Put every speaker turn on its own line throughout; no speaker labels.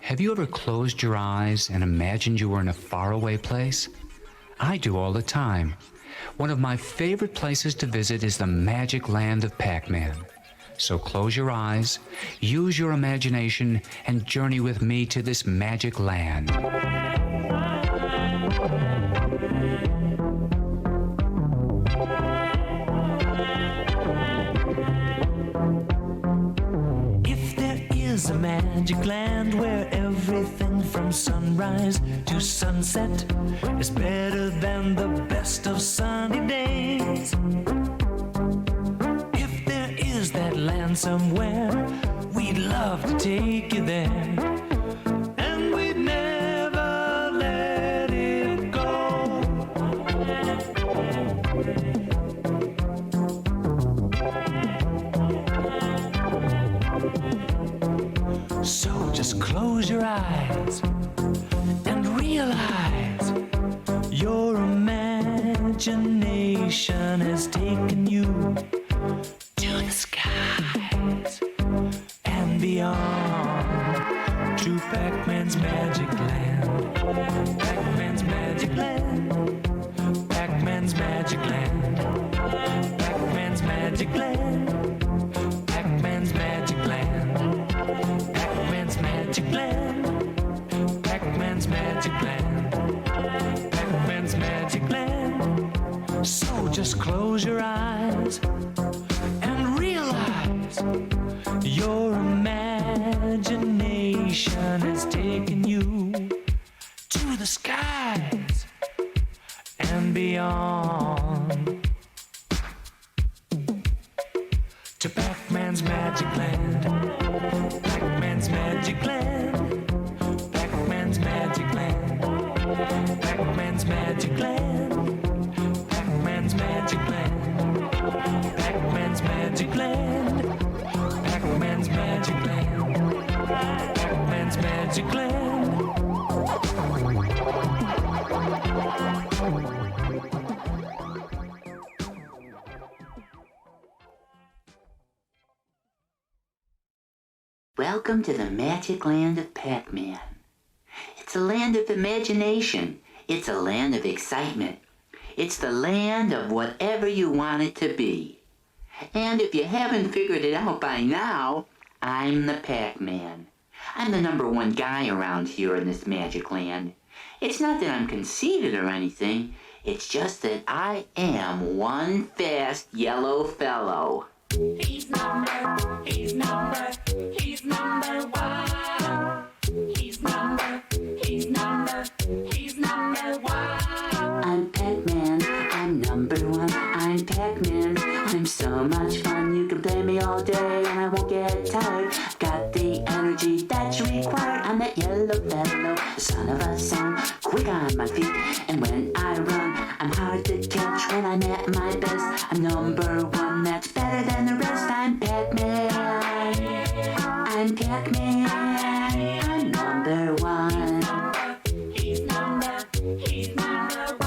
Have you ever closed your eyes and imagined you were in a faraway place? I do all the time. One of my favorite places to visit is the magic land of Pac-Man. So close your eyes, use your imagination, and journey with me to this magic land.
If there is a magic land where everything from sunrise to sunset is better than the best of sunny days. If there is that land somewhere, we'd love to take you there, and we'd never let it go. So just close your eyes and realize your imagination has taken you to the skies and beyond, to Pac-Man's magic land. Pac-Man's magic land. Pac-Man's magic land. Pac-Man's magic land. Pac-Man's magic land. Pac-Man's magic land. Pac-Man's magic land. Pac-Man's magic land. So just close your eyes and realize your imagination has taken you to the skies and beyond, to Pac-Man's magic land. Pac-Man's magic land. Pac-Man's magic land. Pac-Man's magic land. Pac-Man's magic land. Pac-Man's magic land. Pac-Man's magic land. Pac-Man's magic land.
Welcome to the magic land of Pac-Man. It's a land of imagination. It's a land of excitement. It's the land of whatever you want it to be. And if you haven't figured it out by now, I'm the Pac-Man. I'm the #1 guy around here in this magic land. It's not that I'm conceited or anything. It's just that I am one fast yellow fellow.
He's number one. He's number one. He's number one.
I'm Pac-Man, I'm #1. I'm Pac-Man, I'm so much fun. You can play me all day and I won't get tired. Got the energy that's required. I'm that yellow fellow, son of a son, quick on my feet. And when I run, I'm hard to catch. When I'm at my best, I'm #1. That's better than the rest. I'm Pac-Man. I'm Pac-Man. I'm #1.
He's number one.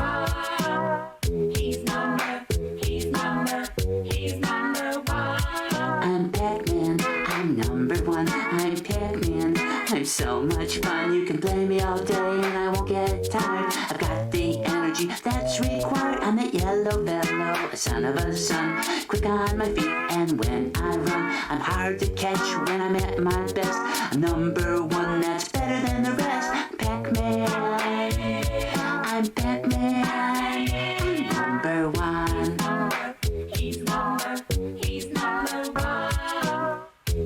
much fun, you can play me all day and I won't get tired. I've got the energy that's required. I'm that yellow fellow, a son of a son, quick on my feet, and when I run, I'm hard to catch when I'm at my best. I'm number one, that's better than the rest. Pac-Man, I'm Pac-Man, I'm number one.
He's number one. He's number one.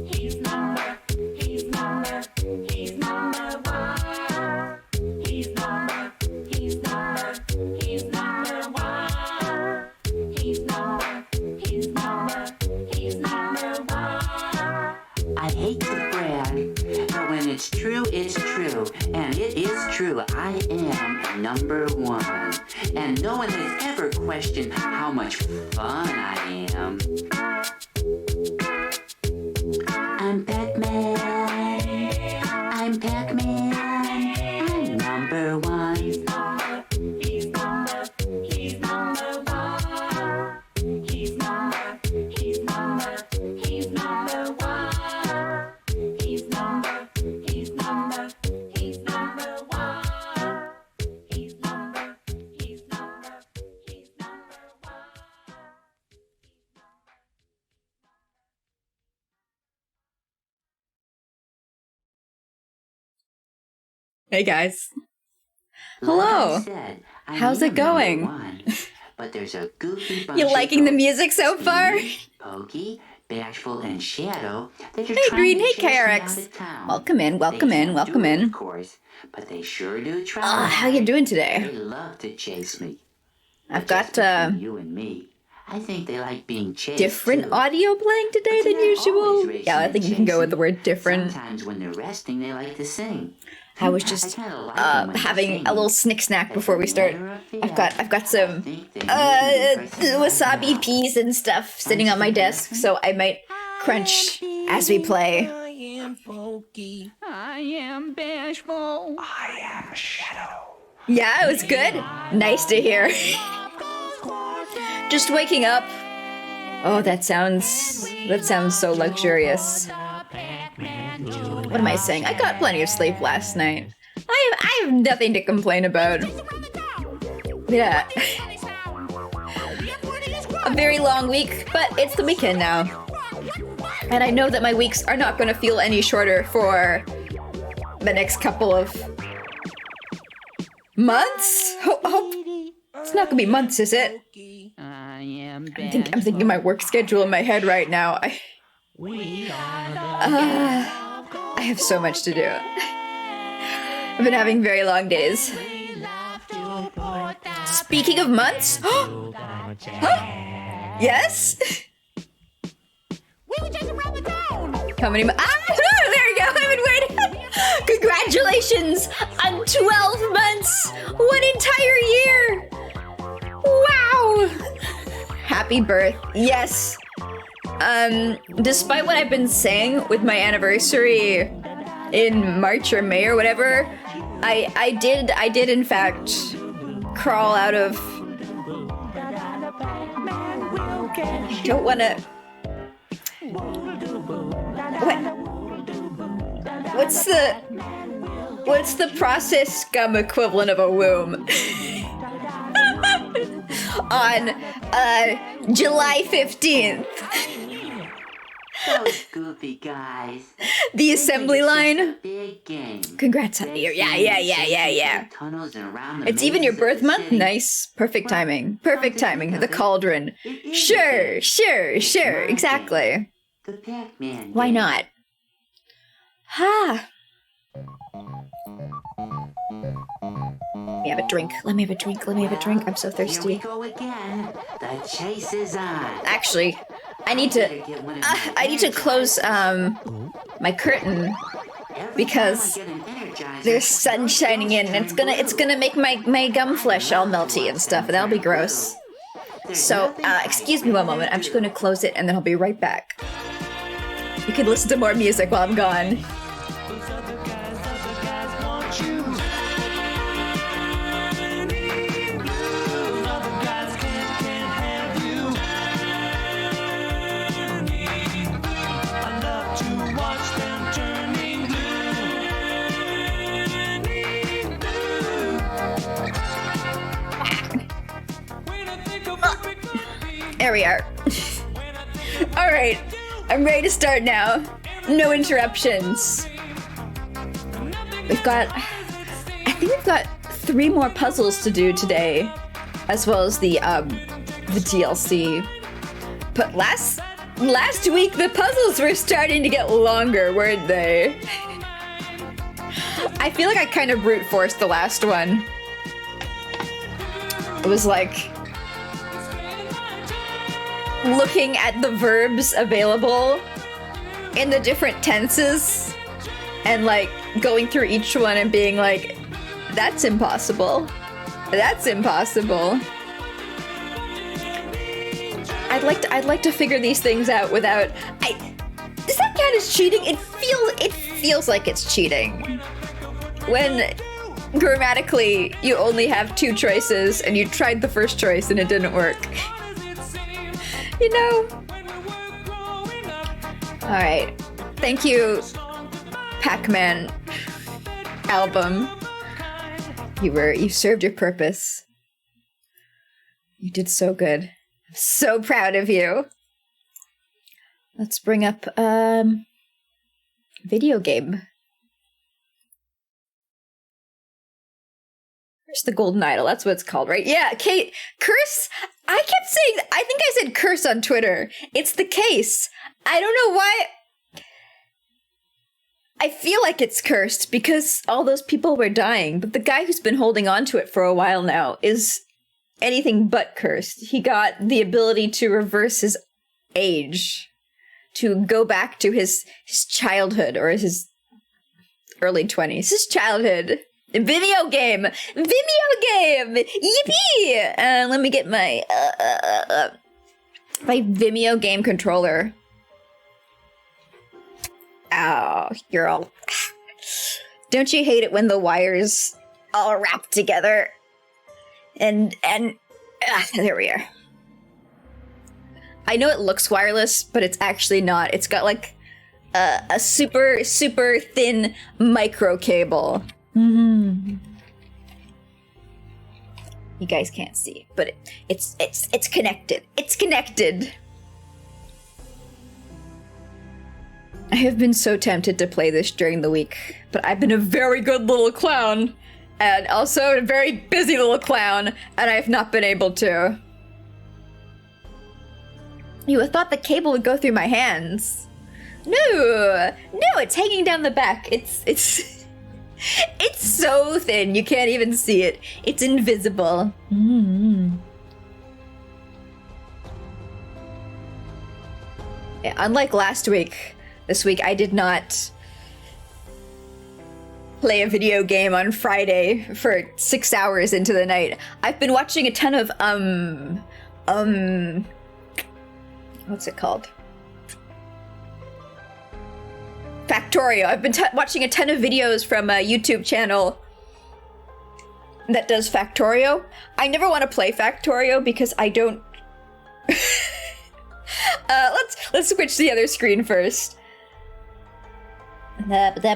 He's number one. He's number one. He's number one. He's number one.
I hate to brag, but when it's true, it's true. And it is true, I am number one. And no one has ever questioned how much fun I am. I'm Pac-Man. I'm Pac-Man. I'm number one.
He's number one. He's number one. He's number one. He's number one. He's number one. He's number one. He's number one. He's number one. He's number one. He's number one.
Hey guys.
Like
Hello.
I said, I
How's
am
it going?
number one, but there's a goofy bunch
You
of
liking the
folks,
music so far?
Pokey, Bashful, and Shadow. That are
Hey,
trying
Green.
to
Hey,
chase me out
KRX.
of town.
Welcome in, welcome
They
in,
can't
welcome
do it,
in.
Of course, but they sure do try.
How you doing
They
today?
love to chase me.
I've
But just
got
between you and me, I think they like being chased.
different
too.
audio playing today
But
than
they're always
usual.
racing
Yeah, I
and
think you can go with the
chasing.
word different.
Sometimes when they're resting, they like to sing.
I was just
kinda like 'em when they're
having
singing.
a little snick snack
As
before
a
we start.
matter of
I've
fact,
got some
I think they may be pressing my
wasabi
mouth.
peas and stuff sitting on my desk, so I might crunch as we play.
I am Pokey.
I am bashful.
Yeah, it was good. Nice to hear. Just waking up. Oh, that sounds so luxurious. What am I saying? I got plenty of sleep last night. I have nothing to complain about. Yeah. A very long week, but it's the weekend now. And I know that my weeks are not going to feel any shorter for the next couple of months? Hope it's not going to be months, is it?
I am
I'm thinking my work schedule in my head right now. I have so much to do. I've been having very long days. Speaking of months, huh? Yes? How many there you go, I've been waiting. Congratulations on 12 months! 1 entire year! Wow! Happy birth. Yes. Despite what I've been saying with my anniversary in March or May or whatever, I did in fact crawl out of. Don't wanna. What's the processed scum equivalent of a womb? On July 15th.
Those goofy guys.
The assembly line.
Big game.
Congrats on the year. Yeah.
Tunnels and around the
It's even your
mazes of
birth
the
month?
city.
Nice. Perfect timing. Perfect timing. The cauldron. Sure. Exactly.
The Pac-Man.
Why
game.
not? Ha. Let me have a drink. Let me have a drink. I'm so
Here we
thirsty.
go again. The chase is on.
Actually, I need to close my curtain because there's sun shining in, and it's gonna make my gum flesh all melty and stuff, and that'll be gross. So, excuse me one moment. I'm just gonna close it, and then I'll be right back. You can listen to more music while I'm gone. There we are. All right, I'm ready to start now. No interruptions. I think we've got 3 more puzzles to do today, as well as the DLC. But last week the puzzles were starting to get longer, weren't they? I feel like I kind of brute forced the last one. It was like looking at the verbs available in the different tenses and like going through each one and being like, that's impossible. That's impossible. I'd like to figure these things out without. Does that count as cheating? It feels like it's cheating when grammatically you only have 2 choices and you tried the first choice and it didn't work. You know. All right. Thank you, Pac-Man album. You served your purpose. You did so good. I'm so proud of you. Let's bring up video game. Where's the golden idol? That's what it's called, right? Yeah, Kate. Curse. I kept saying. I think I said curse on Twitter. It's the case. I don't know why. I feel like it's cursed because all those people were dying, but the guy who's been holding on to it for a while now is anything but cursed. He got the ability to reverse his age, to go back to his childhood or his early 20s. His childhood. Video game! Yippee! Let me get my Vimeo game controller. Oh, you're all... Don't you hate it when the wires all wrap together? And there we are. I know it looks wireless, but it's actually not. It's got like a super, super thin micro cable. Mm-hmm. You guys can't see, but it's connected. It's connected. I have been so tempted to play this during the week, but I've been a very good little clown, and also a very busy little clown, and I have not been able to. You would have thought the cable would go through my hands. No, it's hanging down the back. It's so thin, you can't even see it. It's invisible. Mm-hmm. Yeah, unlike last week, this week I did not play a video game on Friday for 6 hours into the night. I've been watching a ton of, what's it called? Factorio. I've been watching a ton of videos from a YouTube channel that does Factorio. I never want to play Factorio because I don't... let's switch to the other screen first. Let's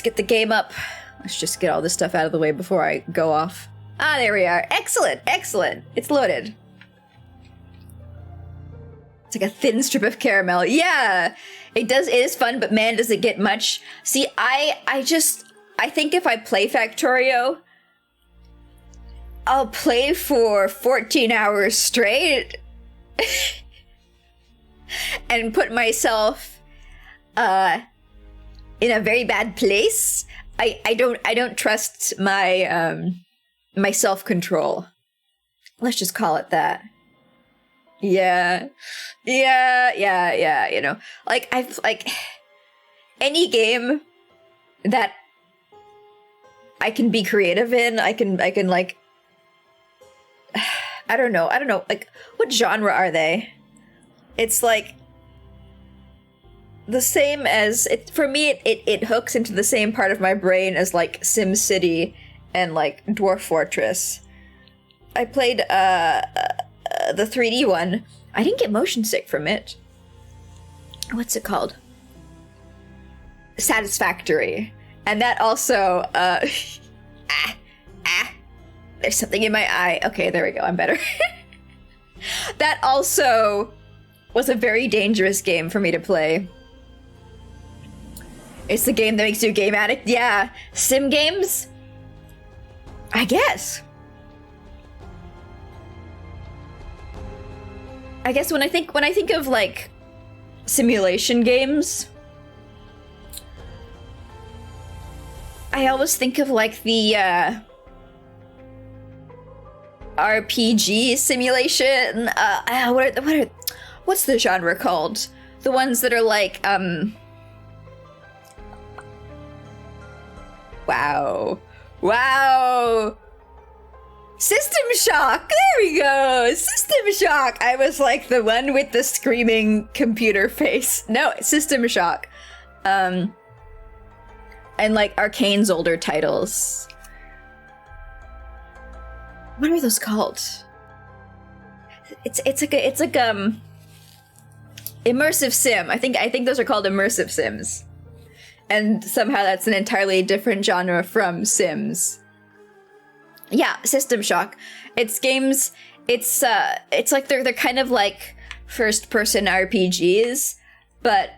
get the game up. Let's just get all this stuff out of the way before I go off. Ah, there we are. Excellent, excellent. It's loaded. It's like a thin strip of caramel. Yeah, it is fun, but man, does it get much. See, I think if I play Factorio, I'll play for 14 hours straight and put myself in a very bad place. I don't trust my my self-control. Let's just call it that. Yeah, you know, like I've like any game that I can be creative in, I can like I don't know, like what genre are they? It's like the same as it for me. It hooks into the same part of my brain as like SimCity and like Dwarf Fortress. I played the 3D one. I didn't get motion sick from it. What's it called? Satisfactory. And that also There's something in my eye. Okay, there we go. I'm better. That also was a very dangerous game for me to play. It's the game that makes you a game addict. Yeah, sim games. I guess. When I think of like simulation games, I always think of like the RPG simulation. What's the genre called? The ones that are like Wow. System Shock! There we go! System Shock! I was like the one with the screaming computer face. No, System Shock. And like Arcane's older titles. What are those called? It's like immersive sim. I think those are called immersive sims. And somehow that's an entirely different genre from Sims. Yeah, System Shock. It's games. It's like they're kind of like first-person RPGs, but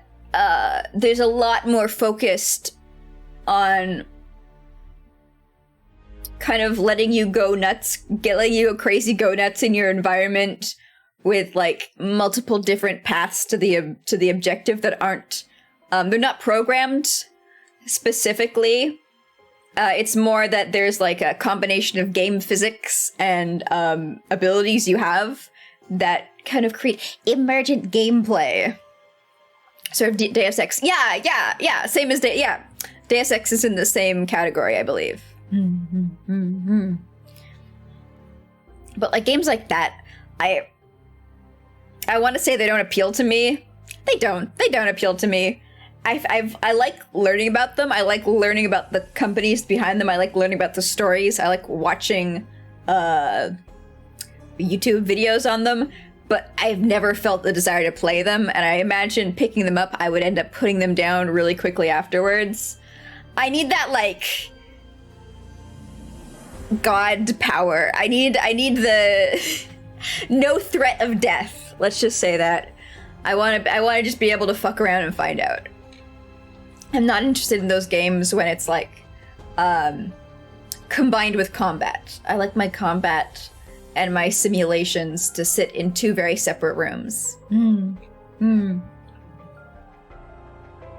there's a lot more focused on kind of letting you go nuts, letting you go crazy, go nuts in your environment with like multiple different paths to the objective that aren't. They're not programmed specifically. It's more that there's like a combination of game physics and abilities you have that kind of create emergent gameplay. Sort of Deus Ex. Yeah. Same as Deus Ex is in the same category, I believe. But like games like that, I want to say they don't appeal to me. They don't appeal to me. I like learning about them. I like learning about the companies behind them. I like learning about the stories. I like watching YouTube videos on them, but I've never felt the desire to play them, and I imagine picking them up, I would end up putting them down really quickly afterwards. I need that, like, god power. I need the no threat of death. Let's just say that. I want to just be able to fuck around and find out. I'm not interested in those games when it's like combined with combat. I like my combat and my simulations to sit in two very separate rooms.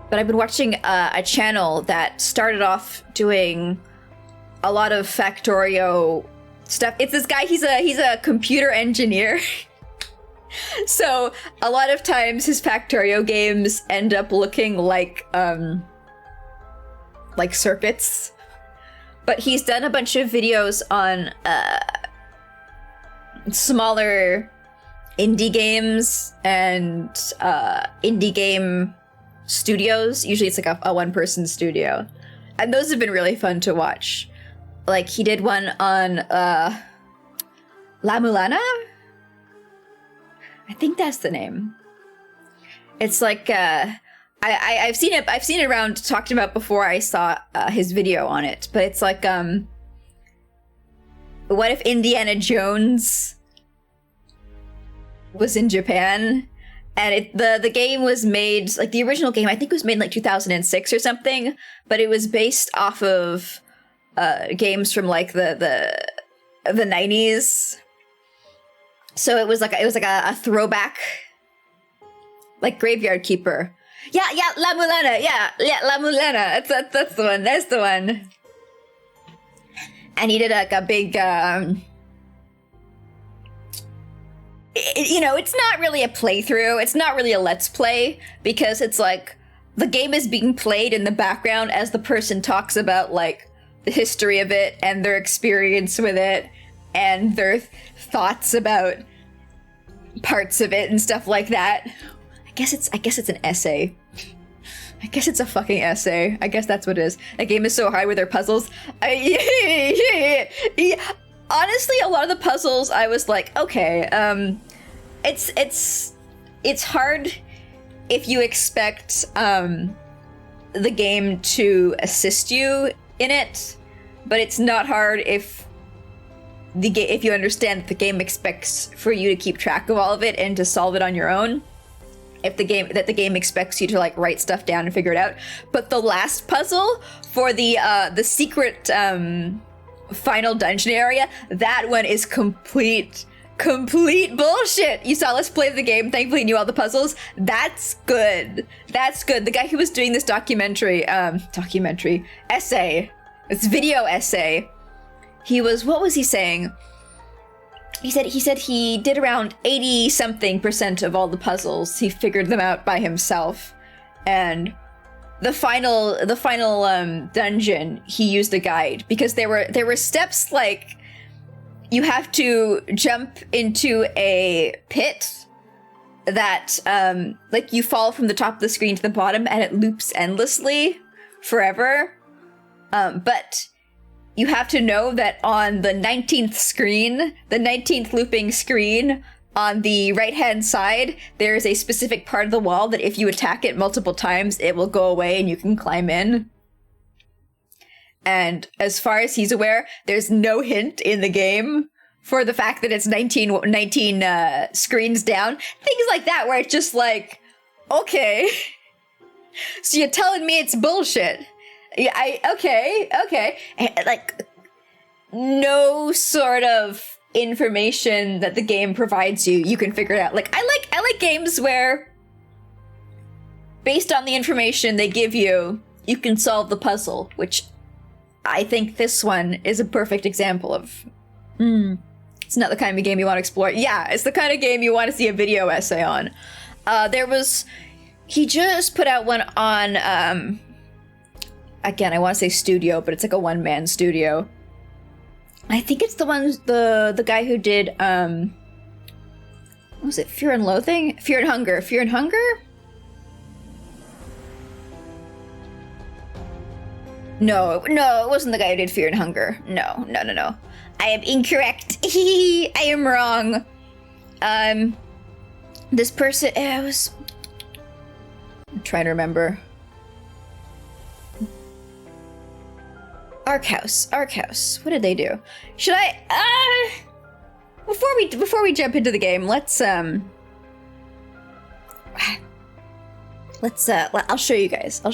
But I've been watching a channel that started off doing a lot of Factorio stuff. It's this guy, he's a computer engineer. So a lot of times his Factorio games end up looking like circuits. But he's done a bunch of videos on smaller indie games and indie game studios. Usually it's like a one-person studio. And those have been really fun to watch. Like he did one on La Mulana? I think that's the name. It's like I've seen it around, talked about before I saw his video on it, but it's like what if Indiana Jones was in Japan, and the game was made, like the original game I think was made in like 2006 or something, but it was based off of games from like the 90s. So it was like a throwback, like Graveyard Keeper. Yeah, La Mulana. Yeah, La Mulana. That's the one. That's the one. And he did like a big, it's not really a playthrough. It's not really a let's play, because it's like the game is being played in the background as the person talks about like the history of it and their experience with it and their thoughts about parts of it and stuff like that. I guess it's an essay. I guess it's a fucking essay. I guess that's what it is. That game is so hard with their puzzles. Honestly, a lot of the puzzles I was like, okay, it's hard if you expect the game to assist you in it, but it's not hard if if you understand that the game expects for you to keep track of all of it and to solve it on your own. If the game expects you to like write stuff down and figure it out. But the last puzzle for the secret final dungeon area, that one is complete bullshit. You saw us play the game, thankfully you knew all the puzzles. That's good. The guy who was doing this essay, this video essay, what was he saying? He said he did around 80-something% of all the puzzles. He figured them out by himself. And the final dungeon, he used a guide because there were steps like you have to jump into a pit that like you fall from the top of the screen to the bottom and it loops endlessly forever. But you have to know that on the 19th screen, the 19th looping screen, on the right-hand side, there is a specific part of the wall that if you attack it multiple times, it will go away and you can climb in. And as far as he's aware, there's no hint in the game for the fact that it's 19 screens down. Things like that, where it's just like, okay, so you're telling me it's bullshit. Yeah, okay. And, like, no sort of information that the game provides you can figure it out. Like, I like games where, based on the information they give you, you can solve the puzzle, which I think this one is a perfect example of. It's not the kind of game you want to explore. Yeah, it's the kind of game you want to see a video essay on. He just put out one on, again, I want to say studio, but it's like a one-man studio. I think it's the guy who did, what was it, Fear and Loathing? Fear and Hunger. Fear and Hunger? No, it wasn't the guy who did Fear and Hunger. No. I am incorrect. I am wrong. This person, I'm trying to remember. Arc House. What did they do? Should I before we jump into the game, let's I'll show you guys. I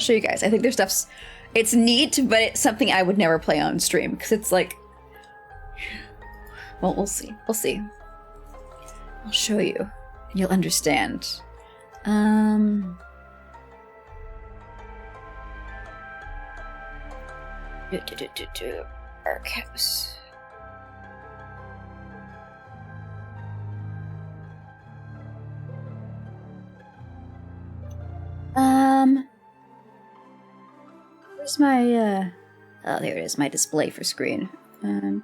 think their stuff's it's neat, but it's something I would never play on stream because it's like, well, we'll see. I'll show you and you'll understand. Arc House. Where's my oh, there it is, my display for screen. All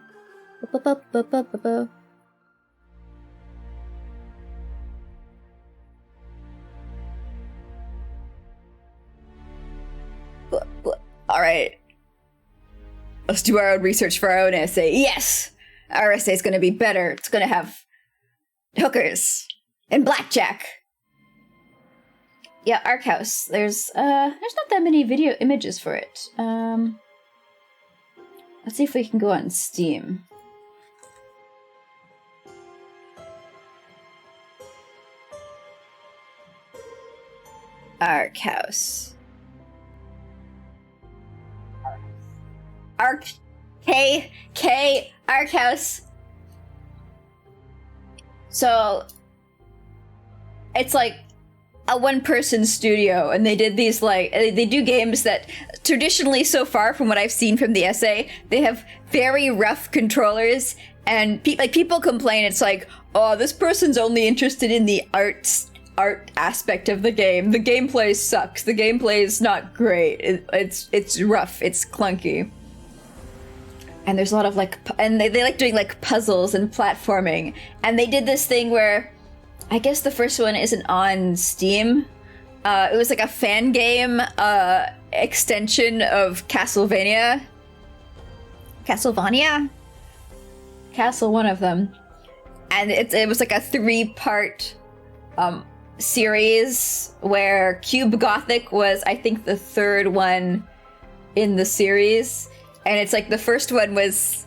right. Let's do our own research for our own essay. Yes! Our essay is going to be better. It's going to have hookers and blackjack. Yeah, Arc House. There's not that many video images for it. Let's see if we can go on Steam. Arc House. Arc House. So it's like a one-person studio, and they did these like they do games that traditionally, so far from what I've seen from the essay, they have very rough controllers, and people complain. It's like, oh, this person's only interested in the art aspect of the game. The gameplay sucks. The gameplay is not great. It's rough. It's clunky. And there's a lot of like, and they like doing like puzzles and platforming. And they did this thing where, I guess the first one isn't on Steam. It was like a fan game extension of Castlevania, one of them. And it was like a 3-part series where Cube Gothic was, I think, the third one in the series. And it's like the first one was,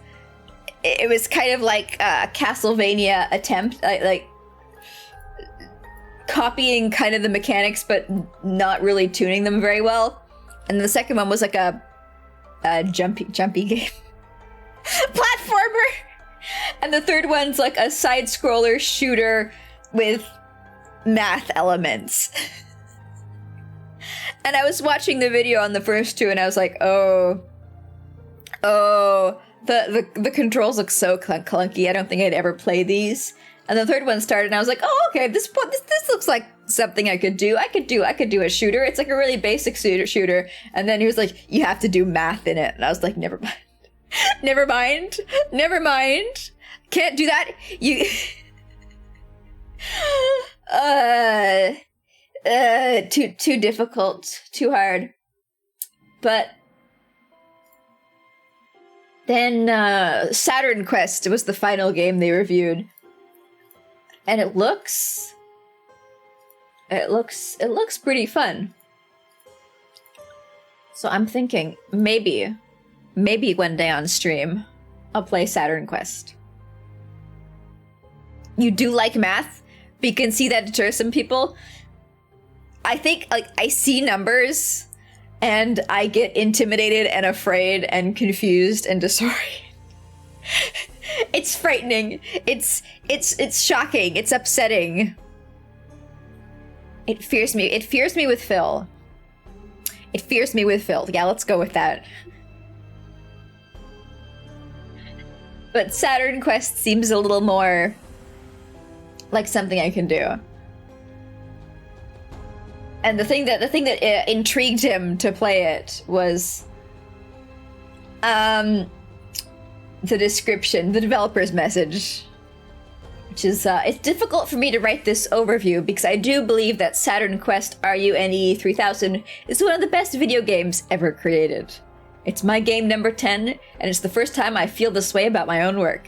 it was kind of like a Castlevania attempt, like copying kind of the mechanics, but not really tuning them very well. And the second one was like a jumpy game, platformer. And the third one's like a side-scroller shooter with math elements. And I was watching the video on the first two, and I was like, oh, the controls look so clunky. I don't think I'd ever play these. And the third one started, and I was like, oh, okay, this looks like something I could do. I could do a shooter. It's like a really basic shooter. And then he was like, you have to do math in it. And I was like, never mind. Never mind. Can't do that. You too difficult, too hard. But then Saturn Quest was the final game they reviewed. And it looks pretty fun. So I'm thinking maybe one day on stream I'll play Saturn Quest. You do like math, but you can see that deters some people. I think, like, I see numbers and I get intimidated and afraid and confused and disoriented. It's frightening. It's shocking. It's upsetting. It fears me. It fears me with Phil. Yeah, let's go with that. But Saturn Quest seems a little more like something I can do. And the thing that intrigued him to play it was the description, the developer's message, which is it's difficult for me to write this overview because I do believe that Saturn Quest RUNE 3000 is one of the best video games ever created. It's my game number 10, and it's the first time I feel this way about my own work.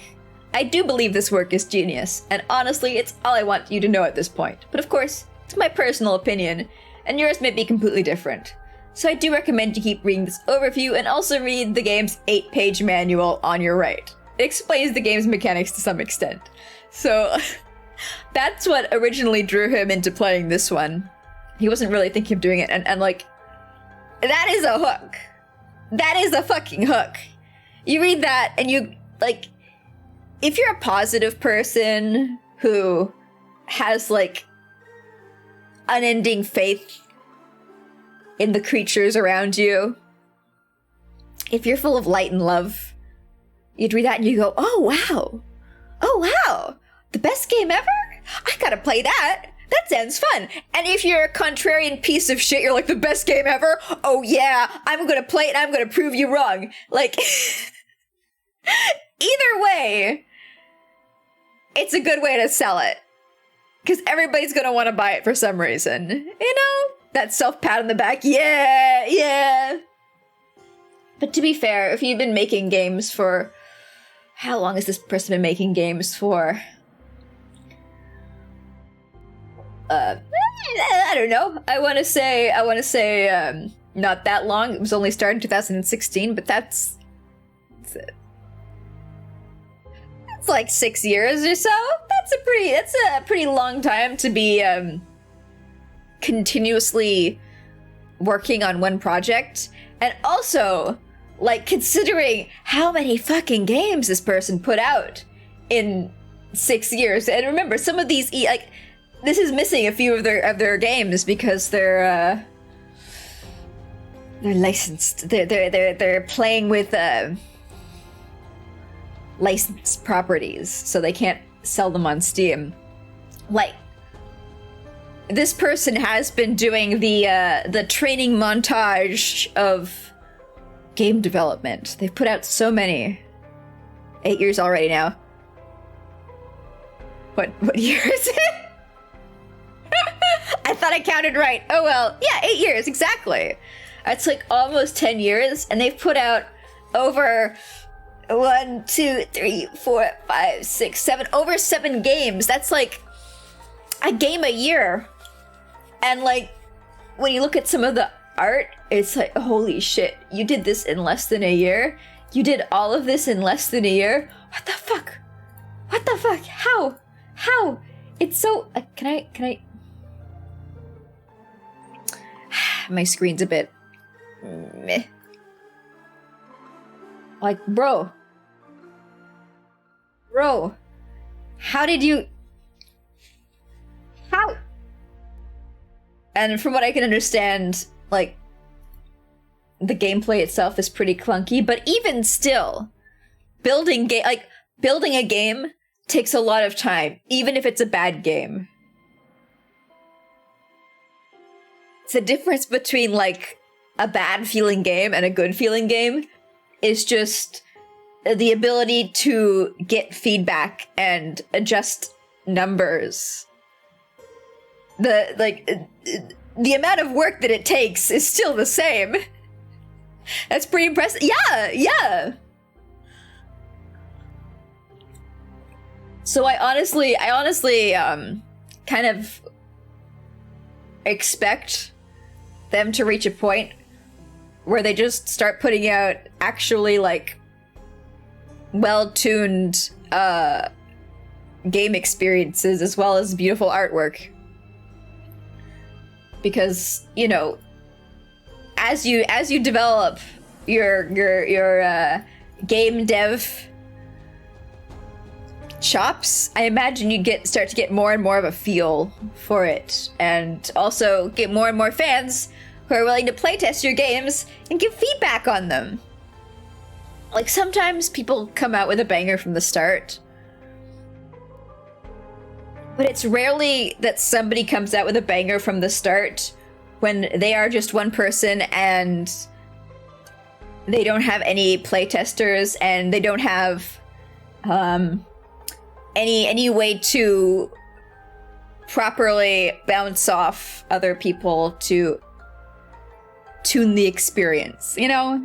I do believe this work is genius, and honestly, it's all I want you to know at this point. But of course, it's my personal opinion, and yours may be completely different. So I do recommend you keep reading this overview and also read the game's 8-page manual on your right. It explains the game's mechanics to some extent. So that's what originally drew him into playing this one. He wasn't really thinking of doing it, and like, that is a hook. That is a fucking hook. You read that and you, like, if you're a positive person who has, like, unending faith in the creatures around you, if you're full of light and love, you'd read that and you go, oh wow, the best game ever? I gotta play that. That sounds fun. And if you're a contrarian piece of shit, you're like, the best game ever? Oh yeah, I'm gonna play it and I'm gonna prove you wrong. Like, either way, it's a good way to sell it. Because everybody's gonna want to buy it for some reason. You know? That self-pat on the back, yeah. But to be fair, if you've been making games for... How long has this person been making games for? I don't know. I want to say not that long. It was only started in 2016, but that's like 6 years or so. That's a pretty long time to be continuously working on one project. And also, like, considering how many fucking games this person put out in 6 years. And remember, some of these like, this is missing a few of their games because they're licensed. They're playing with licensed properties, so they can't sell them on Steam. Like, this person has been doing the training montage of game development. They've put out so many. 8 years already now. What year is it? I thought I counted right. Oh well, yeah, 8 years, exactly. It's like almost 10 years, and they've put out over 1, 2, 3, 4, 5, 6, 7, over 7 games. That's like a game a year. And like, when you look at some of the art, it's like, holy shit, you did this in less than a year? You did all of this in less than a year? What the fuck? What the fuck? How? How? It's so... can I... My screen's a bit... meh. Like, bro. Bro. How did you... How? And from what I can understand, like, the gameplay itself is pretty clunky, but even still, building a game takes a lot of time, even if it's a bad game. The difference between, like, a bad feeling game and a good feeling game is just the ability to get feedback and adjust numbers. The amount of work that it takes is still the same. That's pretty impressive. Yeah. So I honestly kind of expect them to reach a point where they just start putting out actually, like, well-tuned game experiences as well as beautiful artwork. Because, you know, as you develop your game dev chops, I imagine you start to get more and more of a feel for it, and also get more and more fans who are willing to playtest your games and give feedback on them. Like, sometimes people come out with a banger from the start, but it's rarely that somebody comes out with a banger from the start when they are just one person and they don't have any playtesters and they don't have any way to properly bounce off other people to tune the experience, you know?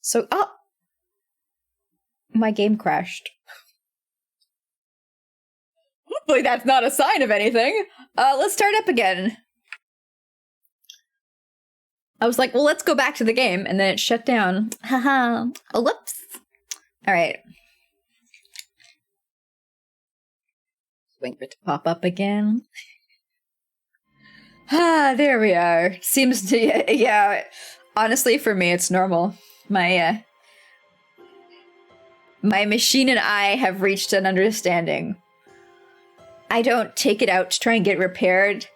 So, my game crashed. Hopefully that's not a sign of anything. Let's start up again. I was like, well, let's go back to the game, and then it shut down. Haha. Oh, whoops. Alright. Wait for it to pop up again. There we are. Seems to, yeah. Honestly, for me, it's normal. My machine and I have reached an understanding. I don't take it out to try and get repaired,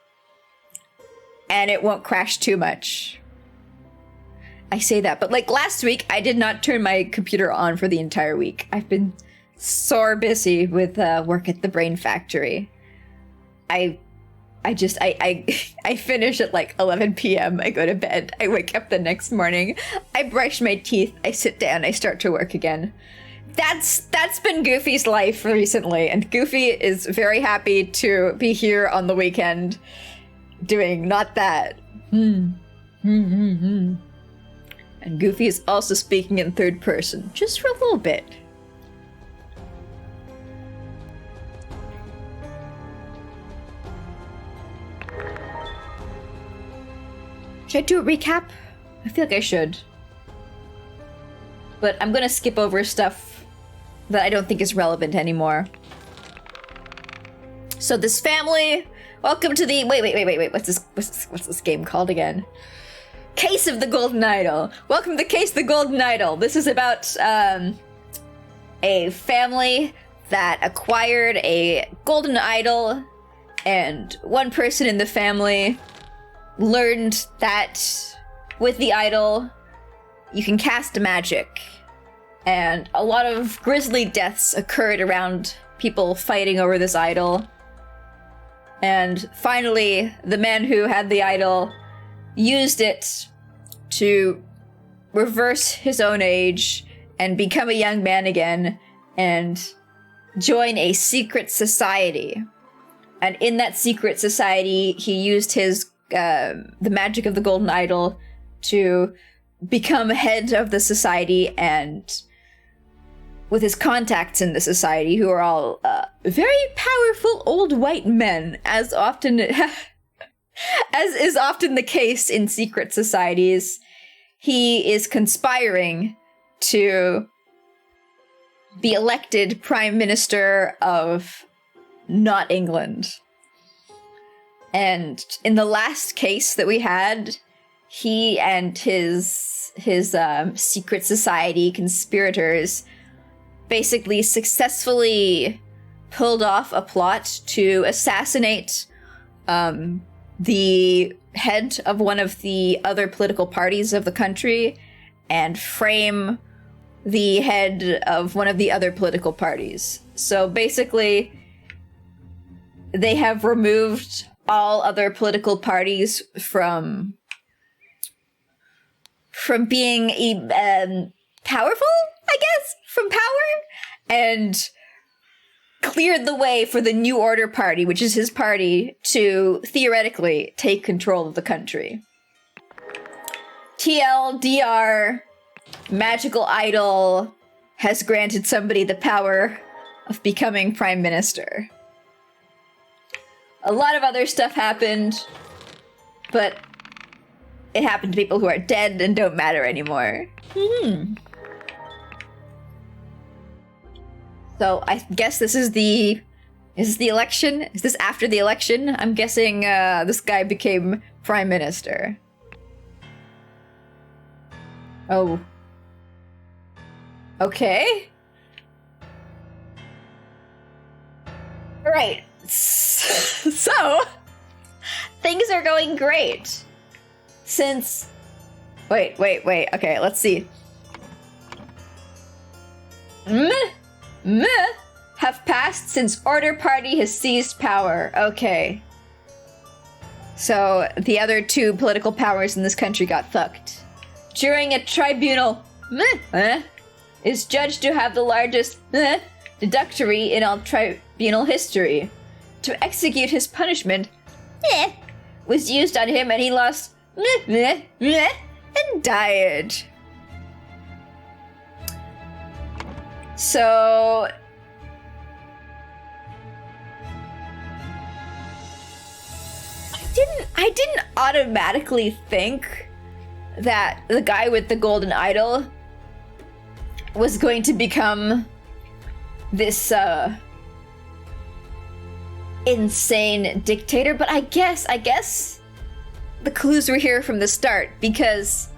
and it won't crash too much. I say that, but like last week, I did not turn my computer on for the entire week. I've been so busy with work at the Brain Factory. I finish at like 11 p.m. I go to bed. I wake up the next morning. I brush my teeth. I sit down. I start to work again. That's been Goofy's life recently, and Goofy is very happy to be here on the weekend doing not that. And Goofy is also speaking in third person, just for a little bit. Should I do a recap? I feel like I should. But I'm gonna skip over stuff that I don't think is relevant anymore. So this family, welcome to the, wait, what's this game called again? Case of the Golden Idol. Welcome to Case of the Golden Idol. This is about a family that acquired a golden idol, and one person in the family learned that with the idol you can cast magic, and a lot of grisly deaths occurred around people fighting over this idol. And finally, the man who had the idol used it to reverse his own age and become a young man again and join a secret society. And in that secret society, he used his the magic of the golden idol to become head of the society, and with his contacts in the society, who are all very powerful old white men, as as is often the case in secret societies, he is conspiring to be elected Prime Minister of not England. And in the last case that we had, he and his secret society conspirators basically successfully pulled off a plot to assassinate the head of one of the other political parties of the country and frame the head of one of the other political parties. So basically, they have removed all other political parties from being powerful, I guess, from power, and cleared the way for the New Order Party, which is his party, to theoretically take control of the country. TLDR, magical idol has granted somebody the power of becoming prime minister. A lot of other stuff happened, but it happened to people who are dead and don't matter anymore. So I guess this is the election? Is this after the election? I'm guessing this guy became prime minister. Oh. Okay. Right. So, things are going great. Since... Wait. Okay, let's see. Have passed since Order Party has seized power. Okay. So, the other two political powers in this country got fucked. During a tribunal... is judged to have the largest... deductory in all tribunal history. To execute his punishment... was used on him and he lost... and died. So... I didn't automatically think that the guy with the golden idol was going to become this insane dictator, but I guess the clues were here from the start, because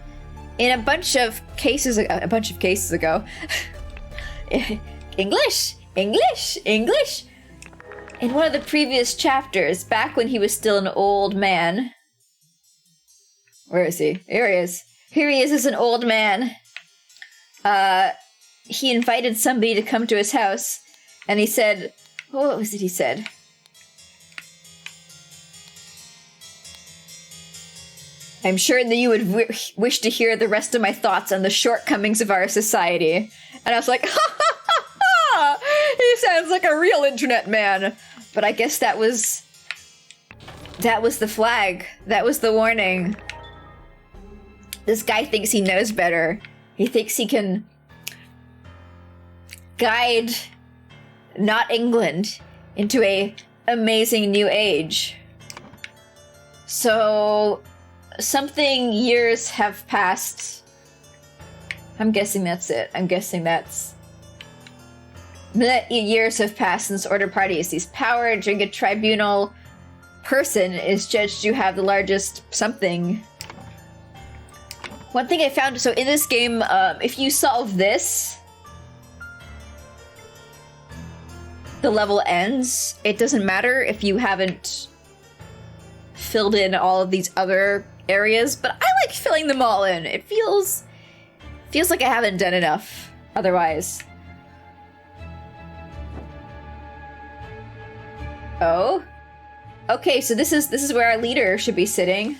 in a bunch of cases ago English. In one of the previous chapters, back when he was still an old man. Where is he? Here he is. Here he is as an old man. He invited somebody to come to his house, and he said, what was it he said? I'm sure that you would wish to hear the rest of my thoughts on the shortcomings of our society. And I was like, ha ha ha ha! He sounds like a real internet man. But I guess that was the flag. That was the warning. This guy thinks he knows better. He thinks he can guide not England into a amazing new age. So something years have passed. I'm guessing that's it. I'm guessing that's... Years have passed since Order Party has seized power. During a tribunal, person is judged to have the largest something. One thing I found, so in this game, if you solve this, the level ends. It doesn't matter if you haven't filled in all of these other areas, but I like filling them all in. It feels like I haven't done enough otherwise. Oh. Okay, so this is where our leader should be sitting.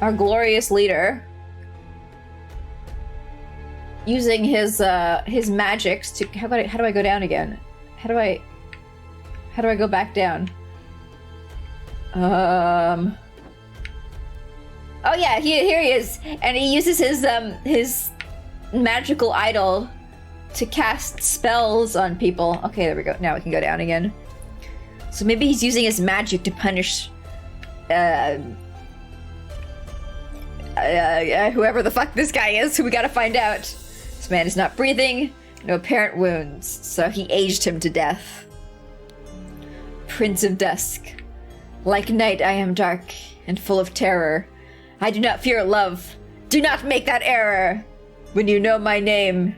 Our glorious leader. Using his magics to... How do I go down again? How do I go back down? Oh yeah, here he is. And he uses his magical idol to cast spells on people. Okay, there we go. Now we can go down again. So maybe he's using his magic to punish whoever the fuck this guy is, who we gotta find out. This man is not breathing, no apparent wounds, so he aged him to death. Prince of Dusk. Like night, I am dark and full of terror. I do not fear love. Do not make that error. When you know my name,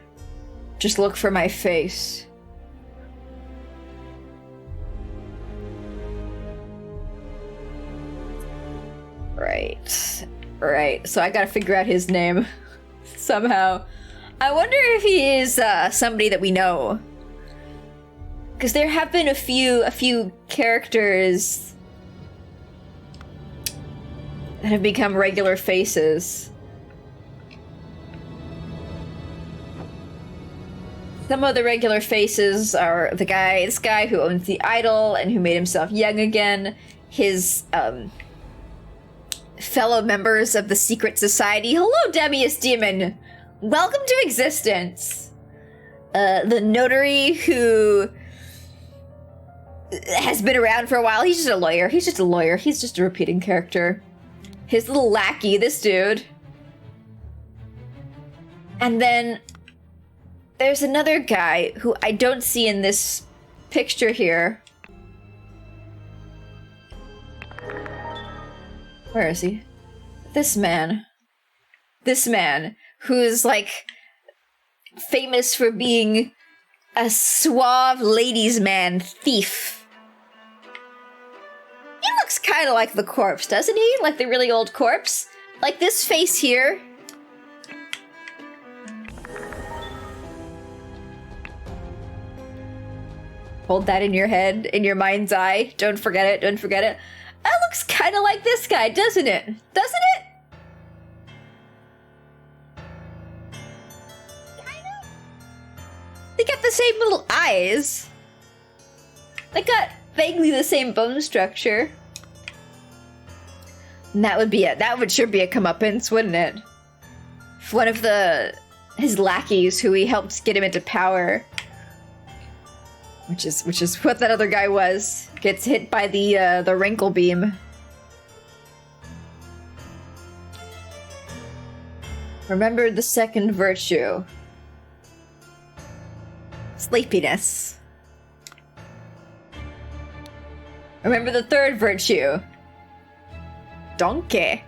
just look for my face. Right. So I gotta figure out his name somehow. I wonder if he is somebody that we know. Because there have been a few characters that have become regular faces. Some of the regular faces are this guy who owns the idol and who made himself young again. His fellow members of the secret society. Hello, Demius Demon. Welcome to existence. The notary who has been around for a while. He's just a lawyer. He's just a repeating character. His little lackey, this dude. And then there's another guy who I don't see in this picture here. Where is he? This man who's like famous for being a suave ladies' man thief. He looks kind of like the corpse, doesn't he? Like the really old corpse? Like this face here. Hold that in your head, in your mind's eye. Don't forget it. That looks kind of like this guy, doesn't it? Doesn't it? Kind of. They got the same little eyes. They got vaguely the same bone structure. And that would be it. That would sure be a comeuppance, wouldn't it? If one of his lackeys who he helped get him into power, which is what that other guy was, gets hit by the wrinkle beam. Remember the second virtue. Sleepiness. Remember the third virtue. Donkey.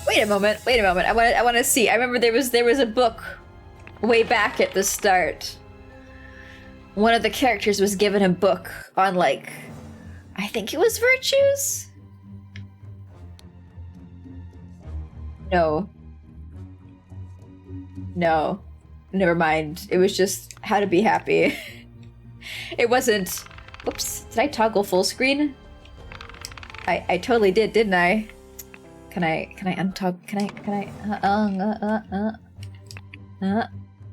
Wait a moment. I want to see. I remember there was a book way back at the start. One of the characters was given a book on, like, I think it was virtues? No. Never mind. It was just how to be happy. It wasn't... Whoops. Did I toggle full screen? I totally did, didn't I? Can I untoggle?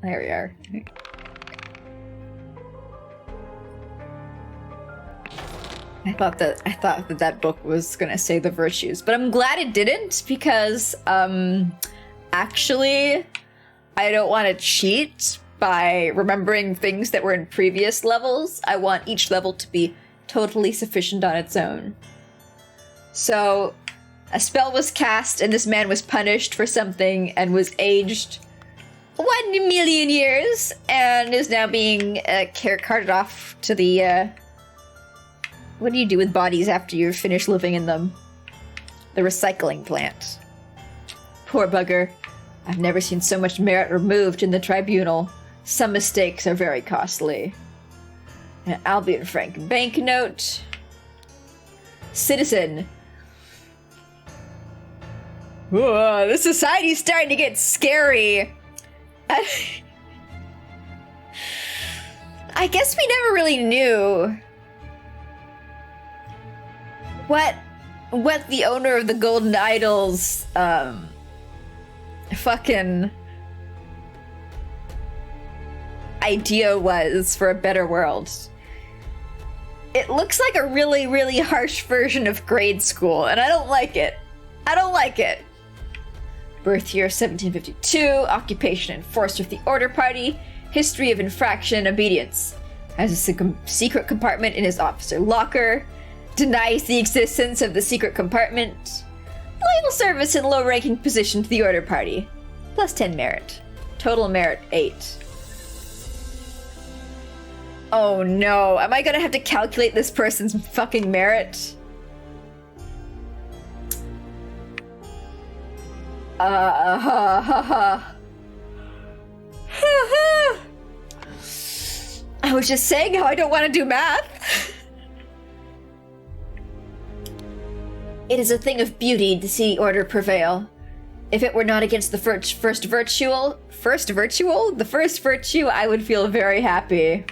There we are. I thought that book was gonna say the virtues, but I'm glad it didn't, because actually I don't want to cheat by remembering things that were in previous levels. I want each level to be totally sufficient on its own. So a spell was cast and this man was punished for something and was aged 1,000,000 years and is now being carted off to the what do you do with bodies after you've finished living in them? The recycling plant. Poor bugger. I've never seen so much merit removed in the tribunal. Some mistakes are very costly. An Albion Frank banknote. Citizen. Whoa, the society's starting to get scary. I guess we never really knew what the owner of the Golden Idol's fucking idea was for a better world. It looks like a really, really harsh version of grade school, and I don't like it. Birth year 1752, occupation enforcer of the Order Party, History of infraction and obedience. Has a secret compartment in his officer locker. Denies the existence of the secret compartment. Loyal service and low-ranking position to the order party. Plus 10 merit. Total merit 8. Oh no, am I gonna have to calculate this person's fucking merit? I was just saying how I don't want to do math. It is a thing of beauty to see order prevail. If it were not against the first virtue, I would feel very happy.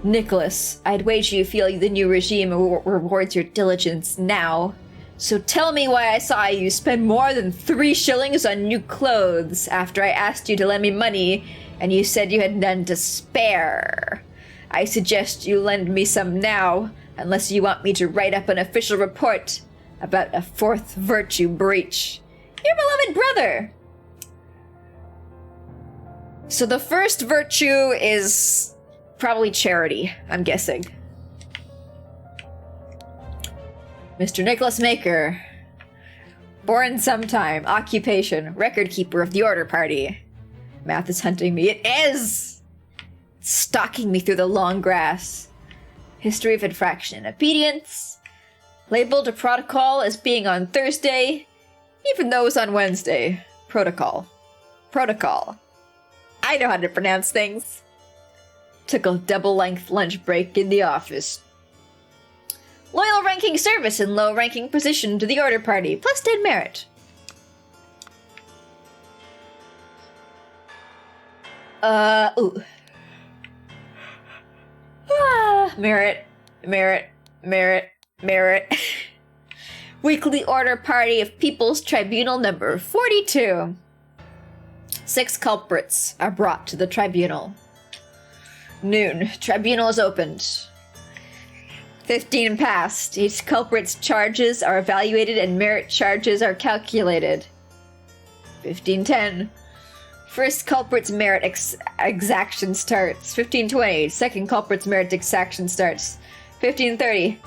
Nicholas, I'd wager you feel the new regime rewards your diligence now. So tell me why I saw you spend more than 3 shillings on new clothes after I asked you to lend me money and you said you had none to spare. I suggest you lend me some now, unless you want me to write up an official report about a 4th virtue breach. Your beloved brother! So the first virtue is probably charity, I'm guessing. Mr. Nicholas Maker. Born sometime. Occupation. Record keeper of the order party. Math is hunting me. It is! It's stalking me through the long grass. History of infraction and obedience. Labeled a protocol as being on Thursday, even though it was on Wednesday. Protocol. Protocol. I know how to pronounce things. Took a double-length lunch break in the office. Loyal ranking service and low ranking position to the order party. Plus 10 merit. Ooh. Merit. Weekly order party of People's Tribunal number 42. 6 culprits are brought to the tribunal. Noon. Tribunal is opened. 15 passed. Each culprit's charges are evaluated and merit charges are calculated. 15:10. First culprit's merit exaction starts. 15:20. Second culprit's merit exaction starts. 15:30.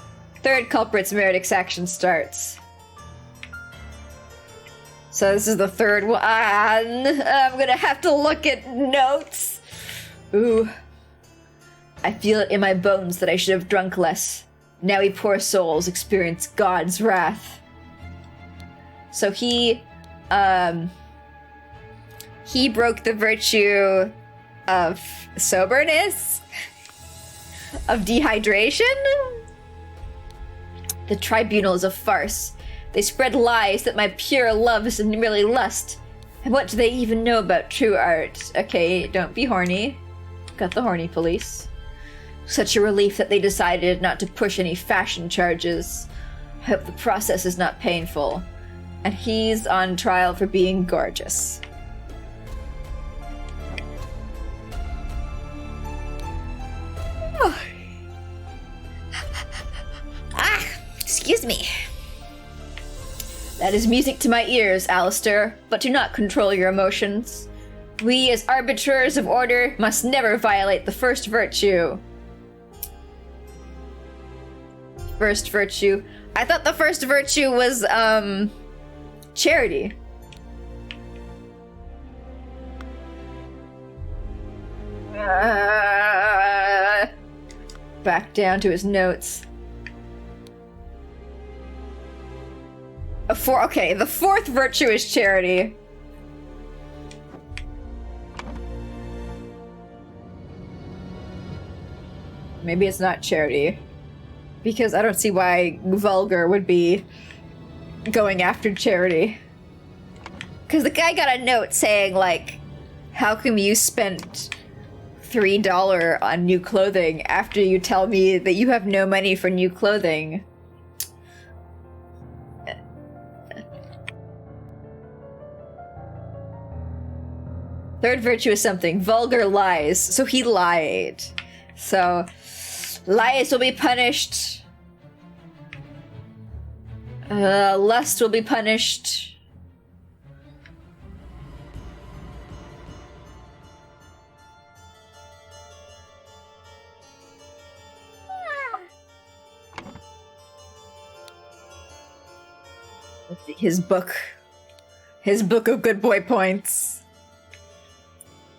Third culprit's merit exaction starts. So this is the third one. I'm gonna have to look at notes. Ooh. I feel it in my bones that I should have drunk less. Now we poor souls experience God's wrath. So he broke the virtue of soberness, of dehydration. The tribunal is a farce. They spread lies that my pure love is merely lust. And what do they even know about true art? Okay, don't be horny. Got the horny police. Such a relief that they decided not to push any fashion charges. I hope the process is not painful. And he's on trial for being gorgeous. Excuse me. That is music to my ears, Alistair, but do not control your emotions. We, as arbiters of order, must never violate the first virtue. First virtue. I thought the first virtue was, charity. Back down to his notes. Okay, the 4th virtue is charity. Maybe it's not charity. Because I don't see why Vulgar would be going after charity. Because the guy got a note saying, like, how come you spent $3 on new clothing after you tell me that you have no money for new clothing? Third virtue is something. Vulgar lies. So he lied. So, lies will be punished. Lust will be punished. His book. His book of good boy points.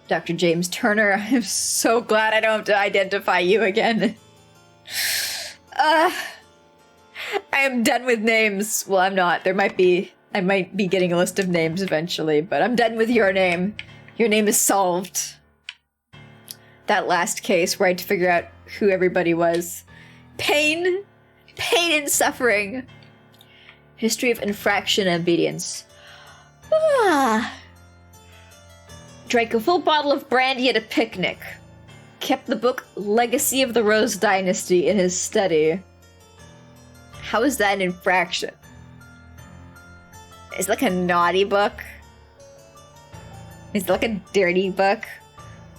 Dr. James Turner, I'm so glad I don't have to identify you again. I am done with names. Well, I'm not. I might be getting a list of names eventually, but I'm done with your name. Your name is solved. That last case where I had to figure out who everybody was. Pain and suffering. History of infraction and obedience. Drank a full bottle of brandy at a picnic. Kept the book Legacy of the Rose Dynasty in his study. How is that an infraction? It's like a naughty book. It's like a dirty book.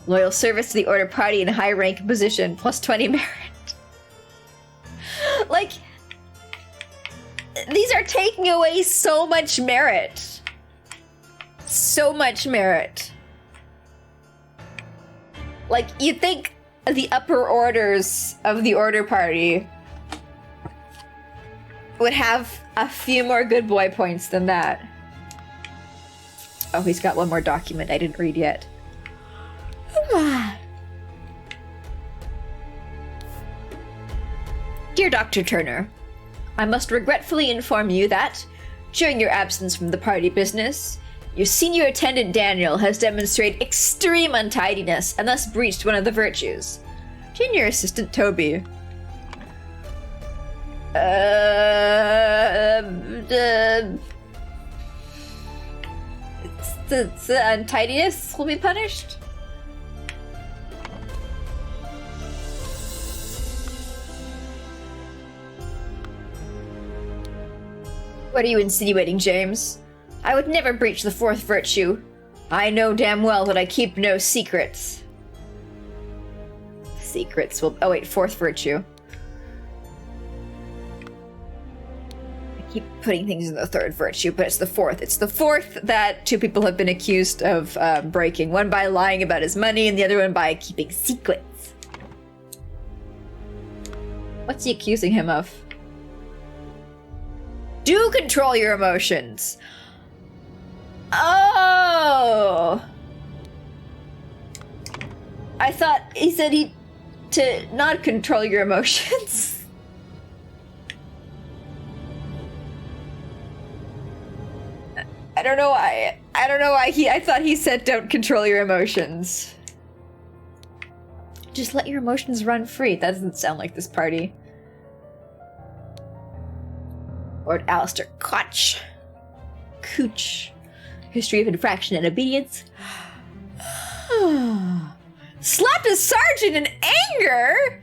Loyal service to the order party in high rank position, plus 20 merit. Like, these are taking away so much merit. So much merit. Like, you'd think the upper orders of the order party would have a few more good boy points than that. Oh, he's got one more document I didn't read yet. Dear Dr. Turner, I must regretfully inform you that, during your absence from the party business, your senior attendant Daniel has demonstrated extreme untidiness and thus breached one of the virtues. Junior assistant Toby. The untidiness will be punished? What are you insinuating, James? I would never breach the fourth virtue. I know damn well that I keep no secrets. Secrets will... Oh wait, fourth virtue. I keep putting things in the third virtue, but it's the fourth. It's the fourth that two people have been accused of breaking. One by lying about his money, and the other one by keeping secrets. What's he accusing him of? Do control your emotions. Oh! I thought he said to not control your emotions. I don't know why. I thought he said don't control your emotions. Just let your emotions run free. That doesn't sound like this party. Lord Alistair Koch. Cooch. History of infraction and obedience. Slapped a sergeant in anger?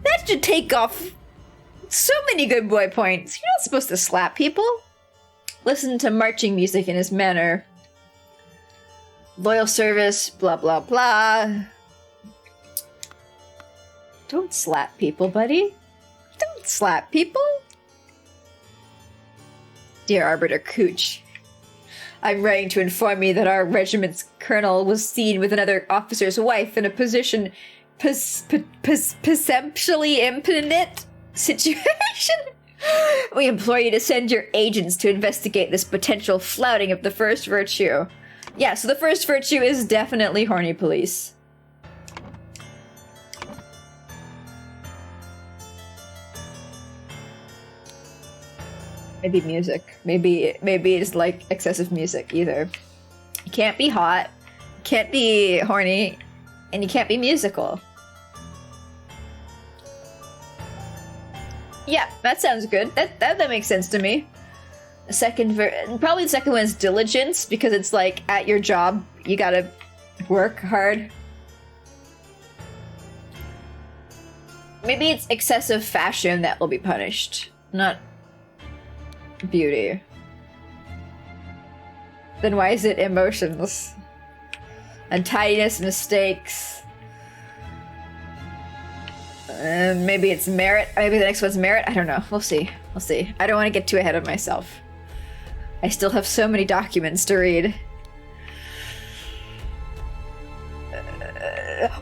That should take off so many good boy points. You're not supposed to slap people. Listen to marching music in his manner. Loyal service, blah blah blah. Don't slap people, buddy. Don't slap people. Dear Arbiter Cooch, I'm writing to inform you that our regiment's colonel was seen with another officer's wife in a position perceptually imminent situation. We implore you to send your agents to investigate this potential flouting of the first virtue. Yeah, so the first virtue is definitely horny police. Maybe music. Maybe it's like excessive music either. You can't be hot, you can't be horny, and you can't be musical. Yeah, that sounds good. That makes sense to me. Probably the second one is diligence, because it's like at your job you gotta work hard. Maybe it's excessive fashion that will be punished, not beauty. Then why is it emotions? Untidiness, mistakes. Maybe it's merit. Maybe the next one's merit. I don't know. We'll see. We'll see. I don't want to get too ahead of myself. I still have so many documents to read.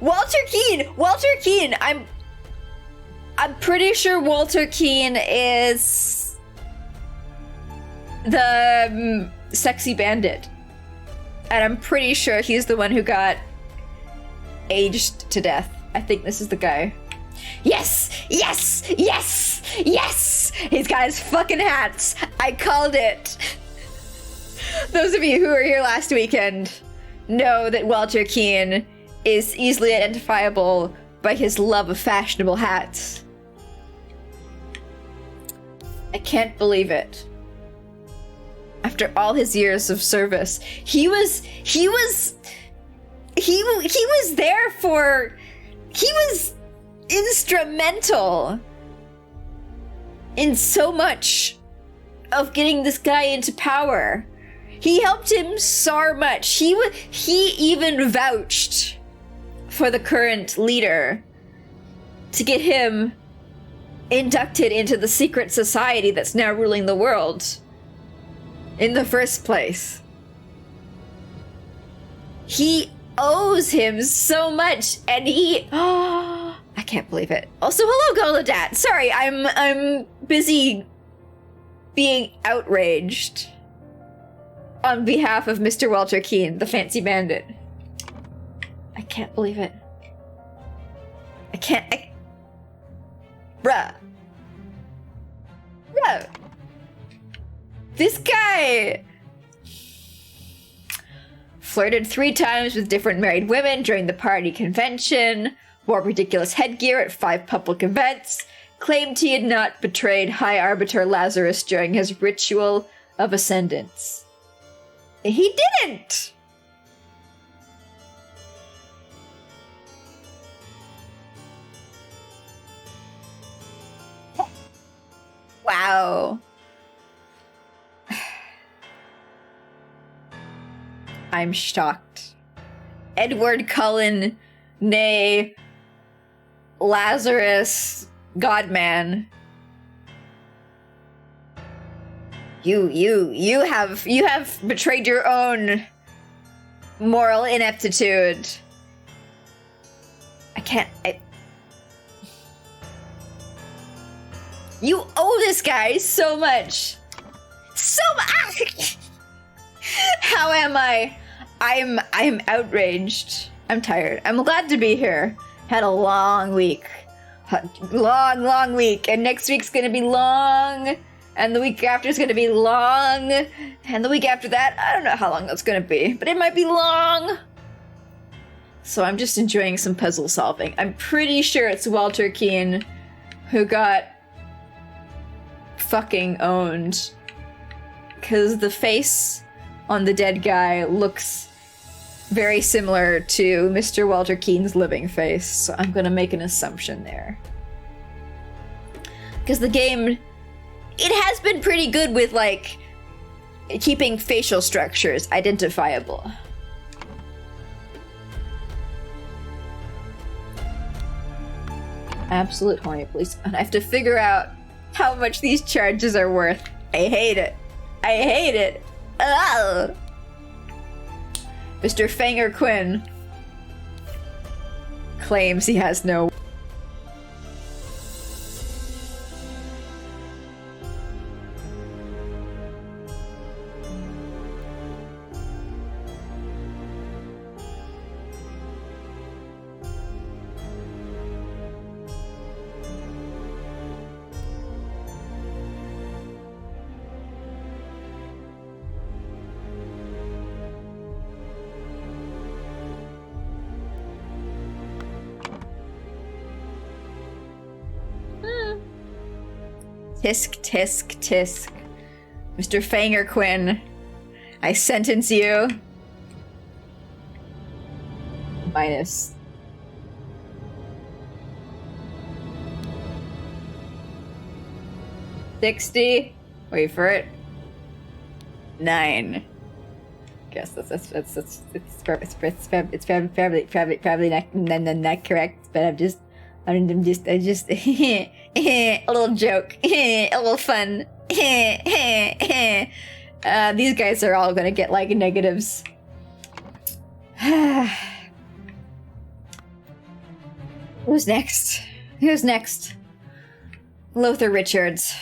Walter Keane! Walter Keane! I'm pretty sure Walter Keane is the sexy bandit. And I'm pretty sure he's the one who got aged to death. I think this is the guy. Yes! Yes! Yes! Yes! He's got his fucking hats! I called it! Those of you who were here last weekend know that Walter Keane is easily identifiable by his love of fashionable hats. I can't believe it. After all his years of service, he was there for, he was instrumental in so much of getting this guy into power. He helped him so much. He even vouched for the current leader to get him inducted into the secret society that's now ruling the world in the first place. He owes him so much, and he... Oh, I can't believe it. Also, hello, Golodat. Sorry, I'm busy being outraged on behalf of Mr. Walter Keane, the fancy bandit. I can't believe it. Bruh. This guy flirted 3 times with different married women during the party convention, wore ridiculous headgear at 5 public events, claimed he had not betrayed High Arbiter Lazarus during his ritual of ascendance. He didn't! Wow. I'm shocked. Edward Cullen, nay, Lazarus, Godman. You have betrayed your own moral ineptitude. You owe this guy so much. So much. How am I? I'm outraged. I'm tired. I'm glad to be here. Had a long week. Long week. And next week's gonna be long. And the week after is gonna be long. And the week after that, I don't know how long that's gonna be, but it might be long. So I'm just enjoying some puzzle solving. I'm pretty sure it's Walter Keane who got fucking owned. Because the face on the dead guy looks very similar to Mr. Walter Keane's living face, so I'm gonna make an assumption there. Because the game, it has been pretty good with, like, keeping facial structures identifiable. Absolute horny police. And I have to figure out how much these charges are worth. I hate it. I hate it. Ugh. Mr. Fanger Quinn claims he has no... Tisk, tisk, tisk. Mr. Fanger Quinn, I sentence you. Minus. $60. Wait for it. 9. Guess that's probably not correct, but I'm just a little joke, a little fun. These guys are all gonna get like negatives. Who's next? Who's next? Lothar Richards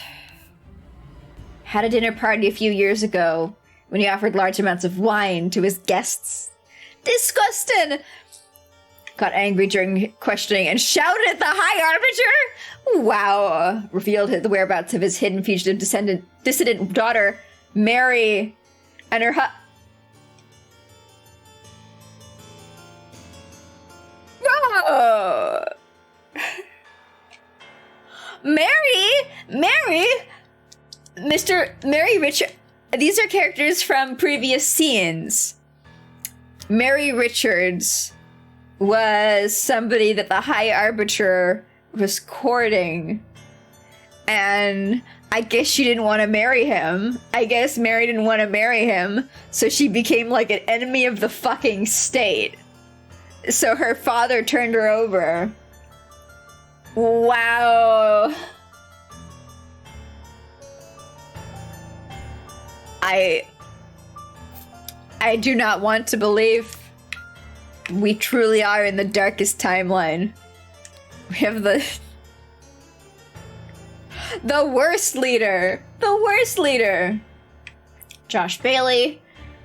had a dinner party a few years ago when he offered large amounts of wine to his guests. Disgusting! Got angry during questioning and shouted at the High Arbiter? Wow. Revealed the whereabouts of his hidden fugitive dissident daughter, Mary, and her Oh! Mary Richard. These are characters from previous scenes. Mary Richards was somebody that the High Arbiter was courting. And I guess she didn't want to marry him. I guess Mary didn't want to marry him. So she became like an enemy of the fucking state. So her father turned her over. Wow. I do not want to believe we truly are in the darkest timeline. We have the worst leader. The worst leader. Josh Bailey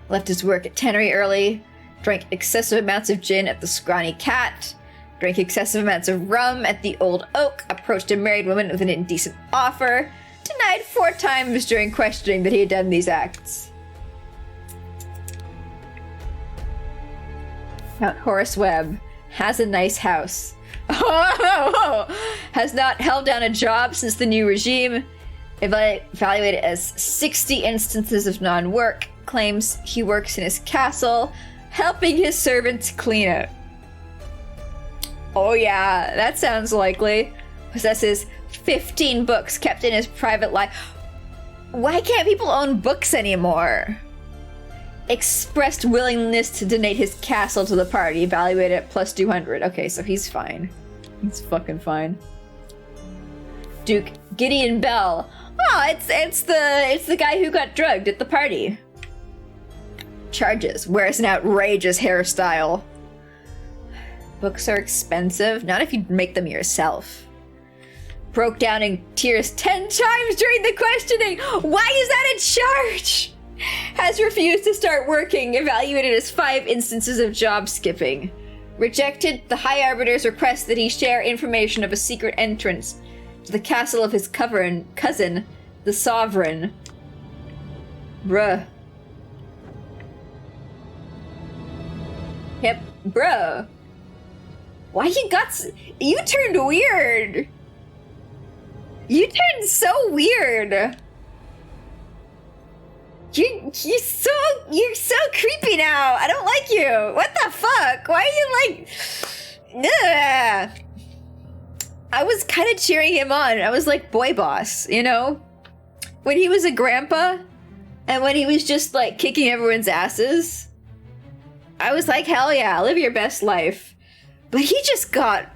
left his work at Tannery early, drank excessive amounts of gin at the Scrawny Cat, drank excessive amounts of rum at the Old Oak, approached a married woman with an indecent offer, denied 4 times during questioning that he had done these acts. Horace Webb has a nice house. Has not held down a job since the new regime. Evaluated as 60 instances of non-work. Claims he works in his castle, helping his servants clean it. Oh yeah, that sounds likely. Possesses 15 books kept in his private life. Why can't people own books anymore? Expressed willingness to donate his castle to the party, evaluated at plus 200. Okay, so he's fine. He's fucking fine. Duke Gideon Bell. Oh, it's the guy who got drugged at the party. Charges. Wears an outrageous hairstyle. Books are expensive. Not if you make them yourself. Broke down in tears 10 times during the questioning. Why is that a charge? Has refused to start working, evaluated as 5 instances of job skipping. Rejected the High Arbiter's request that he share information of a secret entrance to the castle of his cousin, the Sovereign. Bruh. Yep, bruh. Why you turned weird. You turned so weird. You're so creepy now. I don't like you. What the fuck? Why are you like... Ugh. I was kind of cheering him on. I was like boy boss, you know? When he was a grandpa and when he was just like kicking everyone's asses, I was like, hell yeah, live your best life. But he just got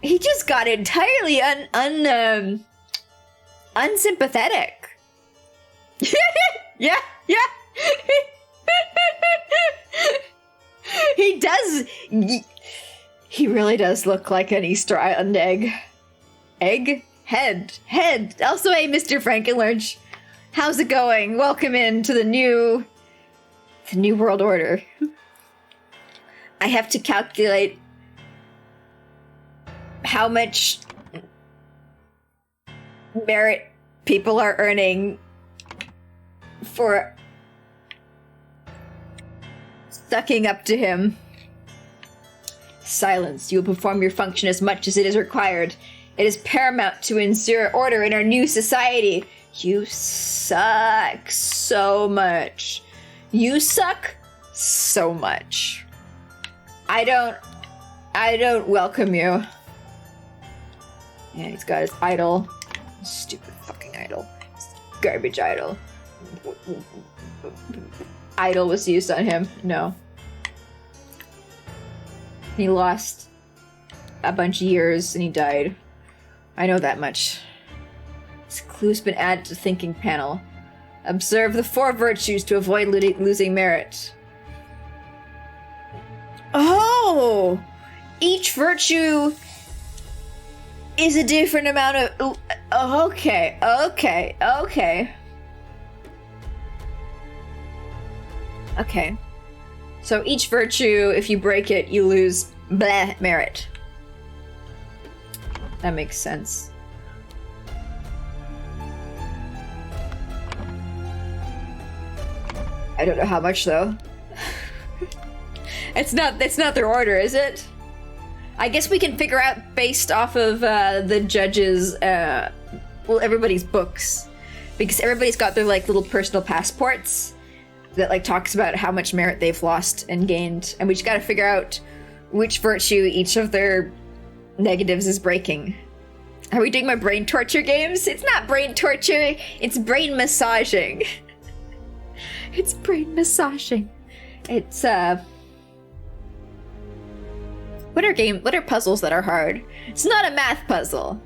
entirely unsympathetic. Yeah. He does. He really does look like an Easter Island egg. Head. Also, hey, Mr. Frankenlurch. How's it going? Welcome into the new world order. I have to calculate how much merit people are earning for sucking up to him. Silence. You will perform your function as much as it is required. It is paramount to ensure order in our new society. You suck so much. You suck so much. I don't welcome you. Yeah, he's got his idol. Stupid fucking idol. Garbage idol. Idol was used on him. No. He lost a bunch of years and he died. I know that much. This clue's been added to the thinking panel. Observe the 4 virtues to avoid losing merit. Oh! Each virtue is a different amount of... Okay, okay, okay. Okay. So each virtue, if you break it, you lose bleh merit. That makes sense. I don't know how much though. It's not their order, is it? I guess we can figure out based off of the judges, well, everybody's books, because everybody's got their like little personal passports that like talks about how much merit they've lost and gained, and we just got to figure out which virtue each of their negatives is breaking. Are we doing my brain torture games? It's not brain torture, it's brain massaging. It's brain massaging. It's what are puzzles that are hard? It's not a math puzzle.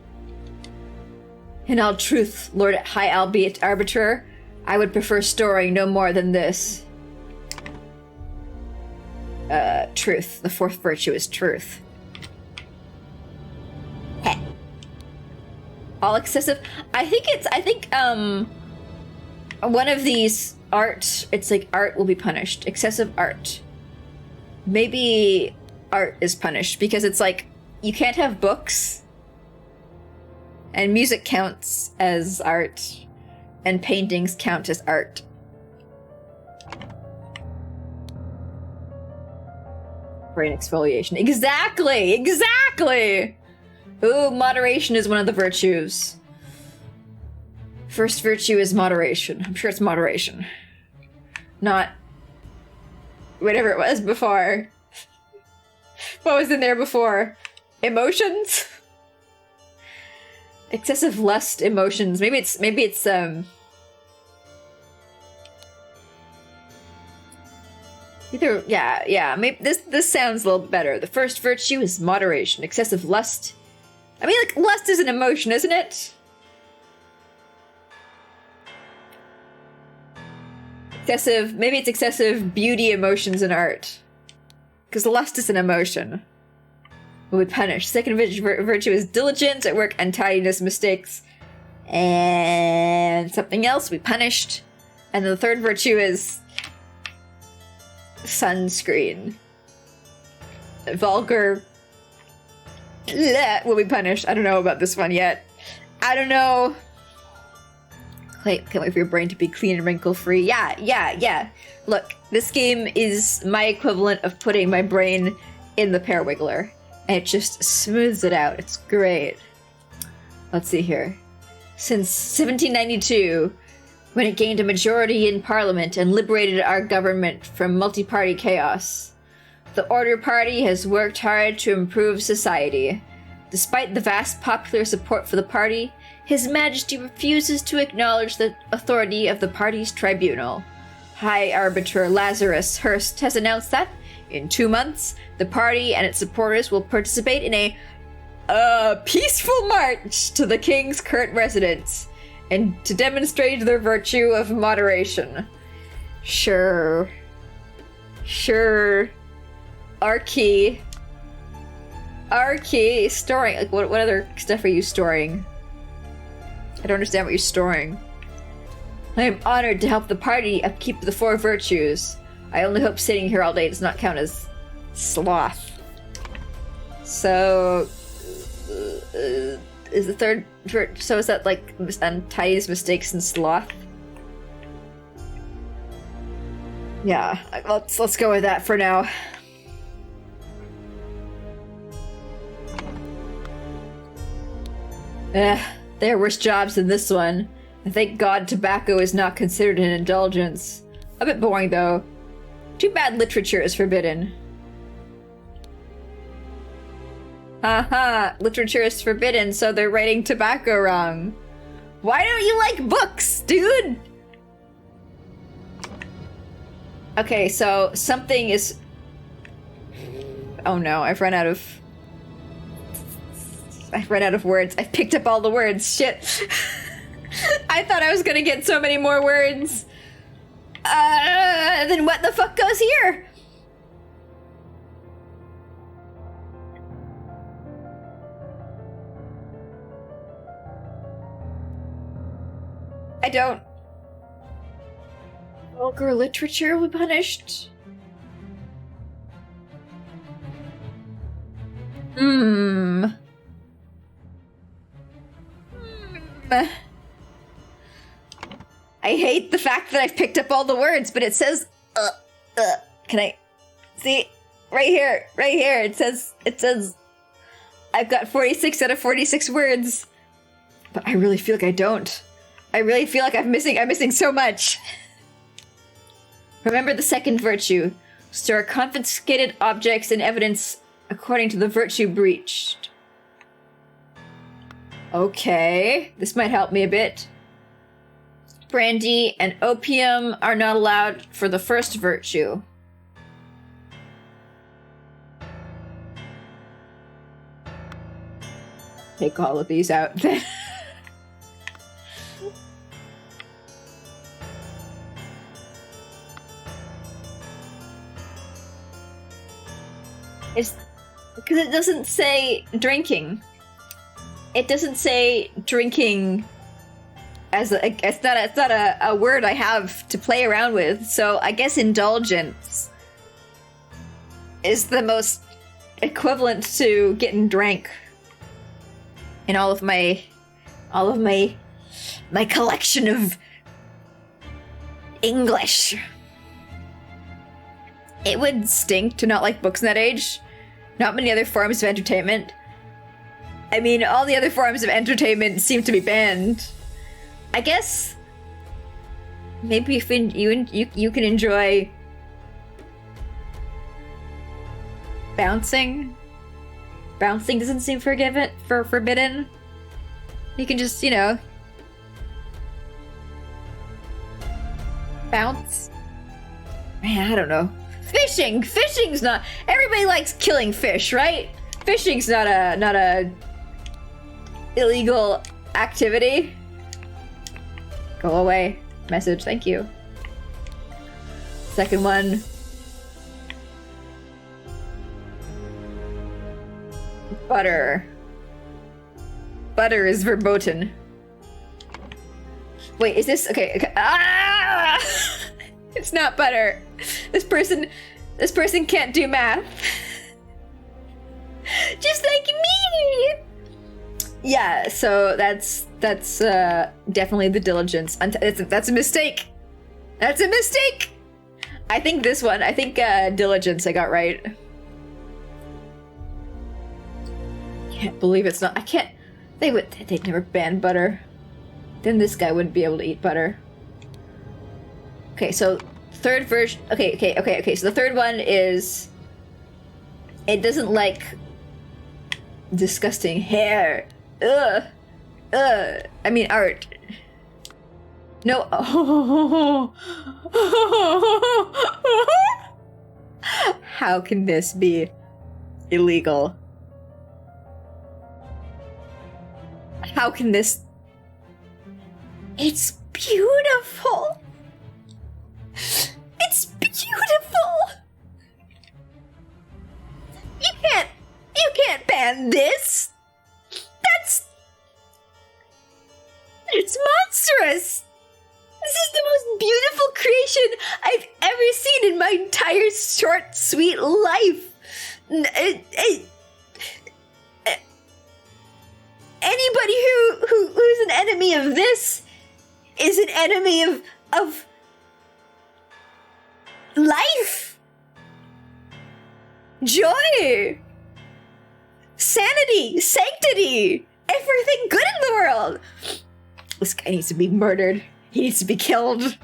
In all truth, Lord High Albeit Arbiter, I would prefer storing no more than this. Truth. The fourth virtue is truth. Heh. All excessive. I think one of these art, it's like art will be punished. Excessive art. Maybe art is punished because it's like you can't have books, and music counts as art, and paintings count as art. Brain exfoliation. Exactly! Ooh, moderation is one of the virtues. First virtue is moderation. I'm sure it's moderation. Not whatever it was before. What was in there before? Emotions? Excessive lust emotions. Maybe it's either yeah, maybe this sounds a little better. The first virtue is moderation. Excessive lust. I mean, like, lust is an emotion, isn't it? Maybe it's excessive beauty emotions in art. Because lust is an emotion. Will be punished. Second virtue is diligence at work, untidiness, mistakes, and something else will be punished. And the third virtue is sunscreen. Vulgar will be punished. I don't know about this one yet. I don't know. Can't wait for your brain to be clean and wrinkle-free. Yeah. Look, this game is my equivalent of putting my brain in the pear wiggler. And it just smooths it out. It's great. Let's see here. Since 1792, when it gained a majority in Parliament and liberated our government from multi-party chaos, the Order Party has worked hard to improve society. Despite the vast popular support for the party, His Majesty refuses to acknowledge the authority of the party's tribunal. High Arbiter Lazarus Hurst has announced that, in 2 months, the party and its supporters will participate in a peaceful march to the king's current residence, and to demonstrate their virtue of moderation. Sure. Archie, storing. Like, what other stuff are you storing? I don't understand what you're storing. I am honored to help the party upkeep the 4 virtues. I only hope sitting here all day does not count as sloth. So, is the third... So is that like untidiness, mistakes, and sloth? Yeah, let's go with that for now. There are worse jobs than this one. Thank God tobacco is not considered an indulgence. A bit boring though. Too bad literature is forbidden. Haha, literature is forbidden, so they're writing tobacco wrong. Why don't you like books, dude? Okay, so something is... Oh no, I've run out of words. I picked up all the words. Shit. I thought I was gonna get so many more words. Then what the fuck goes here? I don't. Vulgar literature will be punished? Hmm. I hate the fact that I've picked up all the words, but it says, Can I see? Right here, it says, I've got 46 out of 46 words. But I really feel like I don't. I really feel like I'm missing so much. Remember the second virtue. Store confiscated objects and evidence according to the virtue breached. Okay, this might help me a bit. Brandy and opium are not allowed for the first virtue. Take all of these out then. It's because it doesn't say drinking. It doesn't say drinking as it's not a word I have to play around with. So I guess indulgence is the most equivalent to getting drank in all of my collection of English. It would stink to not like books in that age. Not many other forms of entertainment. I mean, all the other forms of entertainment seem to be banned. I guess maybe if you can enjoy bouncing. Bouncing doesn't seem forbidden. You can just, bounce. Man, I don't know. Fishing's not. Everybody likes killing fish, right? Fishing's not a illegal activity. Go away. Message, thank you. Second one. Butter. Butter is verboten. Wait, is this okay? Ah! It's not butter. This person can't do math. Just like me. Yeah, so that's definitely the diligence. That's a mistake. That's a mistake. I think this one. I think diligence I got right. Can't believe it's not. I can't. They'd never ban butter. Then this guy wouldn't be able to eat butter. Okay, so third version. Okay. So the third one is. It doesn't like disgusting hair. Ugh. I mean art. No. How can this be illegal? How can this? It's beautiful. It's beautiful. You can't ban this. It's monstrous. This is the most beautiful creation I've ever seen in my entire short, sweet life. Anybody who's an enemy of this is an enemy of life, joy, sanity, sanctity, everything good in the world. This guy needs to be murdered. He needs to be killed. It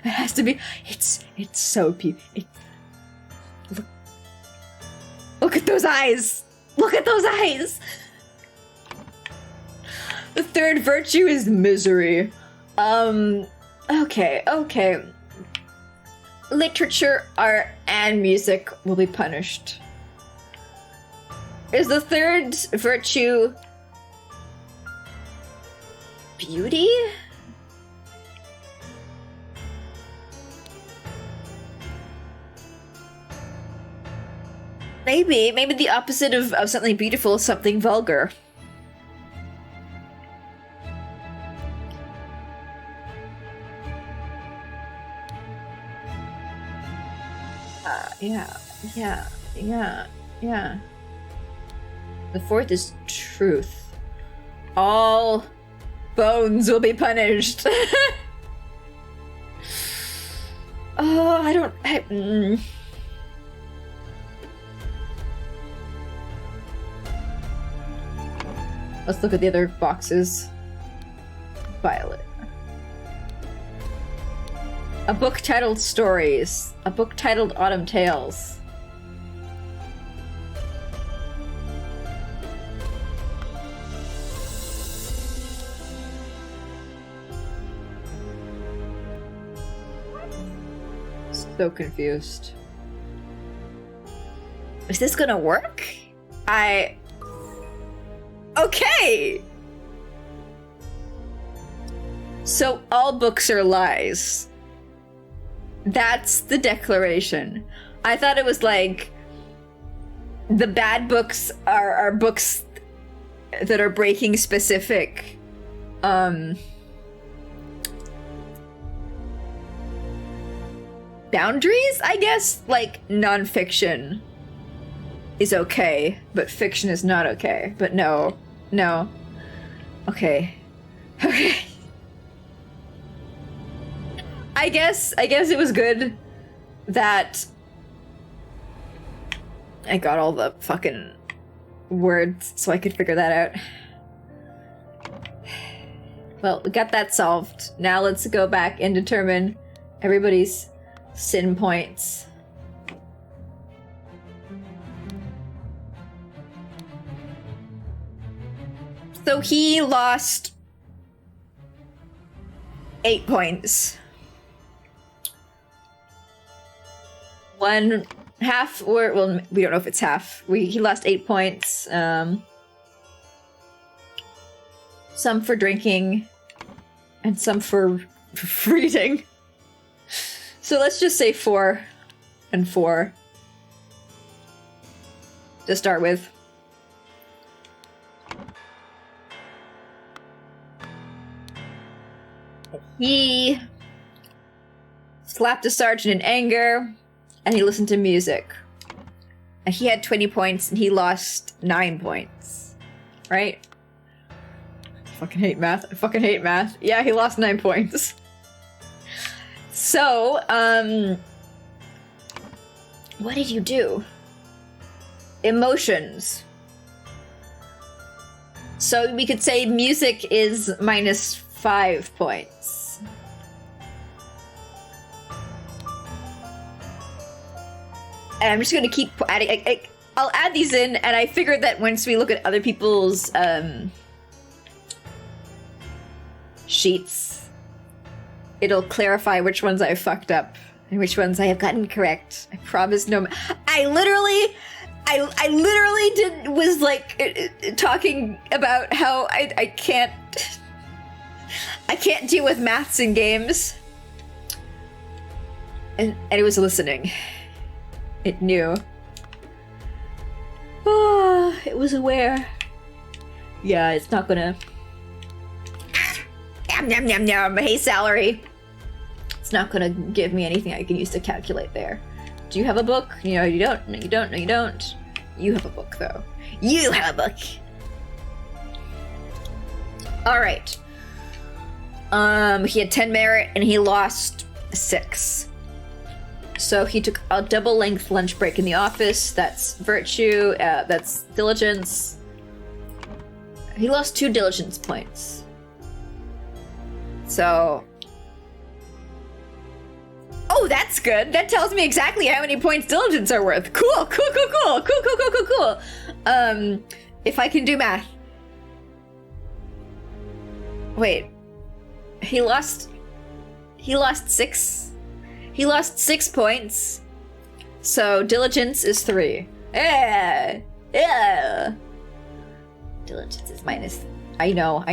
has to be. It's so beautiful. Look at those eyes. Look at those eyes. The third virtue is misery. Okay. Literature, art, and music will be punished. Is the third virtue beauty? Maybe the opposite of something beautiful is something vulgar. yeah. The fourth is truth. All bones will be punished. Oh, I don't. Let's look at the other boxes. Violet. A book titled Stories. A book titled Autumn Tales. So confused. Is this gonna work? Okay! So all books are lies. That's the declaration. I thought it was like the bad books are books that are breaking specific boundaries, I guess. Like nonfiction is okay, but fiction is not okay. But no. Okay. I guess it was good that I got all the fucking words so I could figure that out. Well, we got that solved. Now let's go back and determine everybody's sin points. So he lost 8 points. One half, or well, we don't know if it's half. He lost 8 points. Some for drinking, and some for reading. So let's just say 4 and 4 to start with. He slapped a sergeant in anger, and he listened to music. And he had 20 points, and he lost 9 points. Right? I fucking hate math. Yeah, he lost 9 points. So, what did you do? Emotions. So we could say music is minus 5 points. And I'm just gonna keep adding. I'll add these in, and I figured that once we look at other people's sheets, it'll clarify which ones I fucked up and which ones I have gotten correct. I promise no. I literally was like talking about how I can't deal with maths in games, and it was listening. It knew. Oh, it was aware. Yeah, it's not gonna. Yum. Hey, salary. It's not gonna give me anything I can use to calculate there. Do you have a book? No, you don't. No, you don't. No, you don't. You have a book, though. You have a book. All right. He had 10 merit and he lost 6. So he took a double-length lunch break in the office. That's virtue. That's diligence. He lost 2 diligence points. So... Oh, that's good. That tells me exactly how many points diligence are worth. Cool. If I can do math. Wait. He lost 6. He lost 6 points. So diligence is 3. Yeah. Diligence is minus. I know.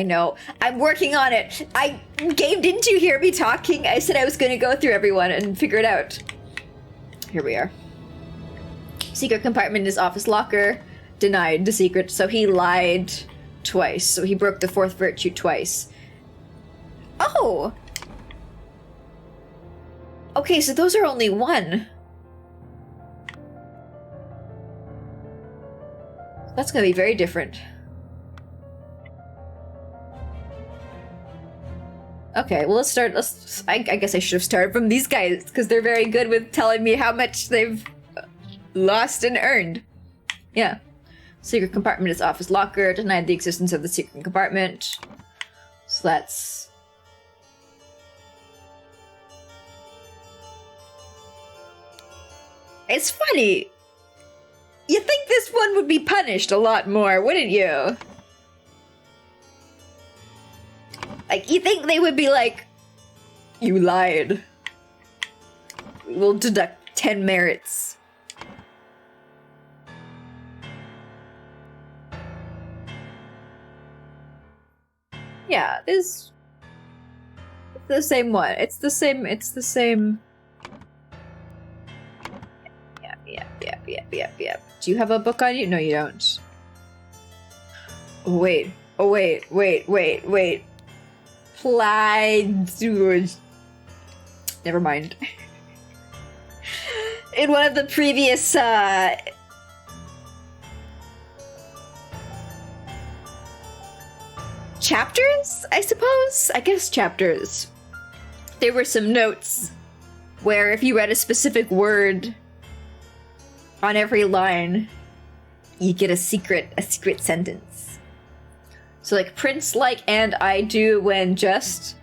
I'm working on it. I gamed into you hear me talking. I said I was going to go through everyone and figure it out. Here we are. Secret compartment in his office locker. Denied the secret. So he lied twice. So he broke the 4th virtue twice. Oh! Okay, so those are only 1. That's gonna be very different. Okay, well let's start. I guess I should have started from these guys because they're very good with telling me how much they've lost and earned. Yeah. Secret compartment is office locker. Denied the existence of the secret compartment. So that's... It's funny. You think this one would be punished a lot more, wouldn't you? Like, you think they would be like, you lied. We'll deduct 10 merits. Yeah, this... It's the same one. It's the same... Yep. Do you have a book on you? No, you don't. Oh, wait. Dude. Never mind. In one of the previous, chapters, I suppose? I guess chapters. There were some notes where if you read a specific word on every line, you get a secret sentence. So like Prince like and I do when just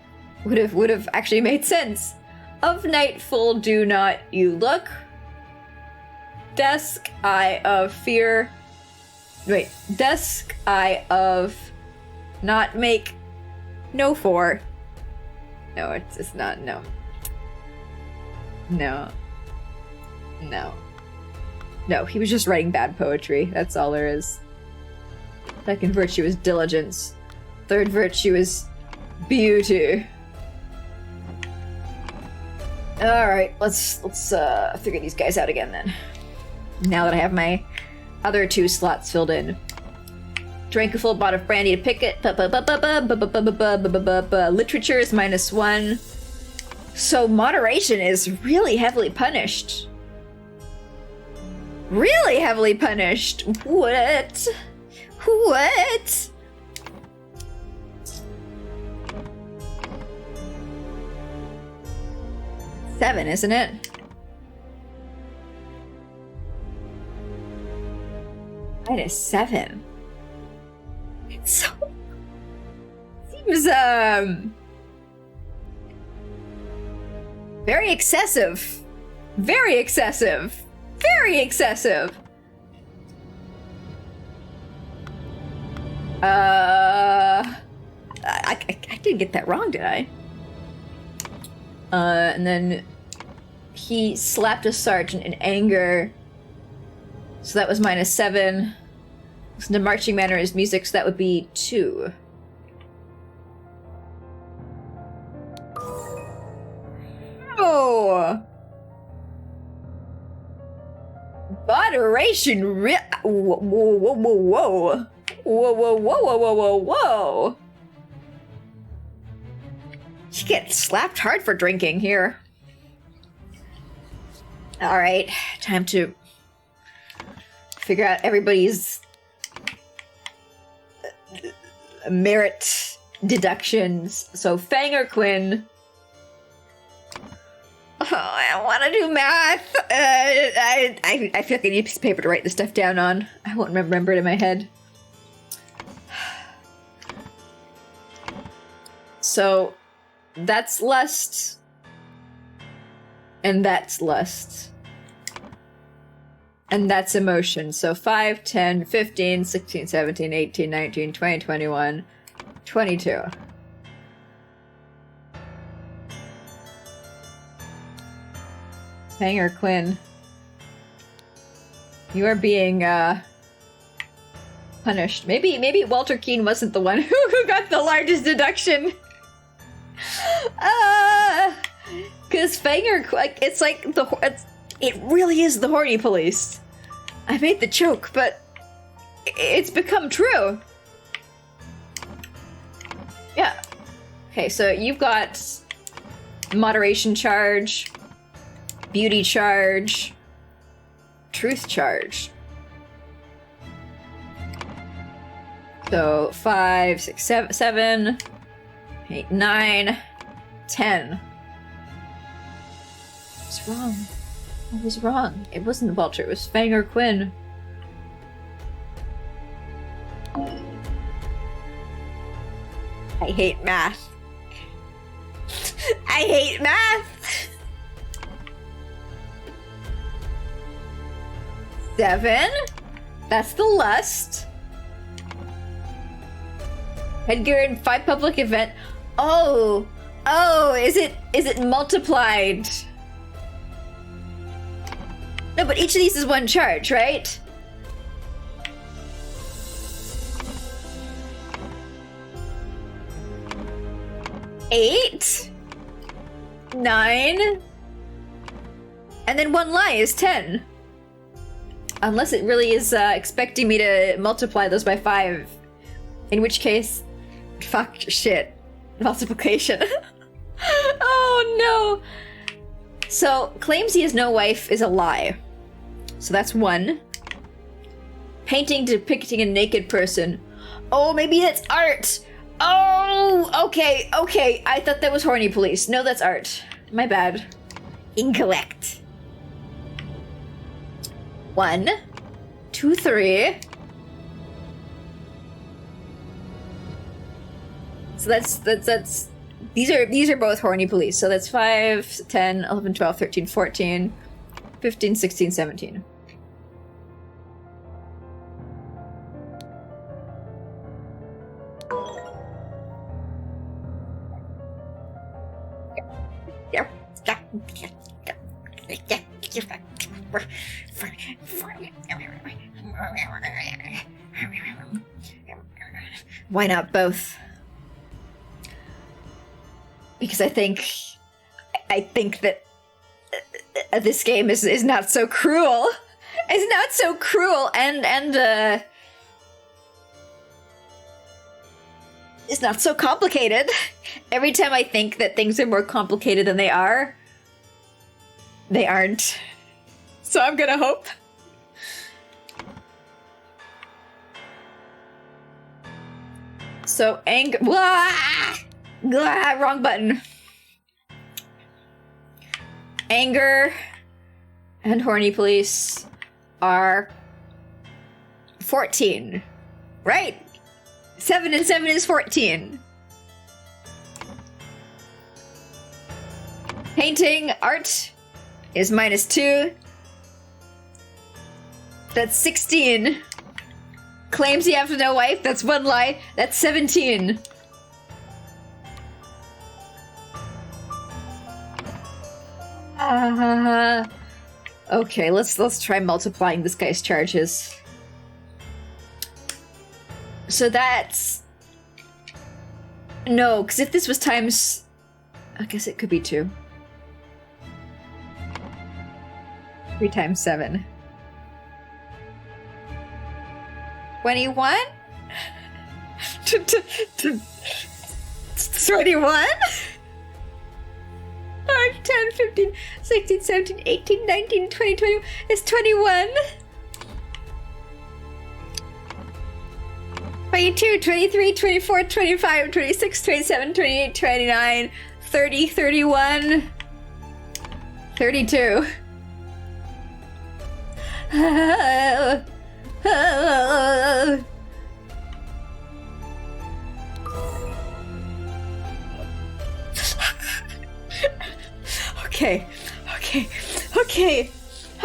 would have actually made sense. Of nightfall do not you look. Desk eye of fear. Wait, desk eye of not make no for. No, it's not, no. No, he was just writing bad poetry. That's all there is. Second virtue is diligence. Third virtue is beauty. Alright, let's figure these guys out again then. Now that I have my other 2 slots filled in. Drank a full bottle of brandy to pick it. Literature is -1. So moderation is really heavily punished. Really heavily punished. What? 7, isn't it? -7. So seems very excessive. Very excessive. Very excessive. I didn't get that wrong, did I? And then he slapped a sergeant in anger. So that was -7. Listen to marching manner is music, so that would be 2. Oh! Moderation Whoa. You get slapped hard for drinking here. Alright, time to figure out everybody's merit deductions. So Fang or Quinn. Oh, I want to do math. I feel like I need a piece of paper to write this stuff down on. I won't remember it in my head. So that's lust. And that's lust. And that's emotion. So 5, 10, 15, 16, 17, 18, 19, 20, 21, 22. Hanger Quinn. You are being punished. Maybe Walter Keane wasn't the one who got the largest deduction. Cause Fanger, like, it's like it really is the horny police. I made the joke, but it's become true. Yeah. Okay, so you've got moderation charge, beauty charge, truth charge. So 5, 6, 7, 8, 9, 10. What's wrong? I was wrong. It wasn't Walter, it was Fang or Quinn. I hate math. I hate math! 7? That's the lust. Edgar in 5 public event. Oh! Oh, is it multiplied? No, but each of these is one charge, right? Eight, 9, and then 1 lie is 10. Unless it really is expecting me to multiply those by 5. In which case, fuck shit. Multiplication. Oh no! So, claims he has no wife is a lie. So that's 1. Painting depicting a naked person. Oh, maybe that's art! Oh, okay, okay. I thought that was horny police. No, that's art. My bad. Incorrect. 1, 2, 3. So that's these are both horny police. So that's 5, 10, 11, 12, 13, 14, 15, 16, 17. Why not both? Because I think that this game is not so cruel. It's not so cruel, and it's not so complicated. Every time I think that things are more complicated than they aren't. So I'm gonna hope. So anger. Wrong button. Anger and horny police are 14, right? 7 and 7 is 14. Painting art is -2. That's 16. Claims he has no wife, that's 1 lie. That's 17. Okay, let's try multiplying this guy's charges. So that's... No, because if this was times... I guess it could be 2. 3 times 7. 21? 21? 5, 10, 15, 16, 17, 18, 19, 20, 21. It's 21. 22, 23, 24, 25, 26, 27, 28, 29, 30, 31, 32. Okay, okay, okay,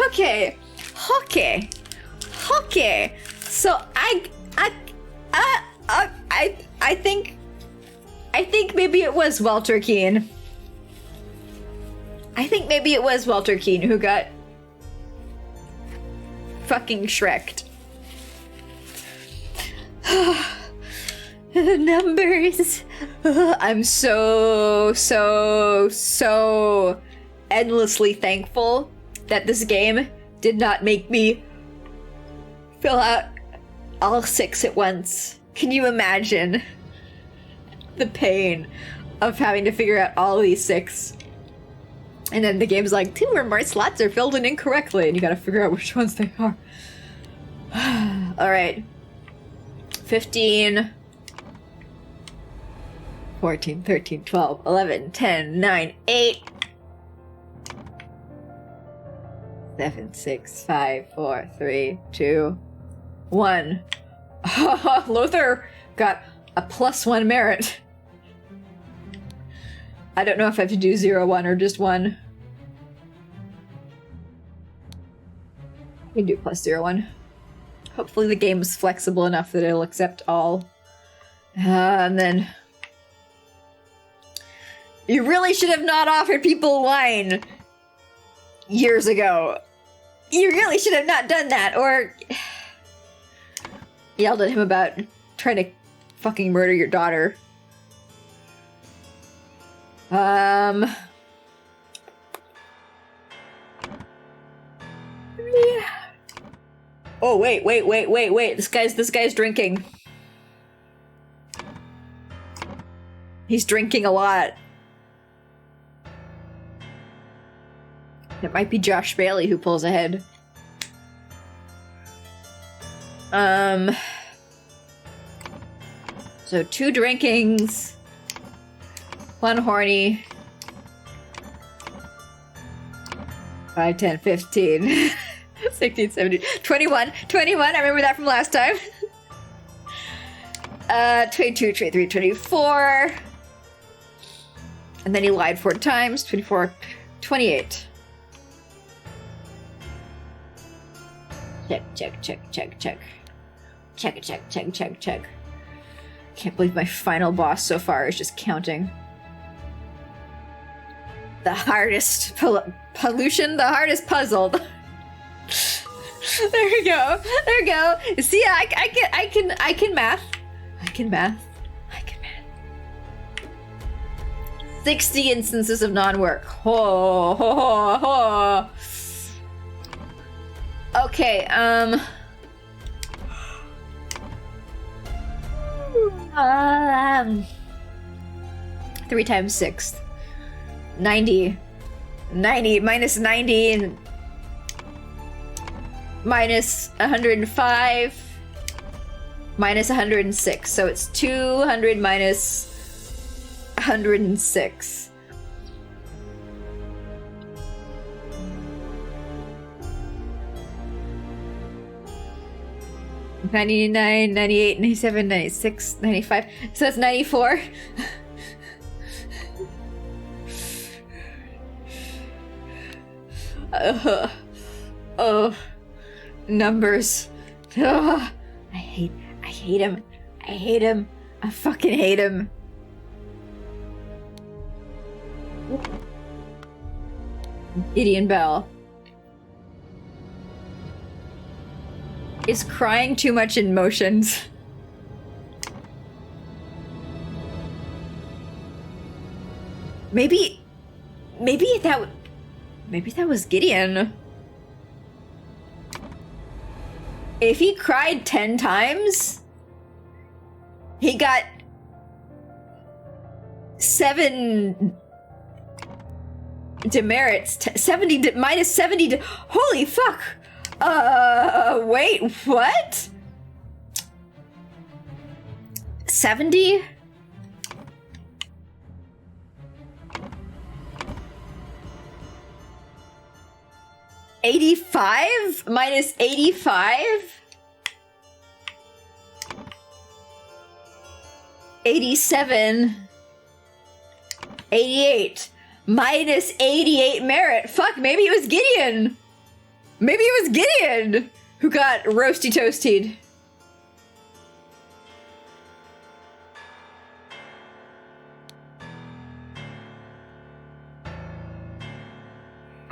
okay, okay, okay. So I think maybe it was Walter Keane. I think maybe it was Walter Keane who got fucking Shrek'd. Numbers. I'm so endlessly thankful that this game did not make me fill out all 6 at once. Can you imagine the pain of having to figure out all these 6? And then the game's like, 2 or more slots are filled in incorrectly, and you gotta figure out which ones they are. Alright. 15, 14, 13, 12, 11, 10, 9, 8, 7, 6, 5, 4, 3, 2, 1. Lothar got a +1 merit. I don't know if I have to do 0, 1, or just 1. I can do +0, 1. Hopefully the game is flexible enough that it'll accept all. And then... You really should have not offered people wine years ago. You really should have not done that, or... Yelled at him about trying to fucking murder your daughter. Yeah. Oh, wait. This guy's drinking. He's drinking a lot. It might be Josh Bailey who pulls ahead. So 2 drinkings, 1 horny, 5, 10, 15, 16, 17, 21, I remember that from last time. 22, 23, 24. And then he lied 4 times, 24, 28. Check. Can't believe my final boss so far is just counting. The hardest pollution, the hardest puzzle. There we go. See, I can math. 60 instances of non-work. Okay, 3 times 6. 90 minus 90 and minus 105 minus 106. So it's 200 minus 106. $99, $98, $97, $96, $95. So that's 94. Oh, numbers. I hate him. I fucking hate him. Gideon Bell. Is crying too much in motions? Maybe that was Gideon. If he cried 10 times, he got 7 demerits. 70 minus 70. Holy fuck! Wait, what? 70? $85 minus 85? 87. 88. Minus 88 merit. Fuck, maybe it was Gideon. Maybe it was Gideon who got roasty toasted.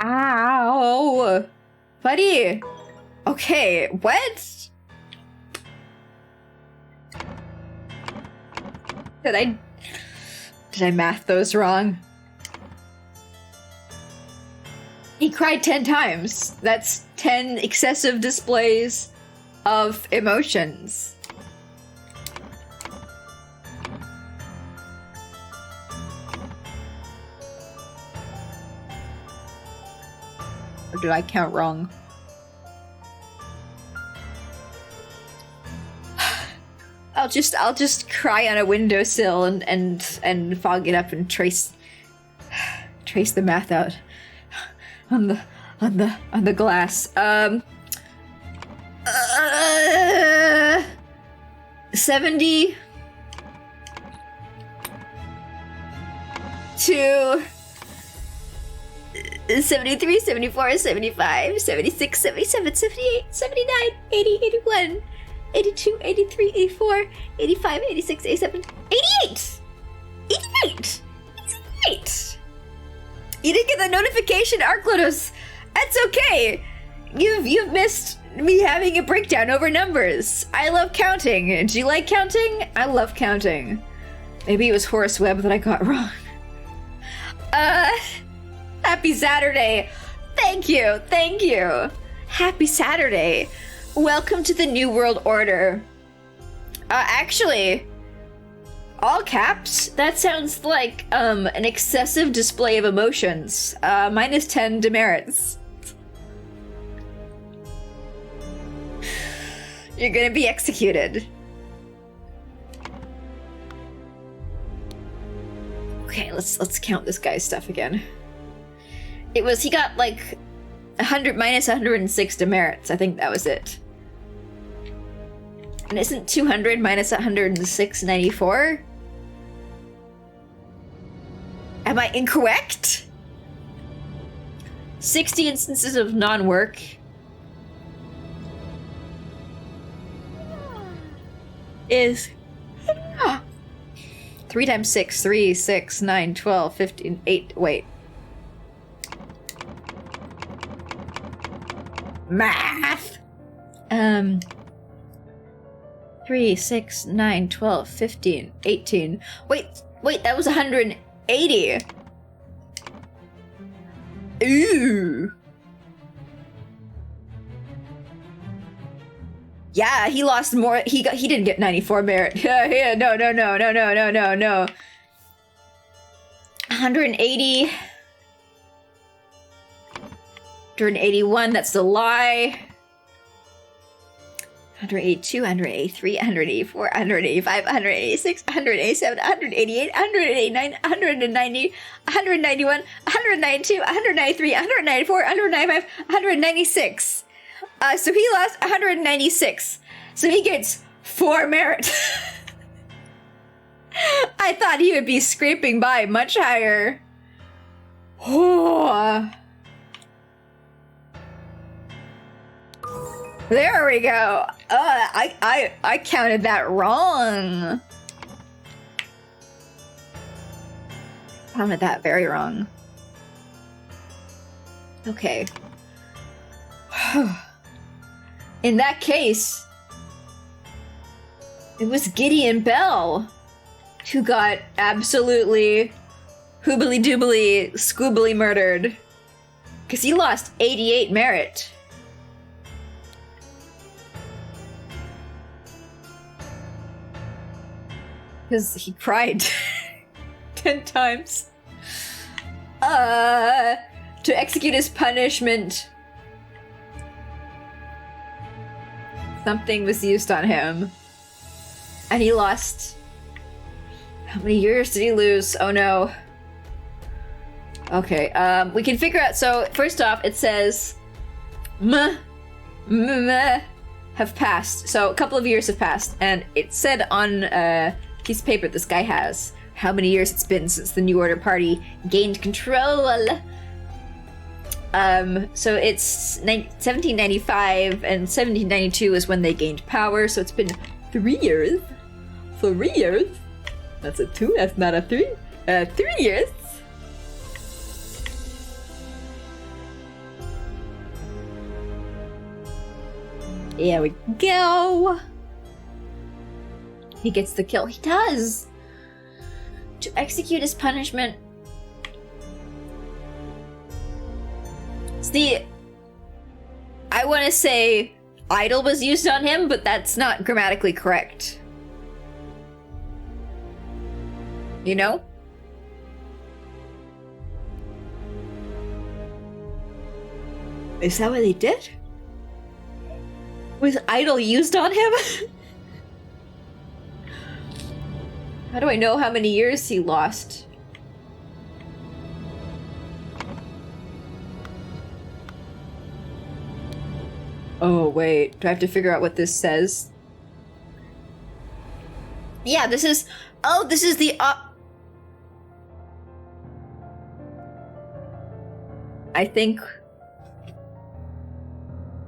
Ow. Buddy. Okay, what? Did I math those wrong? He cried 10 times. That's 10 excessive displays of emotions. Or did I count wrong? I'll just cry on a windowsill and fog it up and trace the math out on the glass. 70 to 73, 74, 75, 76, 77, 78, 79, 80, 81, 82, 83, 84, 85, 86, 87, 88! 88! 88! You didn't get the notification, Arclodos. That's okay. You've missed me having a breakdown over numbers. I love counting. Do you like counting? I love counting. Maybe it was Horace Webb that I got wrong. Happy Saturday. Thank you. Happy Saturday. Welcome to the New World Order. Actually, all caps? That sounds like, an excessive display of emotions. Minus 10 demerits. You're gonna be executed. Okay, let's count this guy's stuff again. He got like 100 minus 106 demerits. I think that was it. And isn't 200 minus 106 94? Am I incorrect? 60 instances of non-work. Is 3 times 6, 3, 6, 9, 12, 15, 8, wait. Math! 3, 6, 9, 12, 15, 18. Wait, that was 180. Ooh. Yeah, he lost more. He didn't get 94 merit. Yeah, no. 180. 181, that's the lie. 182, 183, 184, 185, 186, 187, 188, 189, 190, 191, 192, 193, 194, 195, 196. So he lost 196. So he gets 4 merit. I thought he would be scraping by much higher. Oh. There we go. I counted that wrong. Counted that very wrong. Okay. In that case, it was Gideon Bell who got absolutely hoobly doobly scoobly murdered. Because he lost 88 merit. Because he cried 10 times. To execute his punishment, something was used on him. And he lost... How many years did he lose? Oh no. Okay, we can figure out... So, first off, it says... have passed. So, a couple of years have passed. And it said on a piece of paper this guy has how many years it's been since the New Order Party gained control. So it's 1795 and 1792 is when they gained power, so it's been 3 years. 3 years? That's a 2, that's not a 3. 3 years. There we go. He gets the kill. He does! To execute his punishment. See, I want to say idol was used on him, but that's not grammatically correct. You know? Is that what they did? Was idol used on him? How do I know how many years he lost? Oh, wait. Do I have to figure out what this says? Yeah, this is... Oh, this is the... I think...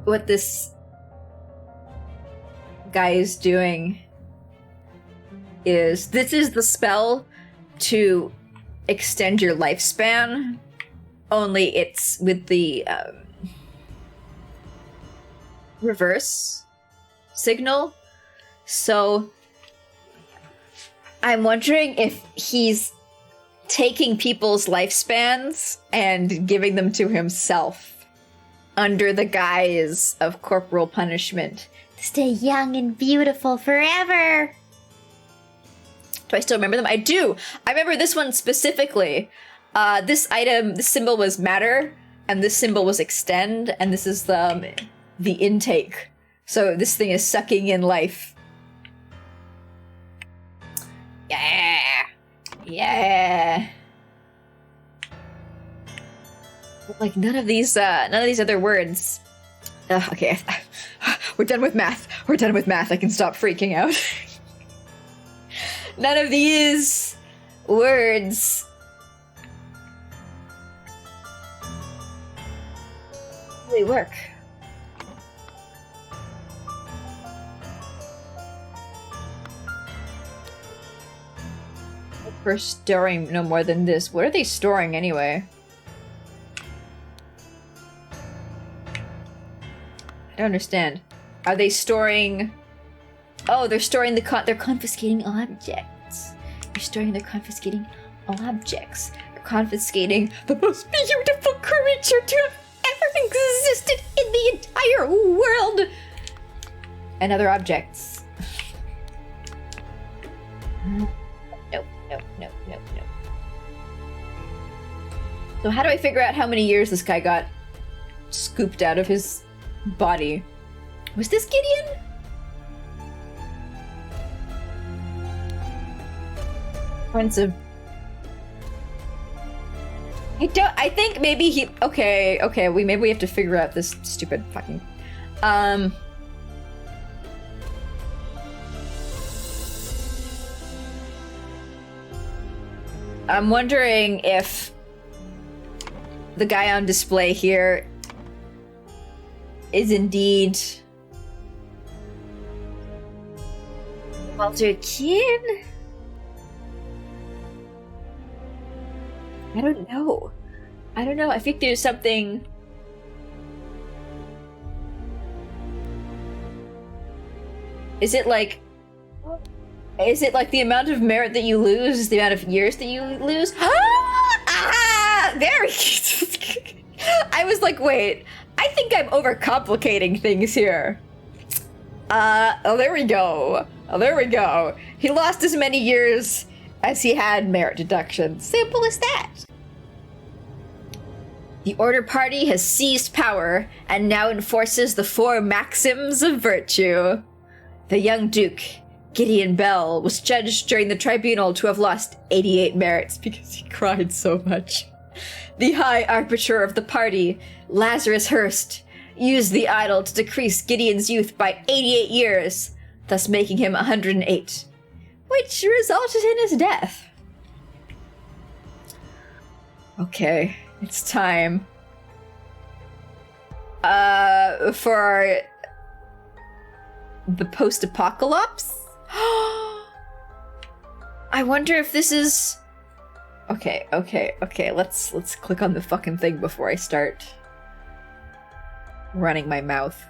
what this... guy is doing... is... This is the spell to extend your lifespan. Only it's with the... reverse signal. So I'm wondering if he's taking people's lifespans and giving them to himself under the guise of corporal punishment. Stay young and beautiful forever. Do I still remember them? I do. I remember this one specifically. This item, this symbol was matter, and this symbol was extend, and this is the intake. So this thing is sucking in life. Yeah. Yeah. Like none of these other words. Okay. We're done with math. We're done with math. I can stop freaking out. None of these words really work. For storing no more than this. What are they storing anyway? I don't understand. Are they storing... Oh, they're storing they're confiscating objects. They're storing, they're confiscating objects. They're confiscating the most beautiful creature to have ever existed in the entire world! And other objects. No. So how do I figure out how many years this guy got scooped out of his body? Was this Gideon? Points of... I think maybe he... Okay, maybe we have to figure out this stupid fucking... I'm wondering if the guy on display here is indeed Walter Keane? I don't know. I think there's something... Is it like the amount of merit that you lose is the amount of years that you lose? There I was like, wait, I think I'm overcomplicating things here. Oh, there we go. He lost as many years as he had merit deductions. Simple as that. The Order Party has seized power and now enforces the 4 maxims of virtue. The young Duke, Gideon Bell, was judged during the tribunal to have lost 88 merits because he cried so much. The High Arbiter of the party, Lazarus Hurst, used the idol to decrease Gideon's youth by 88 years, thus making him 108, which resulted in his death. Okay, it's time. For the post-apocalypse? I wonder if this is... Okay, let's click on the fucking thing before I start running my mouth.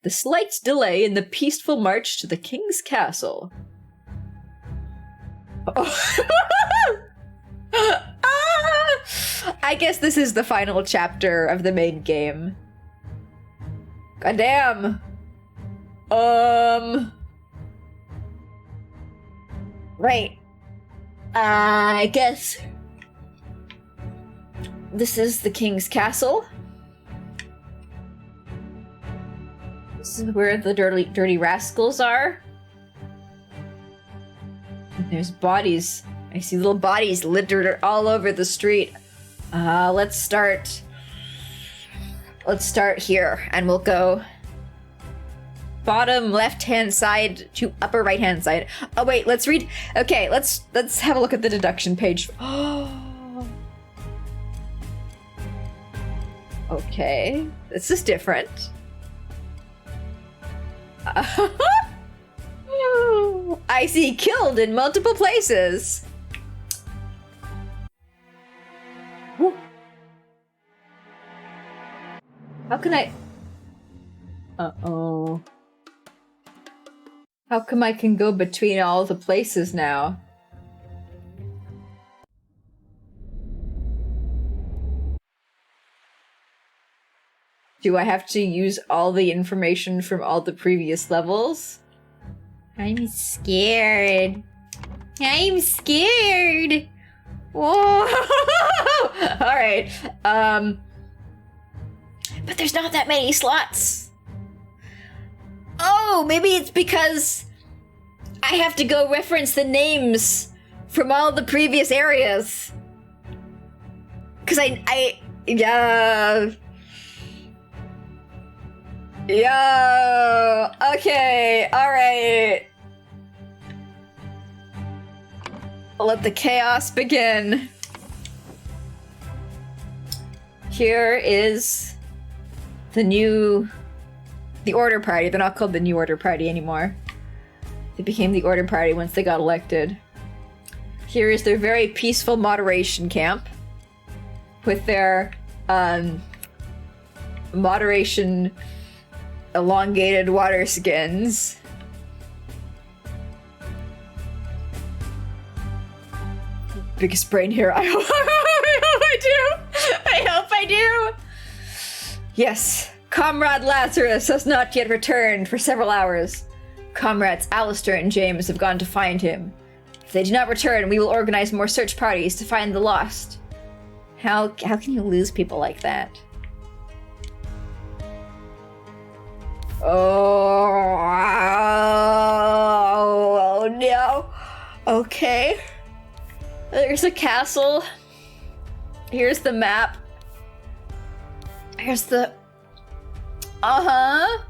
The slight delay in the peaceful march to the king's castle. Oh. I guess this is the final chapter of the main game. Goddamn. Right. I guess this is the king's castle. This is where the dirty rascals are. There's bodies. I see little bodies littered all over the street. Let's start here, and we'll go bottom left-hand side to upper right-hand side. Oh wait, let's read. Okay, let's have a look at the deduction page. Okay, this is different. I see killed in multiple places. Woo. How can I? Uh-oh. How come I can go between all the places now? Do I have to use all the information from all the previous levels? I'm scared. I'm scared. Whoa! Alright. But there's not that many slots. Oh, maybe it's because I have to go reference the names from all the previous areas. Cause yeah. Yo, okay, alright. Let the chaos begin. Here is the Order Party. They're not called the New Order Party anymore. They became the Order Party once they got elected. Here is their very peaceful moderation camp with their moderation elongated water skins. Biggest brain here. I hope I do. I hope I do. Yes, Comrade Lazarus has not yet returned for several hours. Comrades Alistair and James have gone to find him. If they do not return, we will organize more search parties to find the lost. How can you lose people like that? Oh no. Okay. There's a castle. Here's the map. Here's the... Uh-huh.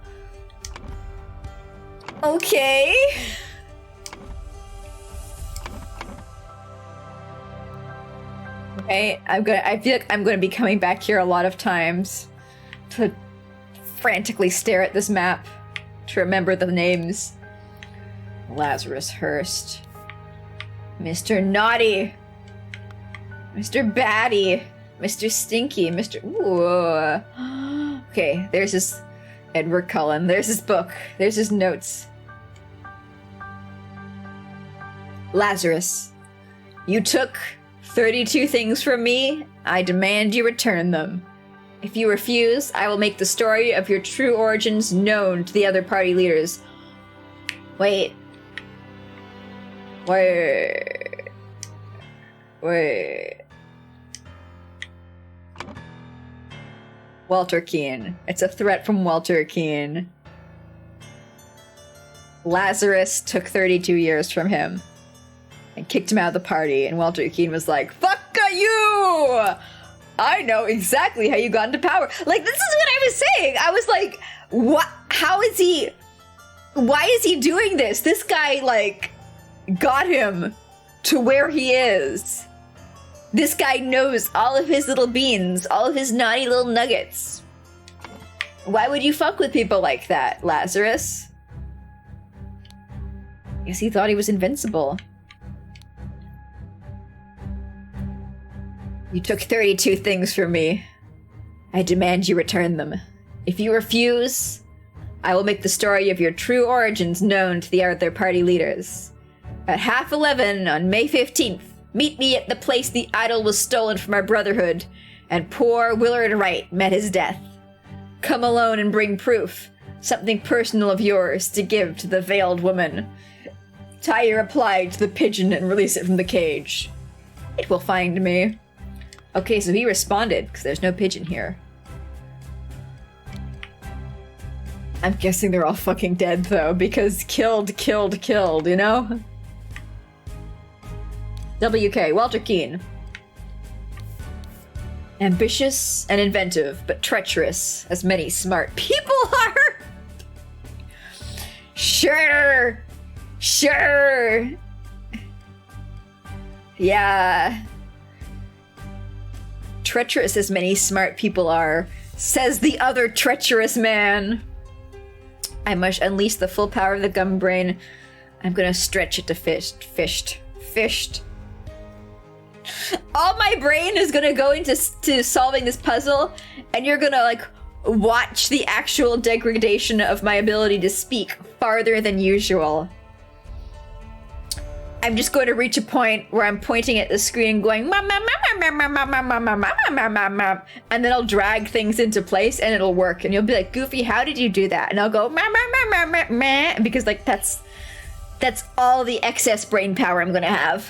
Okay. Okay, I feel like I'm gonna be coming back here a lot of times to frantically stare at this map to remember the names. Lazarus Hurst. Mr. Naughty. Mr. Batty. Mr. Stinky. Mr. Ooh. Okay, there's his Edward Cullen. There's his book. There's his notes. Lazarus, you took 32 things from me. I demand you return them. If you refuse, I will make the story of your true origins known to the other party leaders. Wait. Walter Keane. It's a threat from Walter Keane. Lazarus took 32 years from him and kicked him out of the party, and Walter Keane was like, "Fuck you! I know exactly how you got into power." Like, this is what I was saying. I was like, what? How is he... Why is he doing this? This guy, like, got him to where he is. This guy knows all of his little beans, all of his naughty little nuggets. Why would you fuck with people like that, Lazarus? Guess he thought he was invincible. You took 32 things from me. I demand you return them. If you refuse, I will make the story of your true origins known to the other party leaders. At 11:30 on May 15th, meet me at the place the idol was stolen from our brotherhood, and poor Willard Wright met his death. Come alone and bring proof, something personal of yours to give to the veiled woman. Tie your reply to the pigeon and release it from the cage. It will find me. Okay, so he responded, because there's no pigeon here. I'm guessing they're all fucking dead, though, because killed, you know? WK, Walter Keane. Ambitious and inventive, but treacherous, as many smart people are. Sure. Sure. Yeah. Treacherous as many smart people are, says the other treacherous man. I must unleash the full power of the gum brain. I'm gonna stretch it to fished. All my brain is gonna go into solving this puzzle, and you're gonna like watch the actual degradation of my ability to speak farther than usual. I'm just going to reach a point where I'm pointing at the screen going and then I'll drag things into place and it'll work, and you'll be like, Goofy, how did you do that? And I'll go because like that's all the excess brain power I'm gonna have.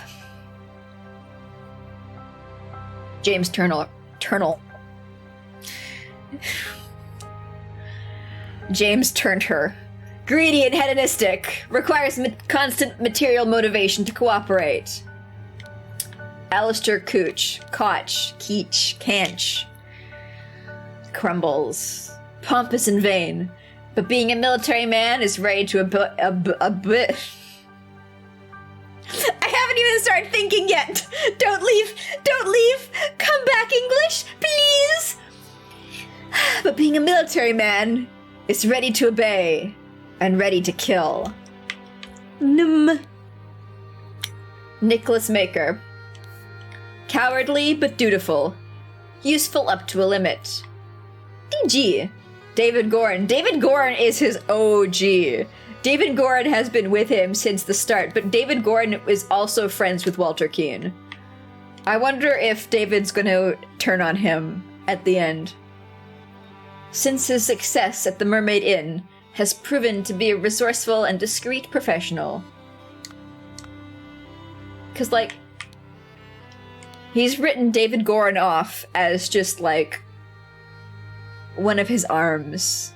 James Turnell. James turned her. Greedy and hedonistic. Requires constant material motivation to cooperate. Alistair Cooch. Koch. Keech. Canch. Crumbles. Pompous and vain. But being a military man is ready to a bit. I haven't even started thinking yet. Don't leave. Come back, English, please. But being a military man is ready to obey and ready to kill. Nicholas Maker. Cowardly but dutiful. Useful up to a limit. DG. David Gorin. David Gorin is his OG. David Gorin has been with him since the start, but David Gorin is also friends with Walter Keane. I wonder if David's gonna turn on him at the end. Since his success at the Mermaid Inn has proven to be a resourceful and discreet professional. Because, like, he's written David Gorin off as just, like, one of his arms.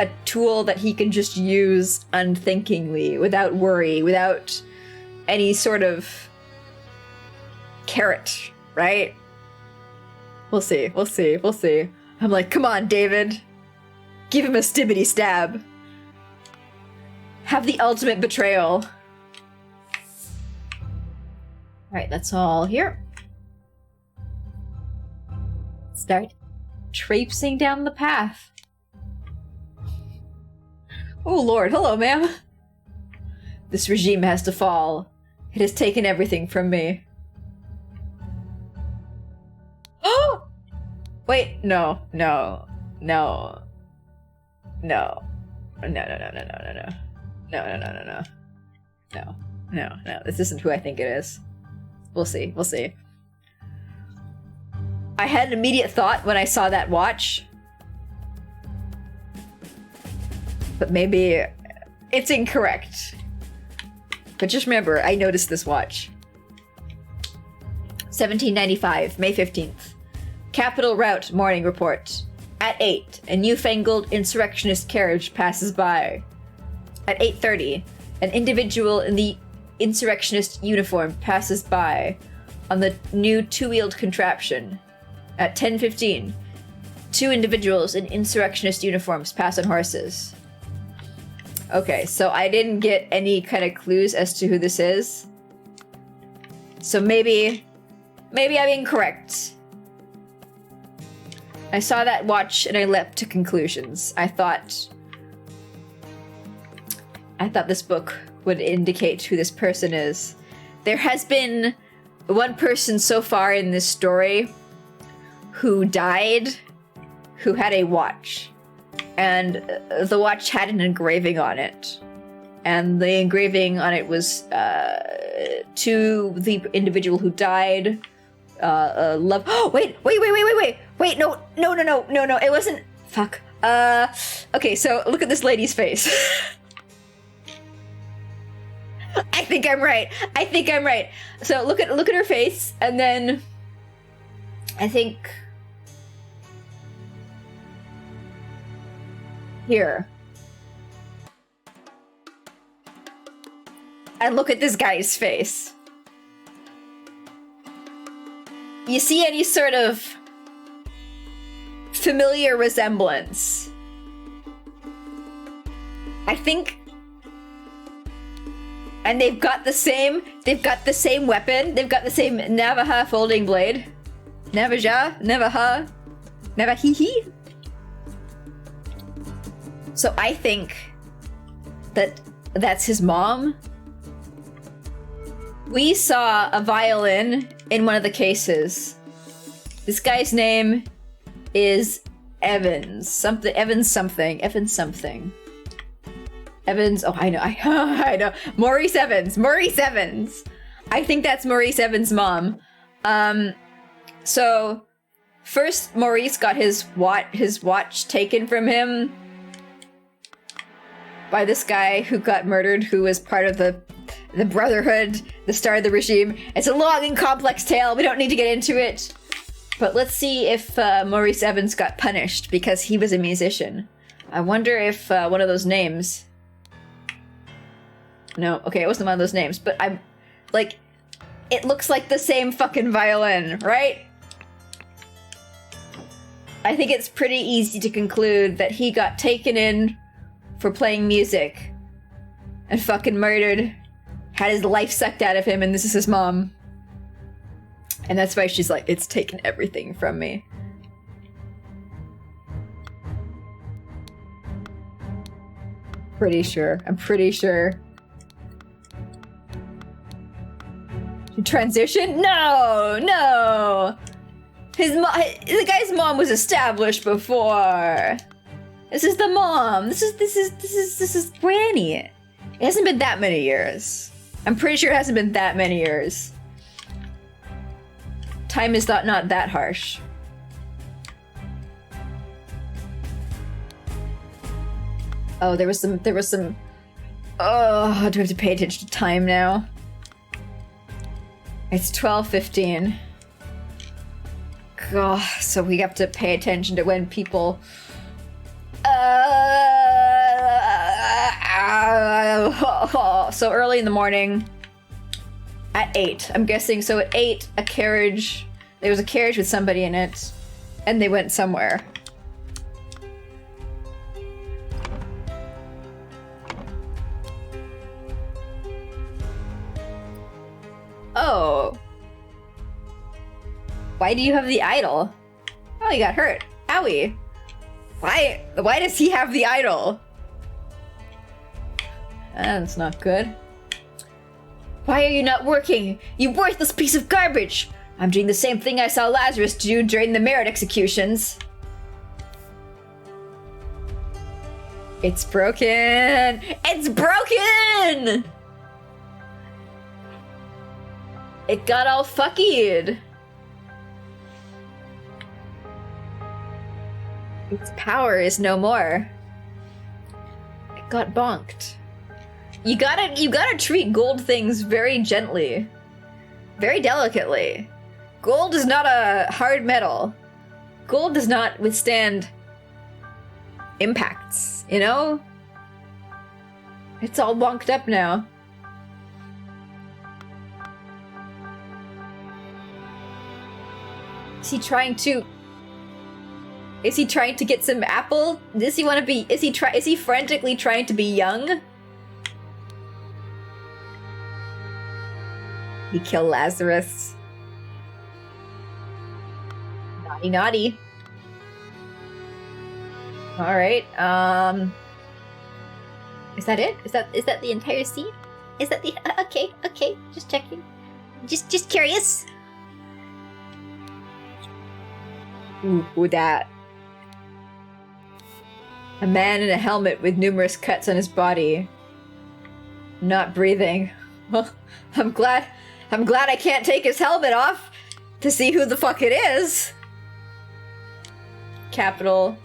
A tool that he can just use unthinkingly, without worry, without any sort of carrot, right? We'll see. I'm like, come on, David. Give him a stibbity stab. Have the ultimate betrayal. Alright, that's all here. Start traipsing down the path. Oh lord, hello ma'am. This regime has to fall. It has taken everything from me. Oh! Wait, no. No, this isn't who I think it is. We'll see. I had an immediate thought when I saw that watch. But maybe it's incorrect. But just remember, I noticed this watch. 1795, May 15th. Capital Route Morning Report. At 8, a newfangled insurrectionist carriage passes by. At 8:30, an individual in the insurrectionist uniform passes by on the new two-wheeled contraption. At 10:15, two individuals in insurrectionist uniforms pass on horses. Okay, so I didn't get any kind of clues as to who this is. So maybe I'm incorrect. I saw that watch and I leapt to conclusions. I thought this book would indicate who this person is. There has been one person so far in this story who died, who had a watch. And the watch had an engraving on it. And the engraving on it was to the individual who died. Love. Oh, wait, no, it wasn't. Fuck. Okay, so look at this lady's face. I think I'm right. So look at her face, and then I think here. And look at this guy's face. you see any sort of familiar resemblance? I think, and they've got the same weapon. They've got the same Navaja folding blade. Navaja, Navahihi. So I think that that's his mom. We saw a violin in one of the cases. This guy's name is Evans. Something. Evans, oh, I know. I know. Maurice Evans. I think that's Maurice Evans' mom. So first Maurice got his watch taken from him by this guy who got murdered, who was part of the Brotherhood, the start of the regime. It's a long and complex tale. We don't need to get into it. But let's see if Maurice Evans got punished because he was a musician. I wonder if one of those names... No, okay, it wasn't one of those names, but I'm... Like, it looks like the same fucking violin, right? I think it's pretty easy to conclude that he got taken in for playing music and fucking murdered, had his life sucked out of him, and this is his mom. And that's why she's like, it's taken everything from me. I'm pretty sure. Transition? No! The guy's mom was established before. This is the mom. This is Granny. It hasn't been that many years. I'm pretty sure it hasn't been that many years. Time is not that harsh. Oh, there was some. Oh, do I have to pay attention to time now? It's 12:15. God, so we have to pay attention to when people. So early in the morning. At 8, I'm guessing. So at 8, there was a carriage with somebody in it, and they went somewhere. Oh. Why do you have the idol? Oh, he got hurt. Owie. Why does he have the idol? That's not good. Why are you not working? You worthless piece of garbage! I'm doing the same thing I saw Lazarus do during the merit executions. It's broken! It's broken! It got all fuckied. Its power is no more. It got bonked. You gotta treat gold things very gently. Very delicately. Gold is not a hard metal. Gold does not withstand impacts, you know? It's all wonked up now. Is he trying to get some apple? Does he want to be, is he frantically trying to be young? He killed Lazarus. Naughty, naughty. All right. Is that it? Is that the entire scene? Is that the? Okay. Just checking. Just curious. Ooh, who that? A man in a helmet with numerous cuts on his body. Not breathing. Well, I'm glad I can't take his helmet off to see who the fuck it is. Capital.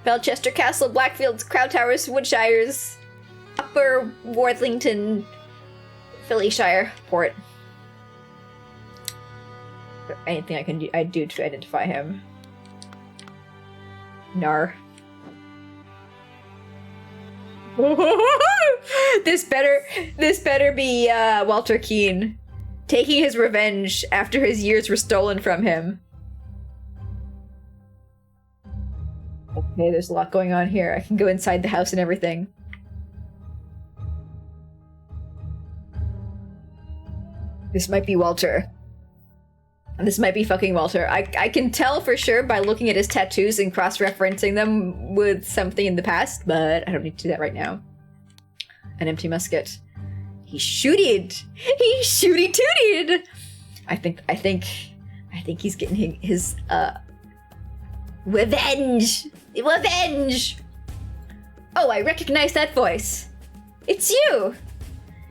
Belchester Castle, Blackfields, Crow Towers, Woodshires, Upper Worthington, Phillyshire, Port. Anything I do to identify him. Nar. This better be Walter Keane. taking his revenge after his years were stolen from him. Okay, there's a lot going on here. I can go inside the house and everything. This might be Walter. This might be fucking Walter. I can tell for sure by looking at his tattoos and cross-referencing them with something in the past, but I don't need to do that right now. An empty musket. He shooted! He shooty-tooted! I think he's getting his, revenge! Revenge! Oh, I recognize that voice. It's you!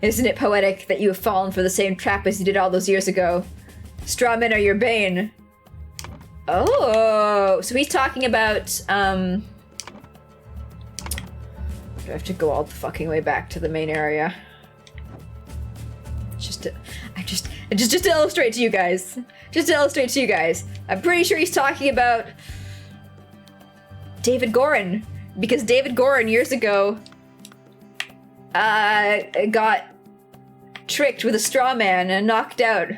Isn't it poetic that you have fallen for the same trap as you did all those years ago? Straw men are your bane. Oh, so he's talking about, do I have to go all the fucking way back to the main area? Just to illustrate to you guys. Just to illustrate to you guys. I'm pretty sure he's talking about David Gorin. Because David Gorin years ago got tricked with a straw man and knocked out.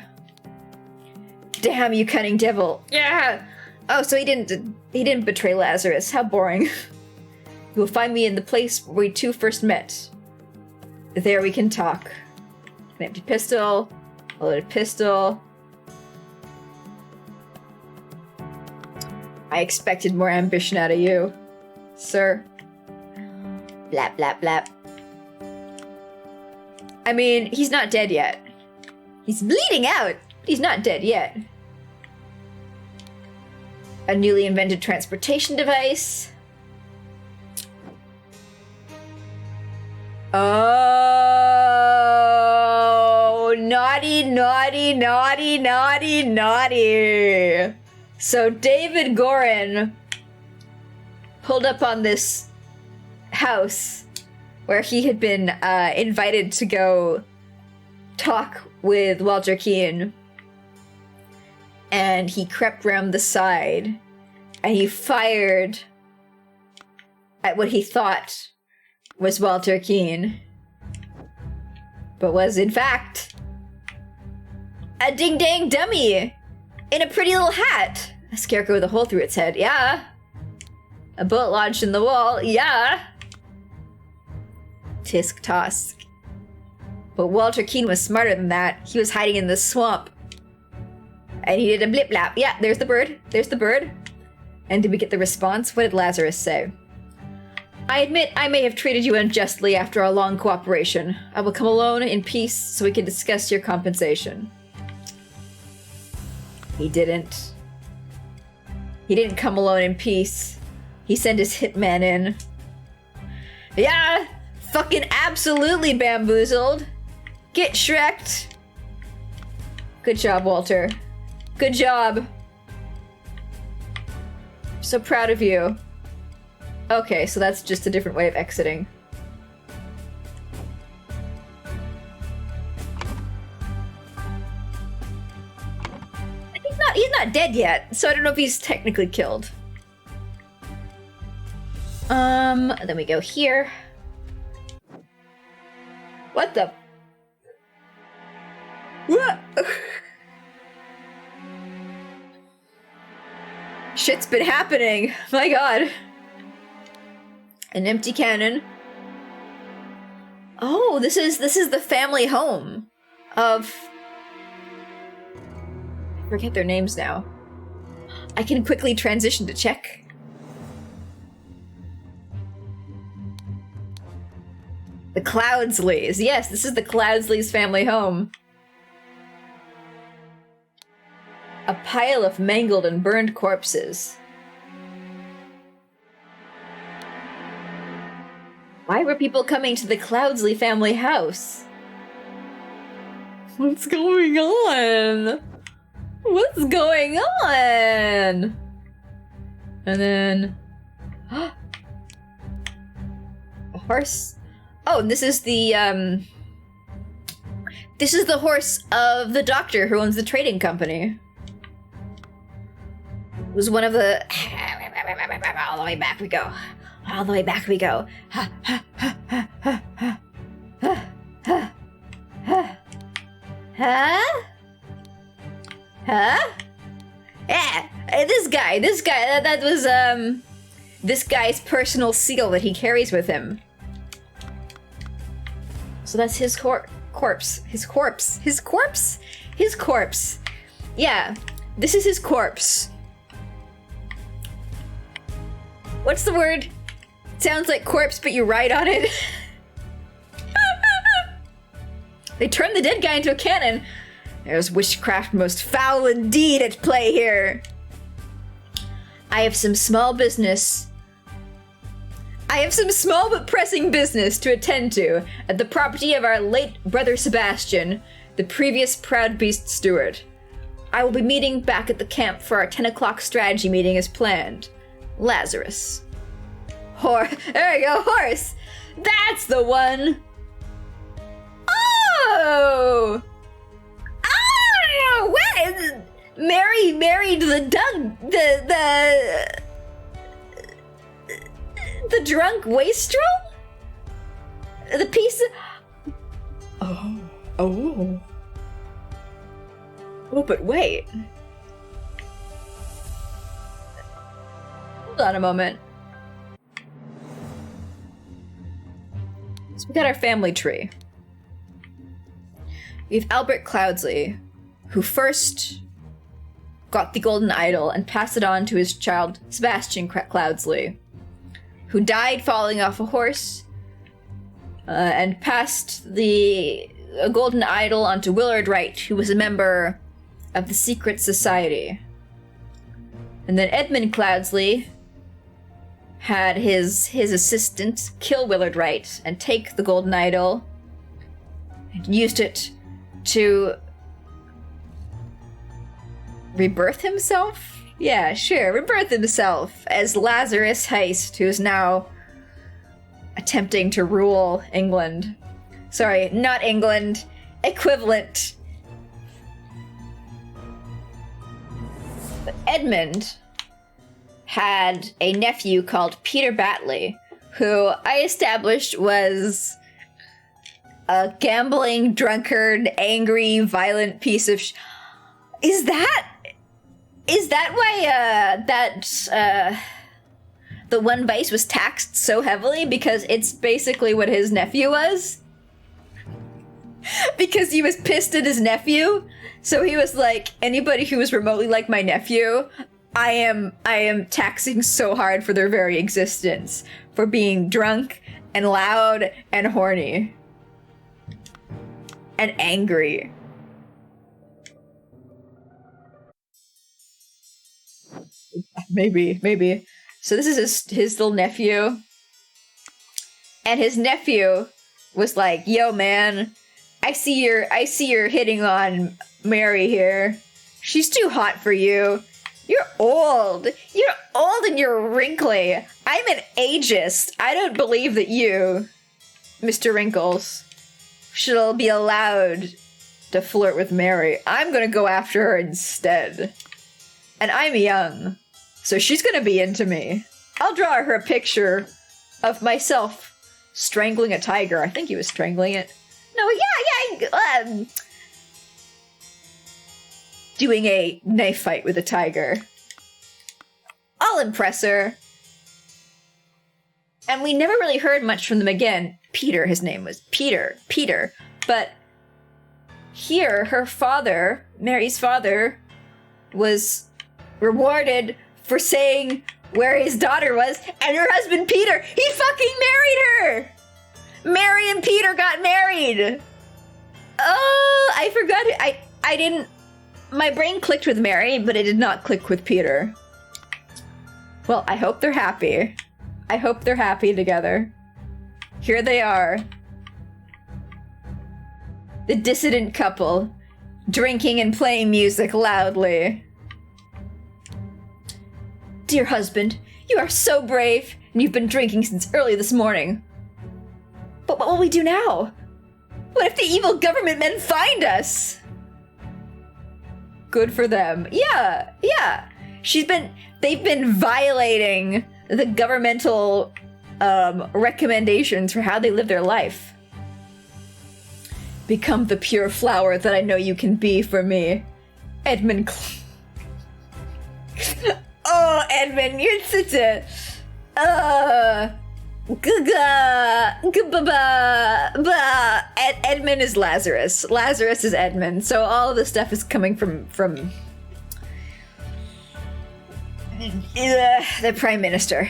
Damn, you cunning devil. Yeah. Oh, so he didn't betray Lazarus. How boring. You will find me in the place where we two first met. There we can talk. An empty pistol, a loaded pistol. I expected more ambition out of you, sir. Blap, blap, blap. I mean, he's not dead yet. He's bleeding out. He's not dead yet. A newly invented transportation device. Oh, naughty, naughty, naughty, naughty, naughty. So David Gorin pulled up on this house where he had been invited to go talk with Walter Keane. And he crept round the side and he fired at what he thought was Walter Keane, but was in fact a ding-dang dummy in a pretty little hat. A scarecrow with a hole through its head, yeah. A bullet lodged in the wall, yeah. Tisk tosk. But Walter Keane was smarter than that. He was hiding in the swamp. And he did a blip blap. Yeah, there's the bird. There's the bird. And did we get the response? What did Lazarus say? I admit I may have treated you unjustly after our long cooperation. I will come alone in peace so we can discuss your compensation. He didn't. He didn't come alone in peace. He sent his hitman in. Yeah, fucking absolutely bamboozled. Get Shrek'd. Good job, Walter. Good job. So proud of you. Okay, so that's just a different way of exiting. He's not dead yet, so I don't know if he's technically killed. Then we go here. What the? What? Shit's been happening. My god. An empty cannon. Oh, this is the family home of, I forget their names now. I can quickly transition to check. The Cloudsleys. Yes, this is the Cloudsleys family home. A pile of mangled and burned corpses. Why were people coming to the Cloudsley family house? What's going on? What's going on? And then... a horse. Oh, and this is the, this is the horse of the doctor who owns the trading company. It was one of the... all the way back we go. All the way back we go. Huh? That was this guy's personal seal that he carries with him. So that's his corpse. His corpse. Yeah, this is his corpse. What's the word? Sounds like corpse, but you write on it. They turned the dead guy into a cannon. There's witchcraft most foul indeed at play here. I have some small but pressing business to attend to at the property of our late brother Sebastian, the previous Proud Beast Steward. I will be meeting back at the camp for our 10 o'clock strategy meeting as planned. Lazarus. There you go, horse! That's the one! Oh! Oh! Where is it? Mary married the drunk wastrel? The piece of... Oh, but wait. Hold on a moment. So we got our family tree. We have Albert Cloudsley, who first got the golden idol and passed it on to his child, Sebastian Cloudsley, who died falling off a horse, and passed the golden idol onto Willard Wright, who was a member of the secret society. And then Edmund Cloudsley had his assistant kill Willard Wright and take the golden idol and used it to rebirth himself? Yeah, sure, rebirth himself as Lazarus Heist, who is now attempting to rule England. Sorry, not England. Equivalent. But Edmund had a nephew called Peter Batley, who I established was a gambling, drunkard, angry, violent piece of Is that why the One Vice was taxed so heavily? Because it's basically what his nephew was? Because he was pissed at his nephew, so he was like, anybody who was remotely like my nephew, I am taxing so hard for their very existence, for being drunk and loud and horny and angry. Maybe. So this is his little nephew. And his nephew was like, yo man, I see you're hitting on Mary here. She's too hot for you. You're old and you're wrinkly. I'm an ageist. I don't believe that you, Mr. Wrinkles, should be allowed to flirt with Mary. I'm gonna go after her instead. And I'm young, so she's gonna be into me. I'll draw her a picture of myself strangling a tiger. I think he was strangling it. No, yeah, doing a knife fight with a tiger. I'll impress her. And we never really heard much from them again. Peter, his name was Peter. But here, her father, Mary's father, was rewarded for saying where his daughter was, and her husband Peter, he fucking married her! Mary and Peter got married! Oh, I forgot it. I didn't... My brain clicked with Mary, but it did not click with Peter. Well, I hope they're happy. I hope they're happy together. Here they are. The dissident couple, drinking and playing music loudly. Dear husband, you are so brave, and you've been drinking since early this morning. But what will we do now? What if the evil government men find us? Good for them. Yeah. They've been violating the governmental recommendations for how they live their life. Become the pure flower that I know you can be for me. Edmund Oh, Edmund, you're such a... Edmund is Lazarus. Lazarus is Edmund. So all of this stuff is coming from the Prime Minister.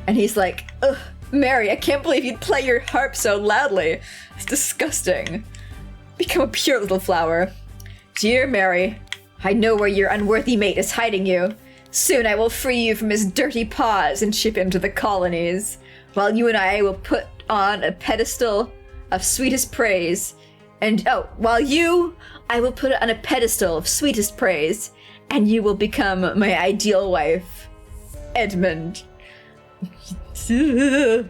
And he's like, ugh, Mary, I can't believe you'd play your harp so loudly. It's disgusting. Become a pure little flower. Dear Mary, I know where your unworthy mate is hiding you. Soon I will free you from his dirty paws and ship him to the colonies, while you and I will put on a pedestal of sweetest praise. And I will put it on a pedestal of sweetest praise, and you will become my ideal wife, Edmund. See?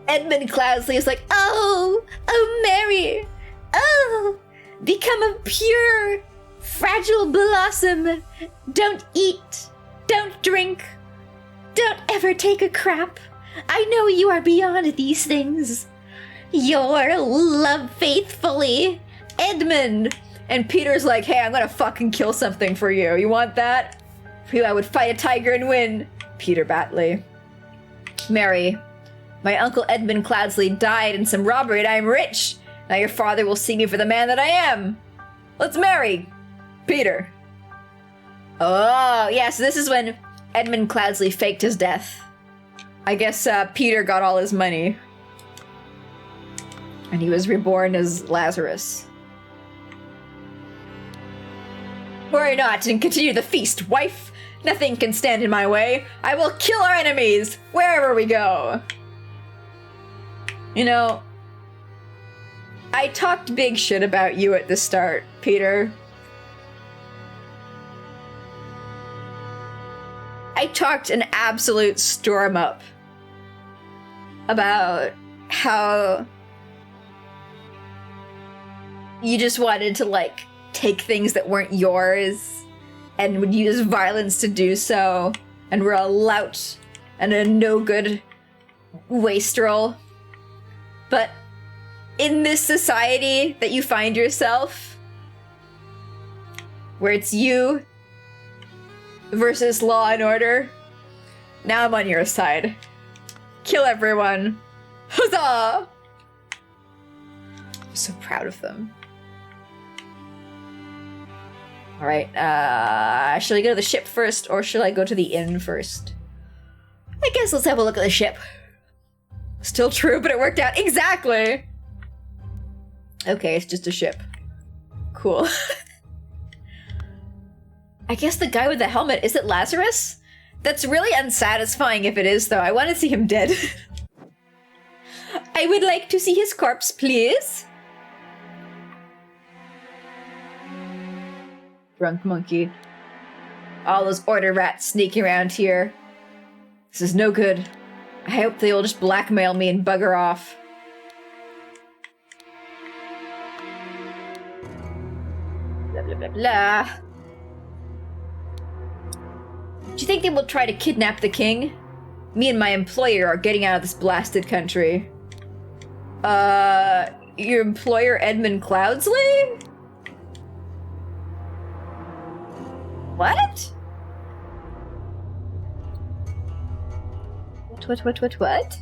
Edmund Cloudsley is like, oh, Mary, oh, become a pure, fragile blossom. Don't eat, don't drink, don't ever take a crap. I know you are beyond these things. Your love faithfully, Edmund. And Peter's like, hey, I'm gonna fucking kill something for you. You want that? For you, I would fight a tiger and win. Peter Batley. Mary, my uncle Edmund Cloudsley died in some robbery and I am rich. Now your father will see me for the man that I am. Let's marry. Peter. Oh, yeah, so this is when Edmund Cloudsley faked his death. I guess Peter got all his money. And he was reborn as Lazarus. Worry not and continue the feast, wife. Nothing can stand in my way. I will kill our enemies wherever we go. You know, I talked big shit about you at the start, Peter. I talked an absolute storm up about how you just wanted to, like, take things that weren't yours and would use violence to do so, and were a lout and a no-good wastrel. But in this society that you find yourself, where it's you versus law and order, now I'm on your side. Kill everyone. Huzzah! I'm so proud of them. Alright, should I go to the ship first, or should I go to the inn first? I guess let's have a look at the ship. Still true, but it worked out exactly! Okay, it's just a ship. Cool. I guess the guy with the helmet, is it Lazarus? That's really unsatisfying if it is, though. I want to see him dead. I would like to see his corpse, please. Drunk monkey. All those order rats sneaking around here. This is no good. I hope they will just blackmail me and bugger off. Blah, blah, blah, blah. Do you think they will try to kidnap the king? Me and my employer are getting out of this blasted country. Your employer Edmund Cloudsley? What? What?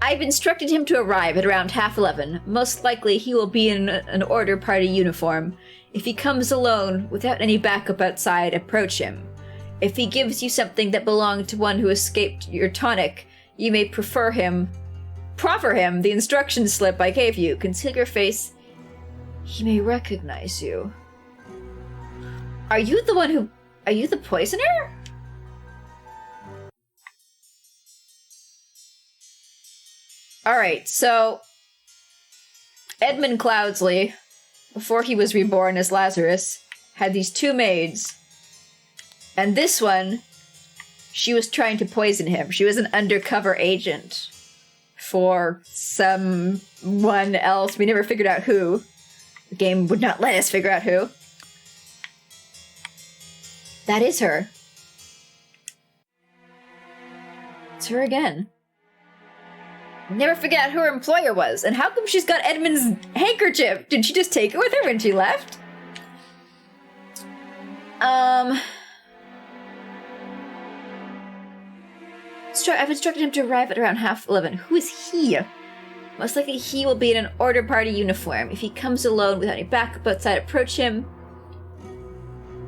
I've instructed him to arrive at around 11:30. Most likely he will be in an order party uniform. If he comes alone, without any backup outside, approach him. If he gives you something that belonged to one who escaped your tonic, you may proffer him the instruction slip I gave you. Conceal your face. He may recognize you. Are you the poisoner? Alright, so Edmund Cloudsley, before he was reborn as Lazarus, had these two maids. And this one, she was trying to poison him. She was an undercover agent for someone else. We never figured out who. The game would not let us figure out who. That is her. It's her again. Never forget who her employer was, and how come she's got Edmund's handkerchief? Did she just take it with her when she left? I've instructed him to arrive at around 11:30. Who is he? Most likely he will be in an order party uniform. If he comes alone without any backup outside, approach him.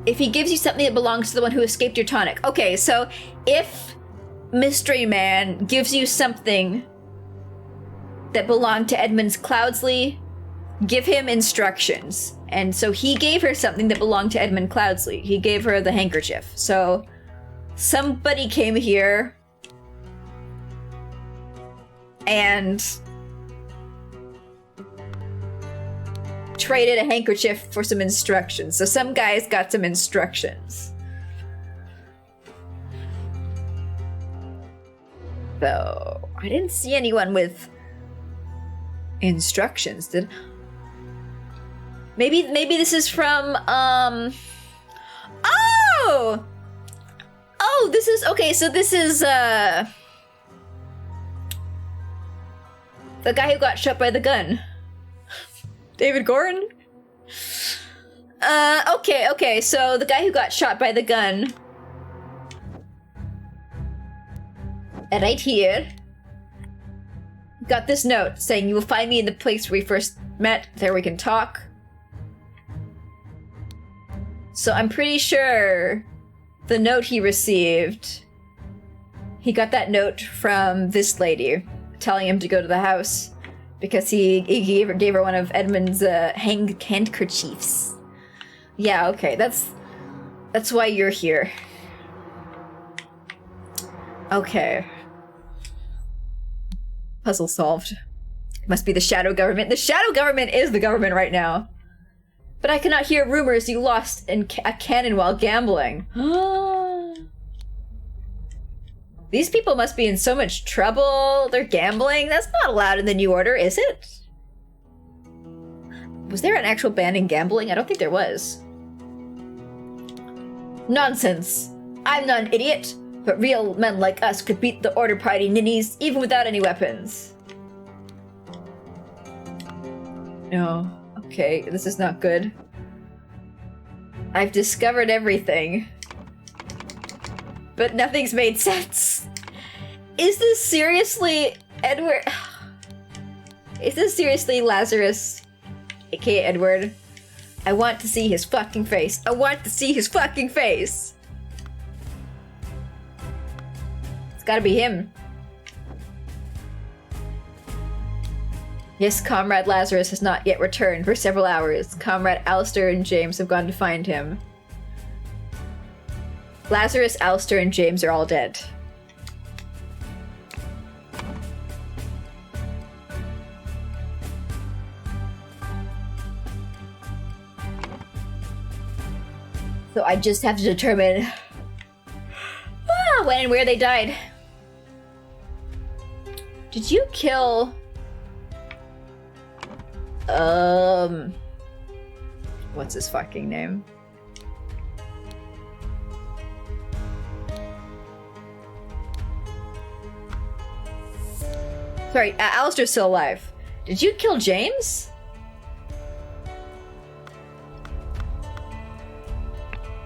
If he gives you something that belongs to the one who escaped your tonic. Okay, so if Mystery Man gives you something that belonged to Edmund Cloudsley, give him instructions. And so he gave her something that belonged to Edmund Cloudsley. He gave her the handkerchief. So somebody came here and traded a handkerchief for some instructions. So some guy's got some instructions. Though I didn't see anyone with instructions, did maybe this is from this is okay, so this is the guy who got shot by the gun. David Gorin? Okay, so the guy who got shot by the gun. Right here. Got this note saying, "You will find me in the place where we first met. There we can talk." So I'm pretty sure the note he received, he got that note from this lady telling him to go to the house because he gave her one of Edmund's handkerchiefs. Yeah, okay, that's why you're here. Okay. Puzzle solved. It must be the shadow government. The shadow government is the government right now. But I cannot hear rumors you lost a cannon while gambling. These people must be in so much trouble. They're gambling. That's not allowed in the New Order, is it? Was there an actual ban in gambling? I don't think there was. Nonsense. I'm not an idiot, but real men like us could beat the Order Party ninnies even without any weapons. No. Okay, this is not good. I've discovered everything. But nothing's made sense. Is this seriously Edward? Is this seriously Lazarus, aka Edward? I want to see his fucking face. I want to see his fucking face. It's gotta be him. Yes, Comrade Lazarus has not yet returned for several hours. Comrade Alistair and James have gone to find him. Lazarus, Alistair, and James are all dead. So I just have to determine when and where they died. Did you kill... What's his fucking name? Sorry, Alistair's still alive. Did you kill James?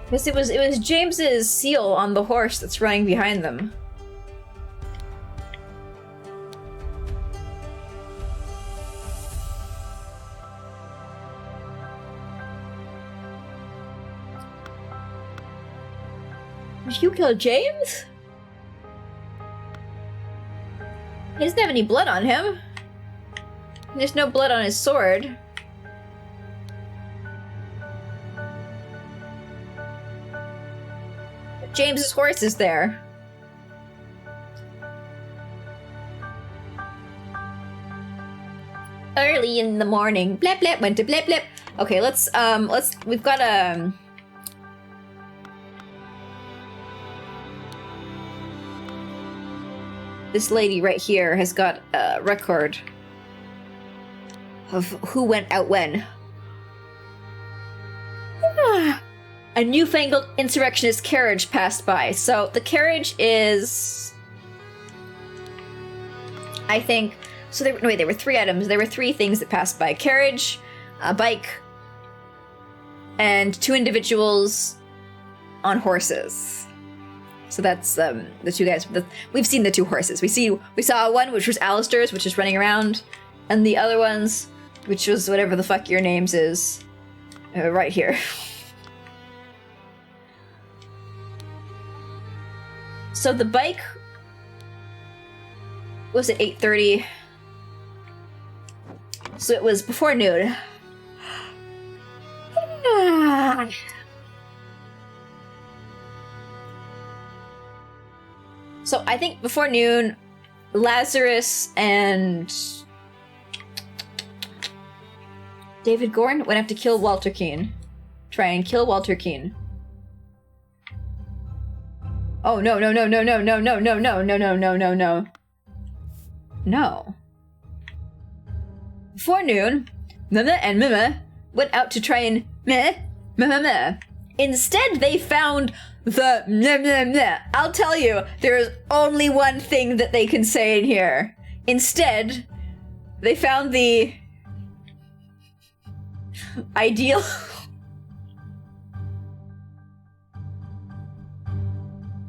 Because it was James's seal on the horse that's running behind them. Did you kill James? He doesn't have any blood on him. There's no blood on his sword. But James's horse is there. Early in the morning. Blip blip went to blip blip. Okay, we've got this lady right here has got a record of who went out when. A newfangled insurrectionist carriage passed by. So the carriage is, I think, So there were 3 items. There were 3 things that passed by: carriage, a bike, and 2 individuals on horses. So that's the 2 guys. We've seen the 2 horses. We saw one which was Alistair's, which is running around, and the other ones, which was whatever the fuck your names is, right here. So the bike was at 8:30. So it was before noon. So I think before noon, Lazarus and David Gorn went up to kill Walter Keane. Try and kill Walter Keane. Oh no. No. Before noon, Mama and Mima went out to try and meh. Instead, they found the meh. I'll tell you, there is only one thing that they can say in here. Instead, they found the ideal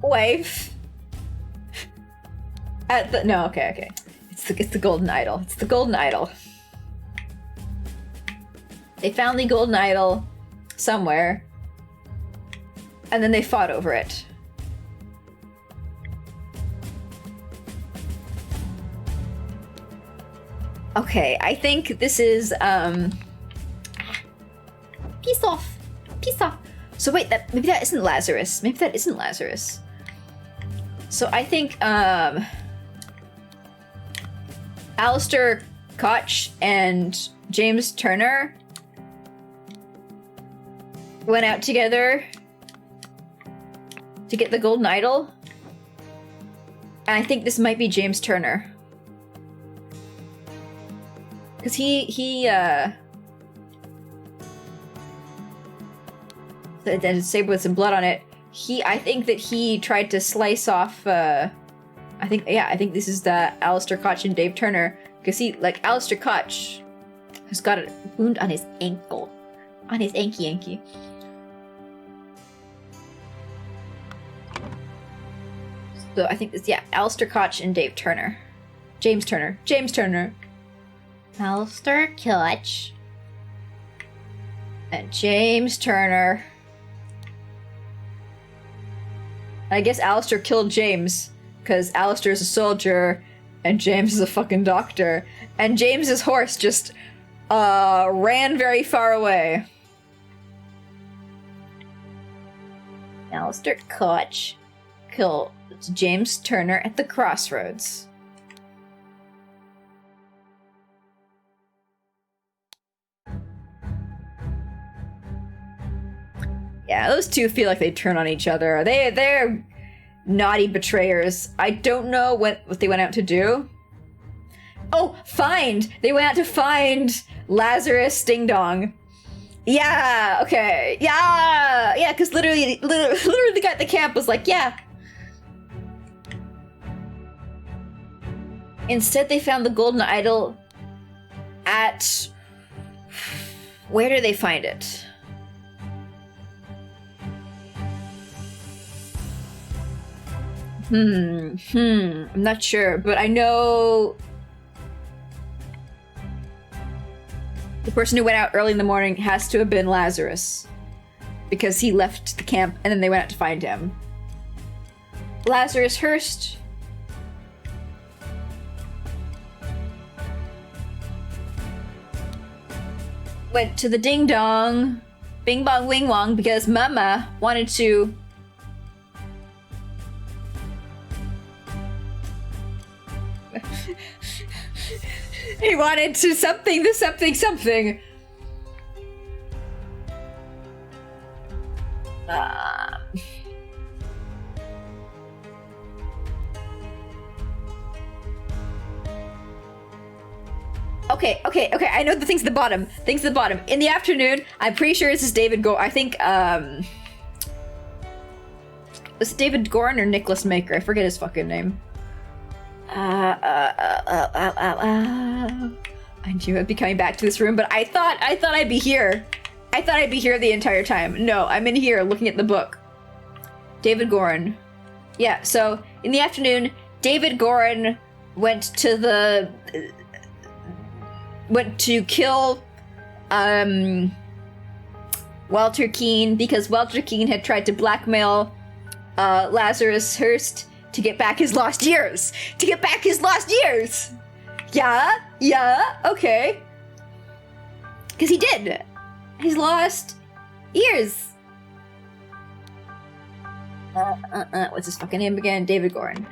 wife at the okay. It's the golden idol. It's the golden idol. They found the golden idol somewhere, and then they fought over it. Okay, I think this is peace off. So wait, maybe that isn't Lazarus. So I think Alistair Koch and James Turner went out together to get the golden idol. And I think this might be James Turner. Because the saber with some blood on it. I think that he tried to slice off, I think this is the Alistair Koch and Dave Turner. Because Alistair Koch has got a wound on his ankle. On his anky. So I think this, Alistair Koch and Dave Turner. James Turner. Alistair Koch and James Turner. I guess Alistair killed James, because Alistair's a soldier, and James is a fucking doctor. And James's horse just, ran very far away. Alistair Koch killed James Turner at the crossroads. Yeah, those two feel like they turn on each other. They're naughty betrayers. I don't know what they went out to do. Oh, find! They went out to find Lazarus Ding Dong. Yeah, okay. Yeah, because literally the guy at the camp was like, yeah. Instead, they found the golden idol at... Where did they find it? I'm not sure, but I know the person who went out early in the morning has to have been Lazarus, because he left the camp and then they went out to find him. Lazarus Hurst went to the Ding Dong, Bing Bong Wing Wong, because Mama wanted to he wanted to something. Okay. I know the things at the bottom. In the afternoon, I'm pretty sure this is David Gorn. I think, was it David Gorn or Nicholas Maker? I forget his fucking name. I knew I'd be coming back to this room, but I thought I'd be here. I thought I'd be here the entire time. No, I'm in here looking at the book. David Gorin. Yeah, so in the afternoon, David Gorin went to kill Walter Keane because Walter Keane had tried to blackmail Lazarus Hearst to get back his lost years. Yeah, okay. Because he did. His lost years. What's his fucking name again? David Gorin.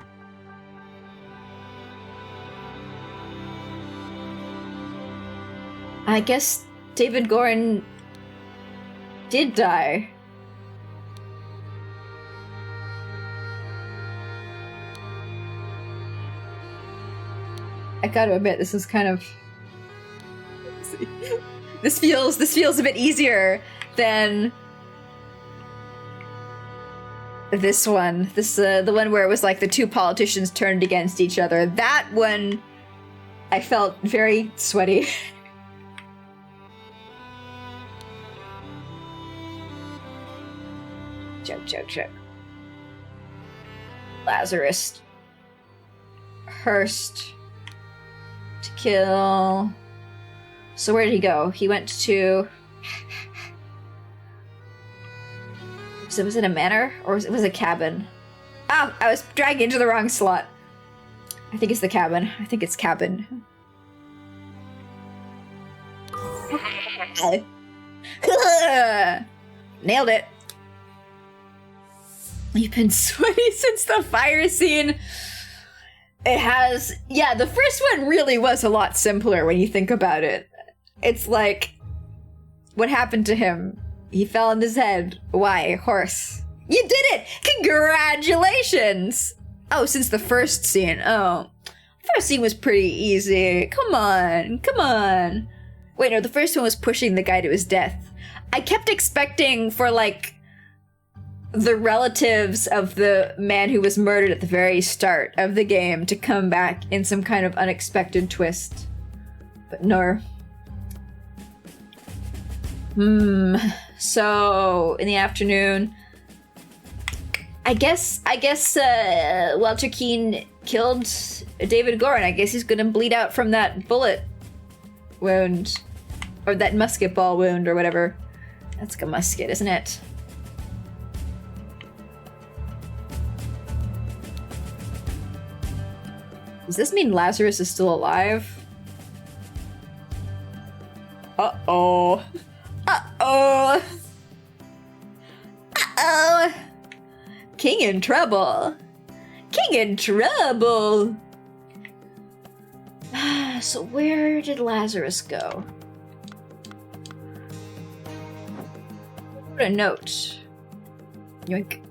I guess David Gorin did die. I gotta admit, this is kind of... This feels a bit easier than this one. The one where it was like the two politicians turned against each other. That one, I felt very sweaty. Joke. Lazarus Hearst to kill. So where did he go? He went to... Was it a manor? Or was it a cabin? Oh, I was dragging into the wrong slot. I think it's the cabin. I think it's cabin. Nailed it. You've been sweaty since the fire scene. It has... Yeah, the first one really was a lot simpler when you think about it. It's like... What happened to him? He fell on his head. Why? Horse. You did it! Congratulations! Oh, since the first scene. Oh. The first scene was pretty easy. Come on. Wait, no, the first one was pushing the guy to his death. I kept expecting for, like... the relatives of the man who was murdered at the very start of the game to come back in some kind of unexpected twist. But no. So, in the afternoon, I guess Walter Keane killed David Gorin. I guess he's gonna bleed out from that bullet wound. Or that musket ball wound, or whatever. That's like a musket, isn't it? Does this mean Lazarus is still alive? Uh-oh. King in trouble. So where did Lazarus go? What a note. Yoink.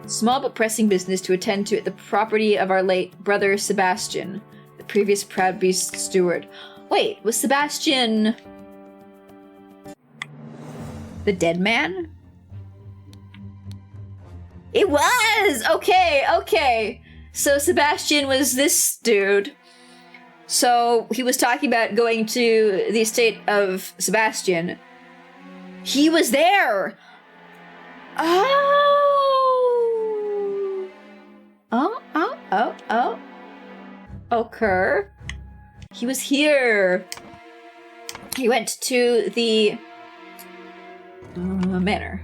Small but pressing business to attend to at the property of our late brother Sebastian, the previous Proud Beast steward. Wait, was Sebastian... the dead man? It was! Okay. So Sebastian was this dude. So he was talking about going to the estate of Sebastian. He was there! Oh. Okay. He was here. He went to the manor.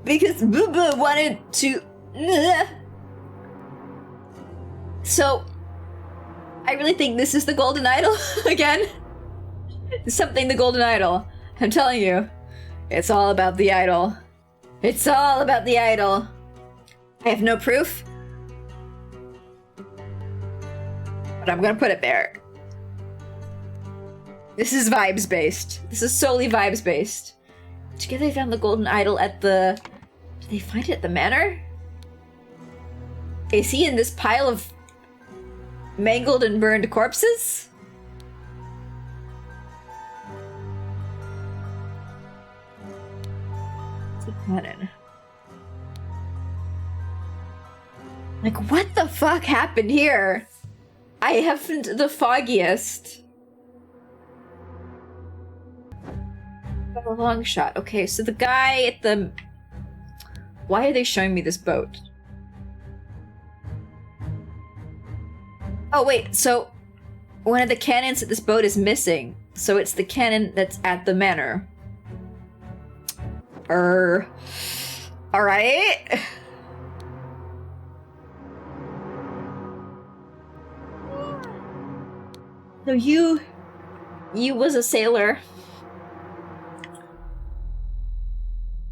Because Boo wanted to... So, I really think this is the Golden Idol again. Something the Golden Idol. I'm telling you, it's all about the idol. It's all about the idol. I have no proof, but I'm gonna put it there. This is vibes based. This is solely vibes based. Together they found the Golden Idol at the... Did they find it at the manor? Is he in this pile of mangled and burned corpses? Cannon. Like, what the fuck happened here? I haven't the foggiest. Got a long shot. Okay, so the guy at the... Why are they showing me this boat? Oh, wait, so one of the cannons at this boat is missing. So it's the cannon that's at the manor. Alright. So you was a sailor.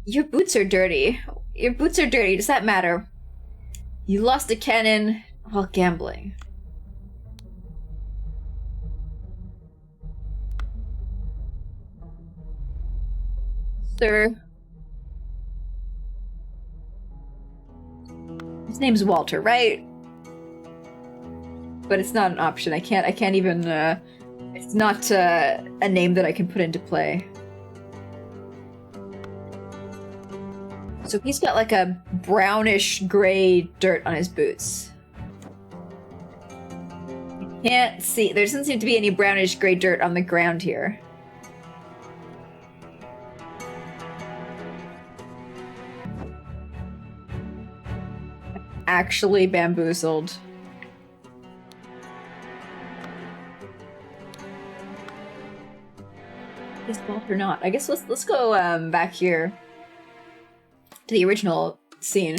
Your boots are dirty. Your boots are dirty. Does that matter? You lost a cannon while gambling. Sir. His name's Walter, right? But it's not an option. I can't even, it's not a name that I can put into play. So he's got like a brownish gray dirt on his boots. I can't see, there doesn't seem to be any brownish gray dirt on the ground here. Actually bamboozled. Is Walter not? I guess let's go back here to the original scene.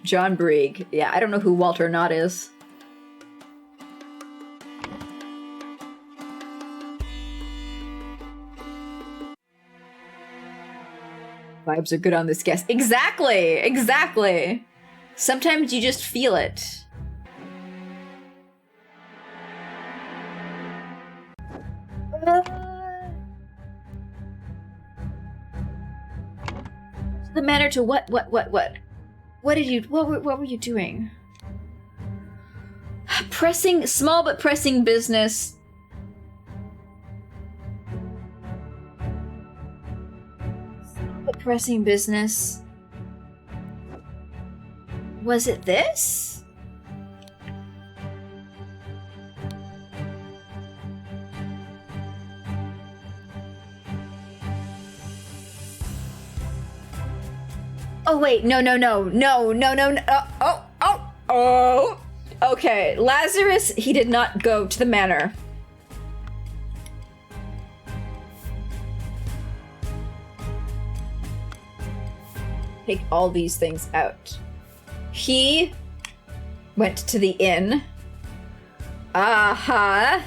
John Brieg. Yeah, I don't know who Walter Knott is. Vibes are good on this guest. Exactly! Exactly! Sometimes you just feel it. The manner to what? What did you, what were you doing? Pressing, small but pressing business. Small but pressing business. Was it this? Oh wait, no. Oh. Okay, Lazarus, he did not go to the manor. Take all these things out. He went to the inn. Aha.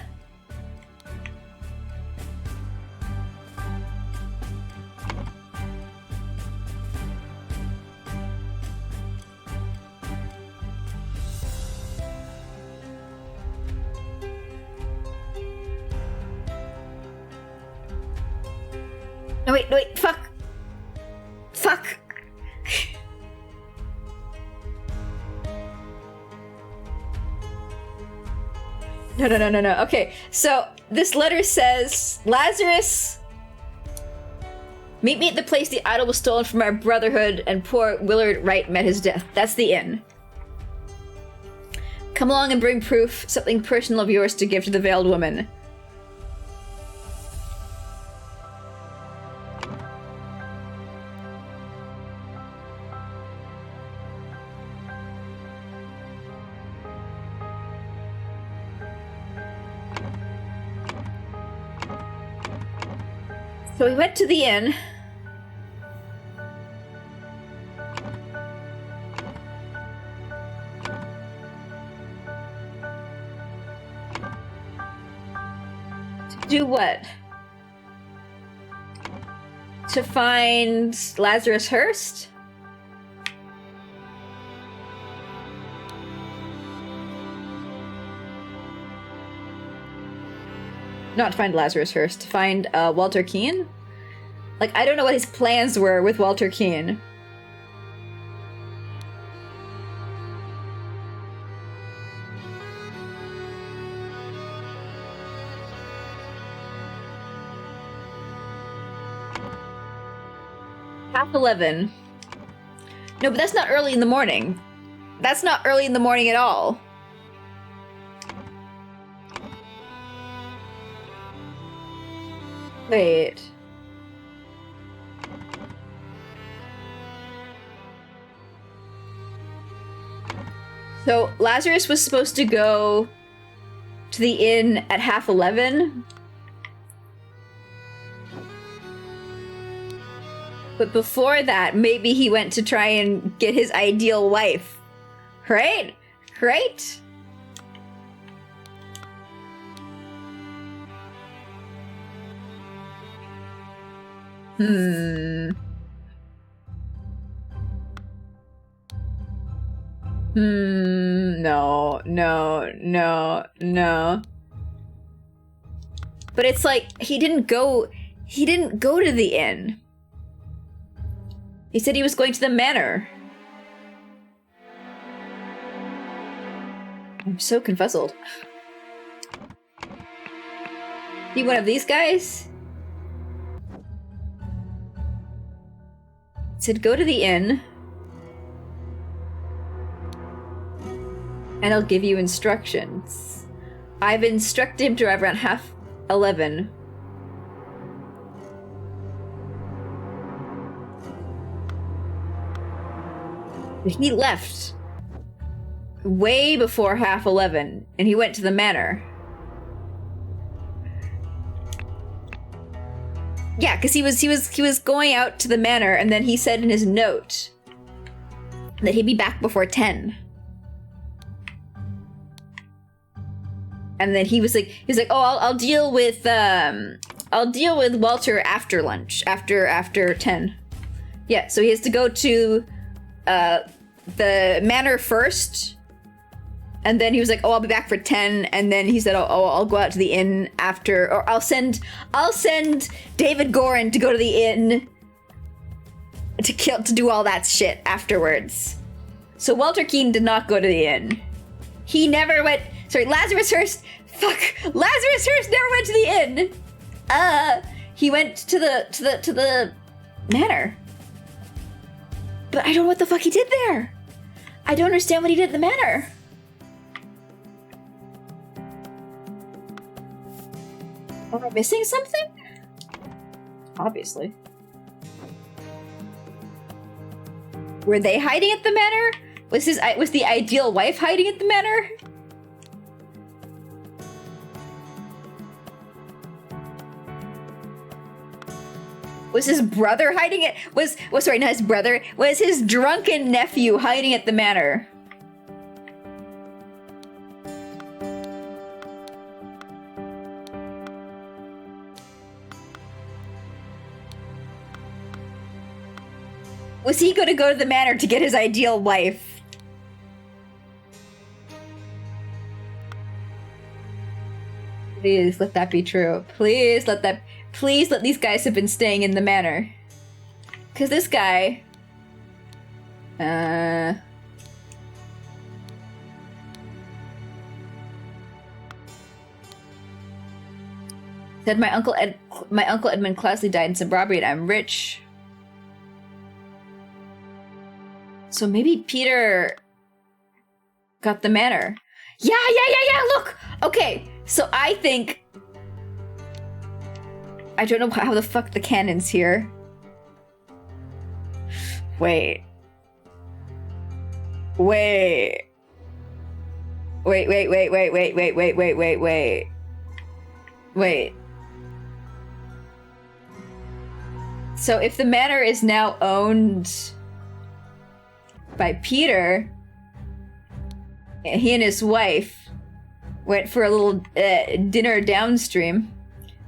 No, wait, fuck. No. Okay, so this letter says, Lazarus, meet me at the place the idol was stolen from our brotherhood and poor Willard Wright met his death. That's the inn. Come along and bring proof, something personal of yours to give to the veiled woman. So we went to the inn. To do what? To find Lazarus Hurst? Not to find Lazarus Hurst, to find Walter Keane? Like, I don't know what his plans were with Walter Keane. Half 11. No, but that's not early in the morning. That's not early in the morning at all. Wait. So Lazarus was supposed to go to the inn at half 11. But before that, maybe he went to try and get his ideal wife. Right? Right? No, no, no, no. But it's like, he didn't go to the inn. He said he was going to the manor. I'm so confuzzled. Be one of these guys? It said go to the inn. And I'll give you instructions. I've instructed him to arrive around half 11. He left way before half 11, and he went to the manor. Yeah, because he was going out to the manor, and then he said in his note that he'd be back before 10. And then he was like, oh, I'll deal with Walter after lunch, after 10. Yeah, so he has to go to the manor first, and then he was like, oh, I'll be back for 10, and then he said, oh, I'll go out to the inn after, or I'll send David Gorin to go to the inn to do all that shit afterwards. So Walter Keane did not go to the inn. He never went. Sorry, Lazarus Hurst. Fuck, Lazarus Hurst never went to the inn. He went to the manor. But I don't know what the fuck he did there. I don't understand what he did at the manor. Am I missing something? Obviously. Were they hiding at the manor? Was the ideal wife hiding at the manor? Was his brother hiding it? Sorry, not his brother. Was his drunken nephew hiding at the manor? Was he going to go to the manor to get his ideal wife? Please let that be true. Please let these guys have been staying in the manor. Because this guy... said my uncle Edmund Clousley died in some robbery and I'm rich. So maybe Peter got the manor. Yeah, look! Okay, so I think... I don't know how the fuck the canon's here. Wait. So if the manor is now owned by Peter, he and his wife went for a little dinner downstream.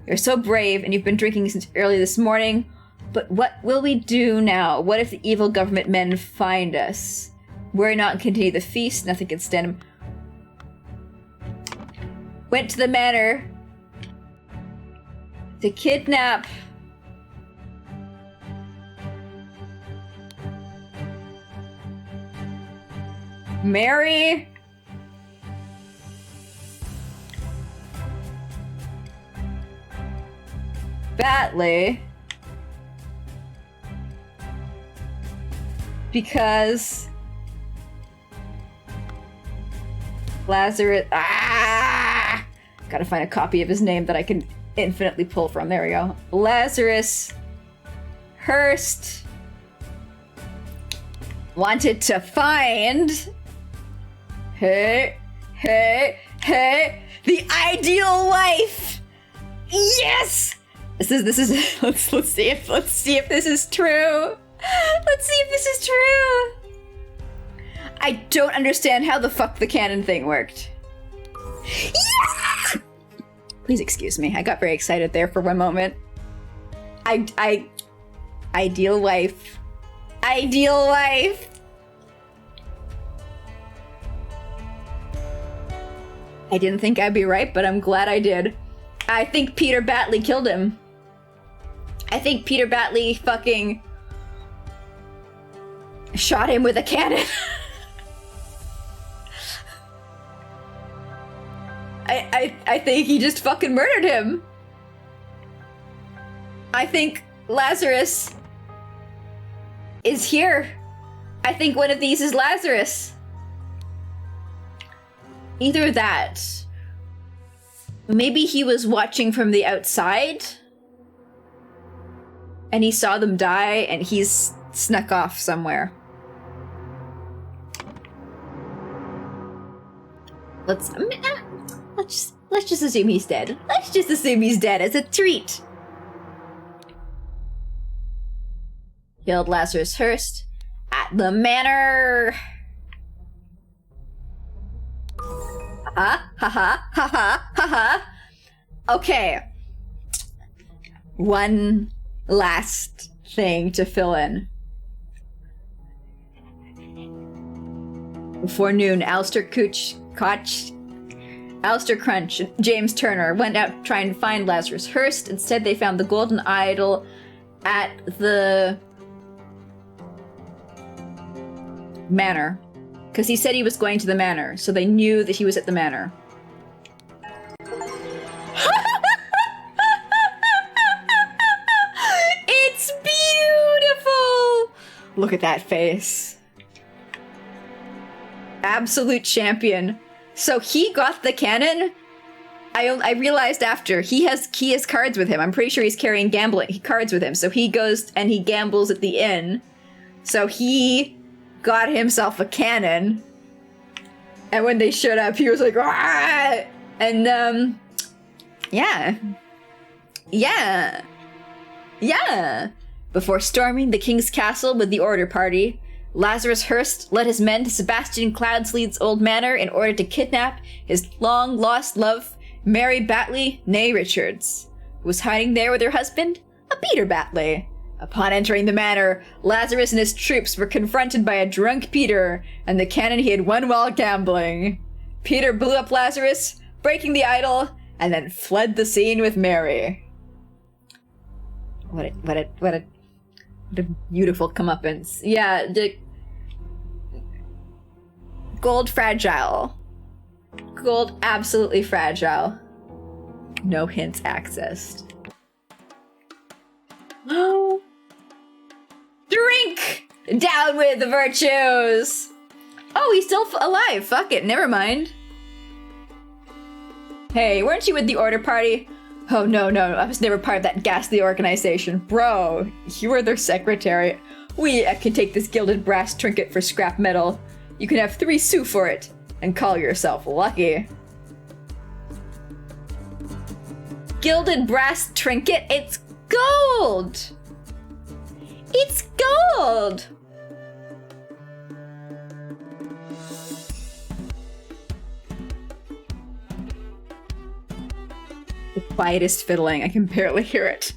You're so brave, and you've been drinking since early this morning. But what will we do now? What if the evil government men find us? Worry not and continue the feast. Nothing can stand him. Went to the manor to kidnap Mary. Batley. Because Lazarus. Gotta find a copy of his name that I can infinitely pull from. There we go. Lazarus Hurst wanted to find the ideal wife. Yes. This is. Let's see if this is true. Let's see if this is true. I don't understand how the fuck the canon thing worked. Yeah! Please excuse me. I got very excited there for one moment. Ideal wife. Ideal wife. I didn't think I'd be right, but I'm glad I did. I think Peter Batley killed him. I think Peter Batley fucking shot him with a cannon. I think he just fucking murdered him. I think Lazarus is here. I think one of these is Lazarus. Either that. Maybe he was watching from the outside and he saw them die and he's snuck off somewhere. Let's just assume he's dead. Let's just assume he's dead as a treat. Killed Lazarus Hurst at the manor. Ha ha ha ha ha ha ha. Okay. One last thing to fill in. Before noon, Alistair Crunch and James Turner went out trying to find Lazarus Hurst. Instead, they found the golden idol at the manor. Because he said he was going to the manor, so they knew that he was at the manor. It's beautiful! Look at that face. Absolute champion. So he got the cannon. I realized after he has cards with him. I'm pretty sure he's carrying gambling cards with him. So he goes and he gambles at the inn. So he got himself a cannon. And when they showed up, he was like, "Rah!" And yeah. Before storming the king's castle with the order party, Lazarus Hurst led his men to Sebastian Cloudslede's old manor in order to kidnap his long-lost love, Mary Batley, née Richards, who was hiding there with her husband, a Peter Batley. Upon entering the manor, Lazarus and his troops were confronted by a drunk Peter and the cannon he had won while gambling. Peter blew up Lazarus, breaking the idol, and then fled the scene with Mary. What a beautiful comeuppance. Yeah, the gold fragile. Gold absolutely fragile. No hints accessed. Oh. Drink! Down with the virtues! Oh, he's still alive. Fuck it, never mind. Hey, weren't you with the order party? Oh, no, I was never part of that ghastly organization. Bro, you were their secretary. We can take this gilded brass trinket for scrap metal. You can have 3 sous for it, and call yourself lucky. Gilded brass trinket? It's gold! It's gold! The quietest fiddling. I can barely hear it.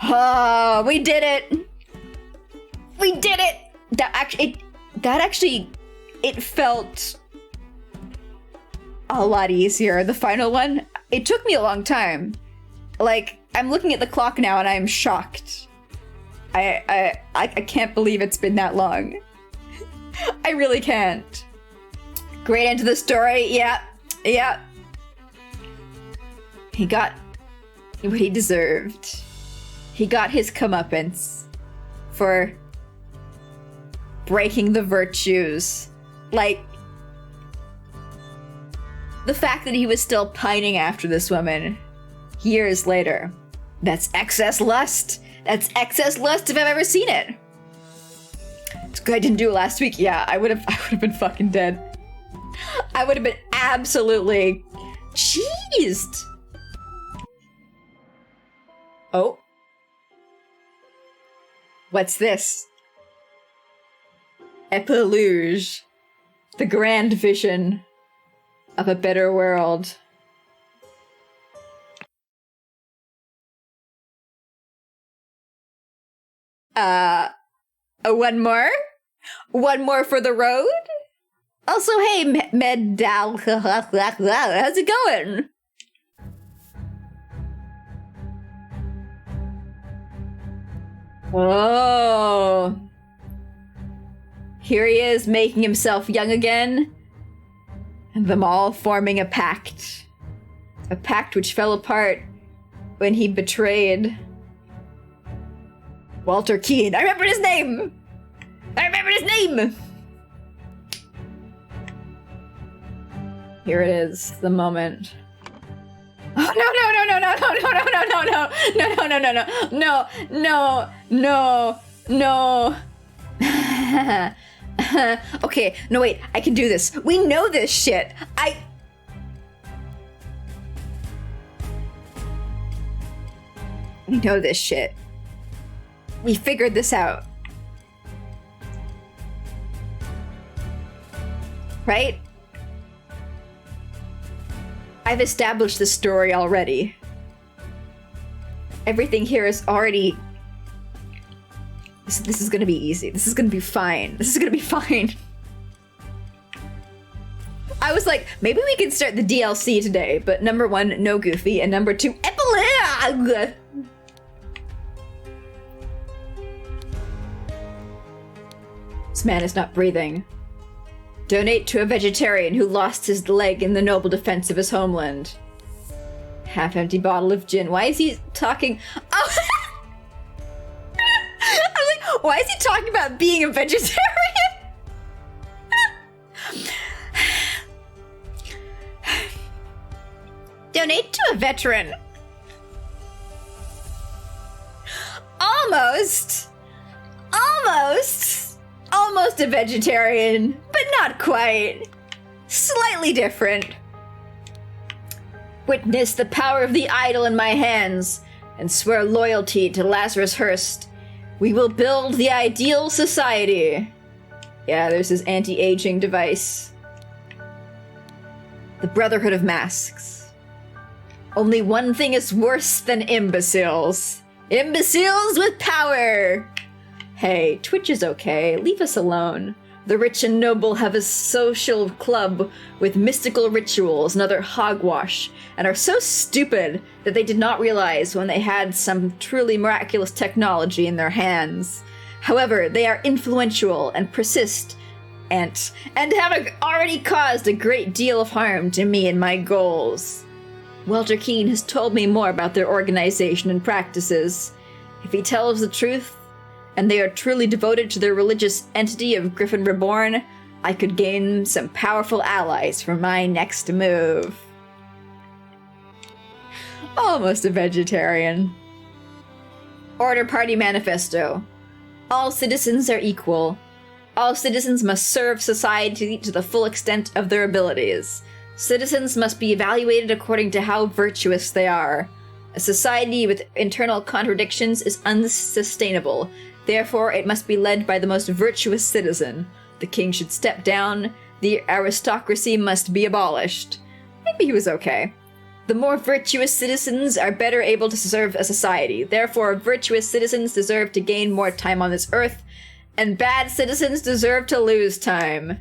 Oh, we did it! We did it! That actually, it felt a lot easier. The final one, it took me a long time. Like, I'm looking at the clock now and I'm shocked. I can't believe it's been that long. I really can't. Great end to the story. Yeah. He got what he deserved. He got his comeuppance for breaking the virtues. Like, the fact that he was still pining after this woman years later. That's excess lust. That's excess lust if I've ever seen it. It's good I didn't do it last week. Yeah, I would have been fucking dead. I would have been absolutely cheesed. Oh. What's this? Epiluge. The grand vision of a better world. One more? One more for the road? Also, hey, Medal, how's it going? Oh. Here he is, making himself young again. And them all forming a pact. A pact which fell apart when he betrayed Walter Keane. I remembered his name! I remembered his name! Here it is, the moment. Oh, no. Okay, no wait, I can do this. We know this shit. We know this shit. We figured this out. Right? I've established the story already. Everything here is already... This is gonna be easy. This is gonna be fine. This is gonna be fine. I was like, maybe we can start the DLC today, but number one, no Goofy, and number two, epilogue! This man is not breathing. Donate to a vegetarian who lost his leg in the noble defense of his homeland. Half-empty bottle of gin. Why is he talking? Oh! I was like, why is he talking about being a vegetarian? Donate to a veteran. Almost a vegetarian, but not quite. Slightly different. Witness the power of the idol in my hands and swear loyalty to Lazarus Hearst. We will build the ideal society. Yeah, there's his anti-aging device. The Brotherhood of Masks. Only one thing is worse than imbeciles. Imbeciles with power! Hey, Twitch is okay. Leave us alone. The rich and noble have a social club with mystical rituals and other hogwash, and are so stupid that they did not realize when they had some truly miraculous technology in their hands. However, they are influential and persist, and have already caused a great deal of harm to me and my goals. Walter Keane has told me more about their organization and practices. If he tells the truth, and they are truly devoted to their religious entity of Griffin Reborn, I could gain some powerful allies for my next move. Almost a vegetarian. Order Party Manifesto. All citizens are equal. All citizens must serve society to the full extent of their abilities. Citizens must be evaluated according to how virtuous they are. A society with internal contradictions is unsustainable. Therefore, it must be led by the most virtuous citizen. The king should step down. The aristocracy must be abolished. Maybe he was okay. The more virtuous citizens are better able to serve a society. Therefore, virtuous citizens deserve to gain more time on this earth, and bad citizens deserve to lose time.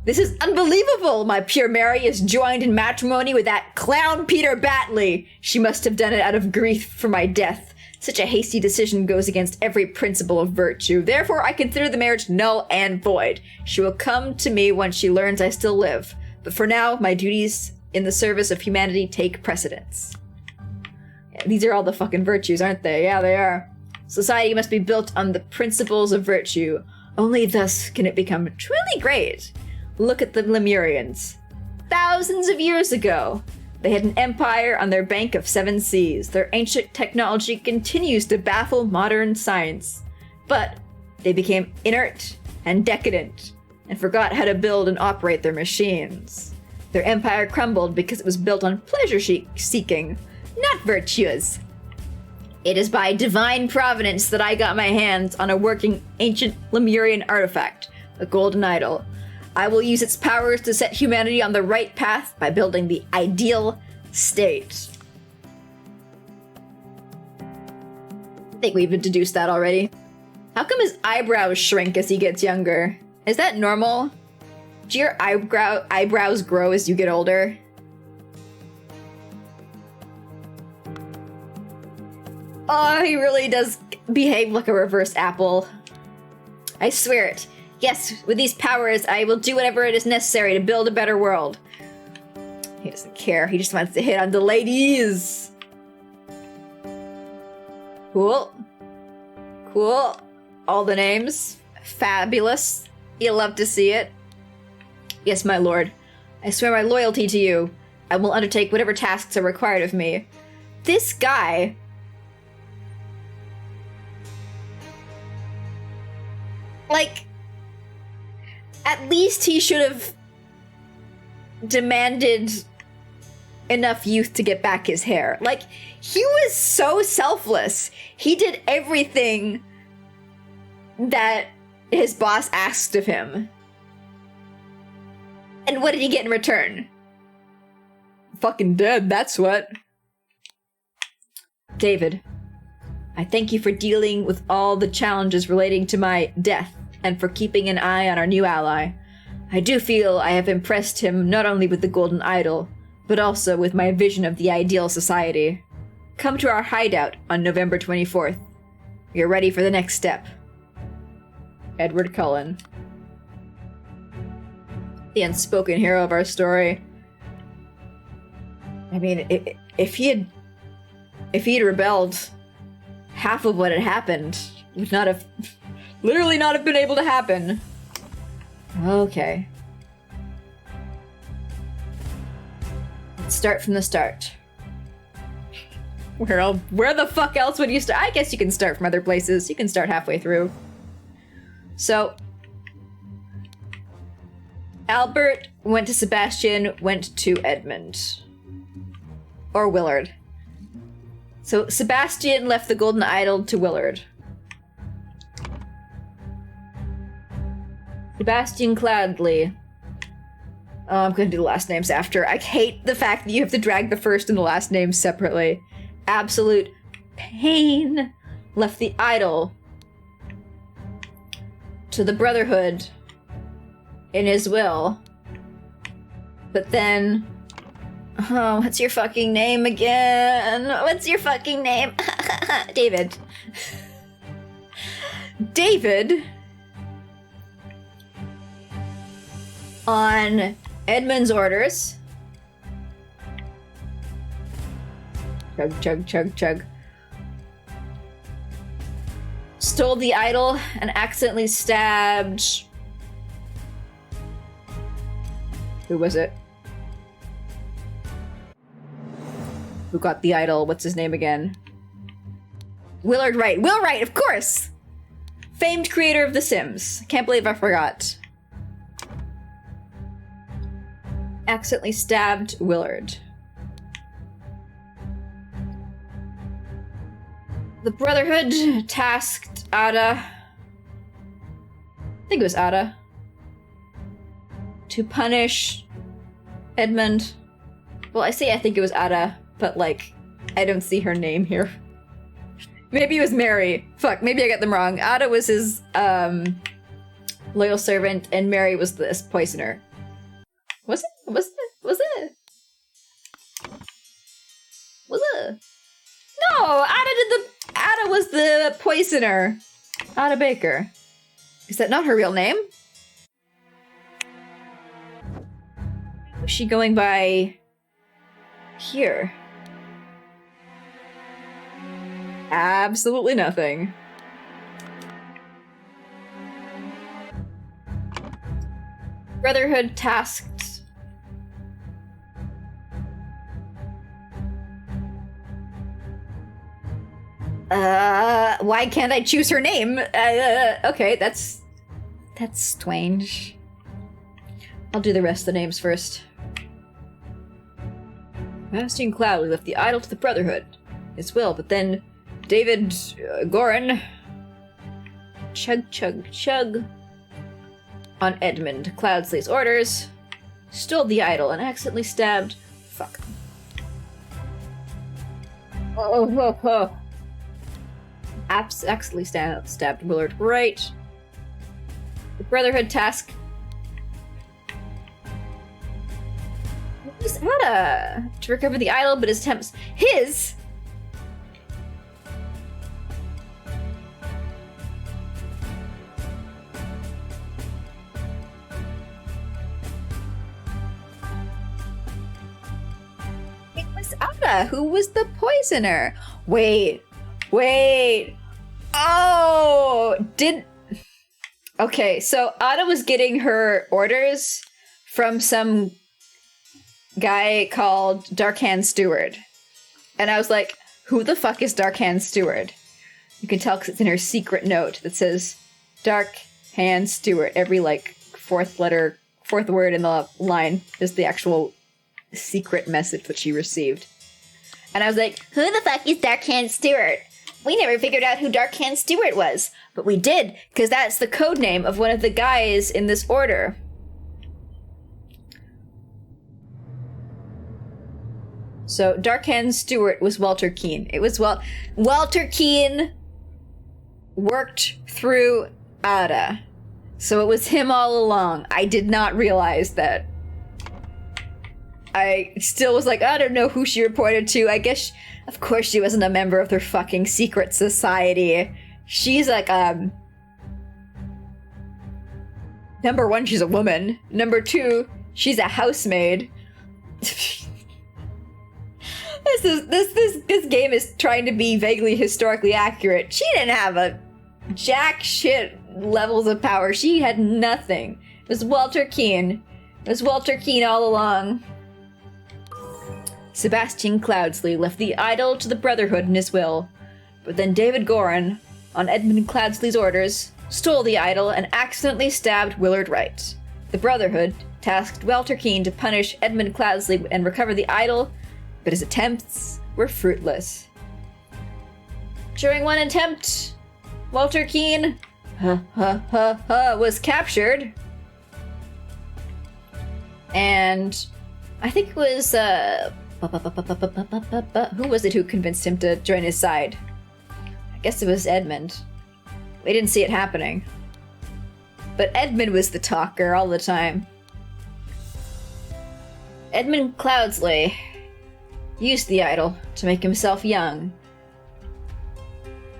This is unbelievable! My pure Mary is joined in matrimony with that clown Peter Batley. She must have done it out of grief for my death. Such a hasty decision goes against every principle of virtue. Therefore, I consider the marriage null and void. She will come to me when she learns I still live. But for now, my duties in the service of humanity take precedence. Yeah, these are all the fucking virtues, aren't they? Yeah, they are. Society must be built on the principles of virtue. Only thus can it become truly great. Look at the Lemurians. Thousands of years ago, they had an empire on their bank of 7 seas. Their ancient technology continues to baffle modern science. But they became inert and decadent and forgot how to build and operate their machines. Their empire crumbled because it was built on pleasure-seeking, not virtues. It is by divine providence that I got my hands on a working ancient Lemurian artifact, a golden idol. I will use its powers to set humanity on the right path by building the ideal state. I think we've deduced that already. How come his eyebrows shrink as he gets younger? Is that normal? Do your eyebrows grow as you get older? Oh, he really does behave like a reverse apple. I swear it. Yes, with these powers, I will do whatever it is necessary to build a better world. He doesn't care. He just wants to hit on the ladies. Cool. Cool. All the names. Fabulous. You'll love to see it. Yes, my lord. I swear my loyalty to you. I will undertake whatever tasks are required of me. This guy... Like... At least he should have demanded enough youth to get back his hair. Like, he was so selfless. He did everything that his boss asked of him. And what did he get in return? Fucking dead, that's what. David, I thank you for dealing with all the challenges relating to my death and for keeping an eye on our new ally. I do feel I have impressed him not only with the golden idol, but also with my vision of the ideal society. Come to our hideout on November 24th. We are ready for the next step. Edward Cullen. The unspoken hero of our story. I mean, if he had rebelled, half of what had happened would not have... literally not have been able to happen. Okay. Let's start from the start. Where the fuck else would you start? I guess you can start from other places. You can start halfway through. So, Albert went to Sebastian, went to Edmund. Or Willard. So Sebastian left the golden idol to Willard. Sebastian Cladley. Oh, I'm gonna do the last names after. I hate the fact that you have to drag the first and the last names separately. Absolute pain. Left the idol to the Brotherhood in his will. But then... Oh, what's your fucking name again? What's your fucking name? David. David... on Edmund's orders. Chug, chug, chug, chug. Stole the idol and accidentally stabbed... Who was it? Who got the idol? What's his name again? Willard Wright. Will Wright, of course! Famed creator of The Sims. Can't believe I forgot. Accidentally stabbed Willard. The Brotherhood tasked Ada, I think it was Ada, to punish Edmund. Well, I think it was Ada, but like, I don't see her name here. Maybe it was Mary. Fuck, maybe I got them wrong. Ada was his loyal servant, and Mary was the poisoner. Was it? Was it? Was it? Was it? No! Ada was the poisoner. Ada Baker. Is that not her real name? Was she going by... here? absolutely nothing. Brotherhood tasked. Why can't I choose her name? Okay, that's strange. I'll do the rest of the names first. Sebastian Cloud left the idol to the Brotherhood as well, but then David Gorin chug on Edmund Cloudsley's orders, stole the idol and accidentally stabbed. Fuck. Accidentally stabbed Willard Wright. The Brotherhood task. Was Ada to recover the idol, but his attempts. It was Ada who was the poisoner. Wait. Oh, Okay, so Ada was getting her orders from some guy called Darkhand Steward. And I was like, who the fuck is Darkhand Steward? You can tell because it's in her secret note that says Darkhand Steward. Every, fourth word in the line is the actual secret message that she received. And I was like, who the fuck is Darkhand Steward? We never figured out who Darkhand Steward was. But we did, because that's the code name of one of the guys in this order. So, Darkhand Stewart was Walter Keane. It was Walter Keane worked through Ada. So it was him all along. I did not realize that. I still was like, I don't know who she reported to. I guess, of course she wasn't a member of their fucking secret society. She's like, number one, she's a woman. Number two, she's a housemaid. This game is trying to be vaguely historically accurate. She didn't have a jack shit levels of power. She had nothing. It was Walter Keane. It was Walter Keane all along. Sebastian Cloudsley left the idol to the Brotherhood in his will, but then David Gorin, on Edmund Cloudsley's orders, stole the idol and accidentally stabbed Willard Wright. The Brotherhood tasked Walter Keane to punish Edmund Cloudsley and recover the idol, but his attempts were fruitless. During one attempt, Walter Keane was captured. And I think it was, who was it who convinced him to join his side? I guess it was Edmund. We didn't see it happening. But Edmund was the talker all the time. Edmund Cloudsley used the idol to make himself young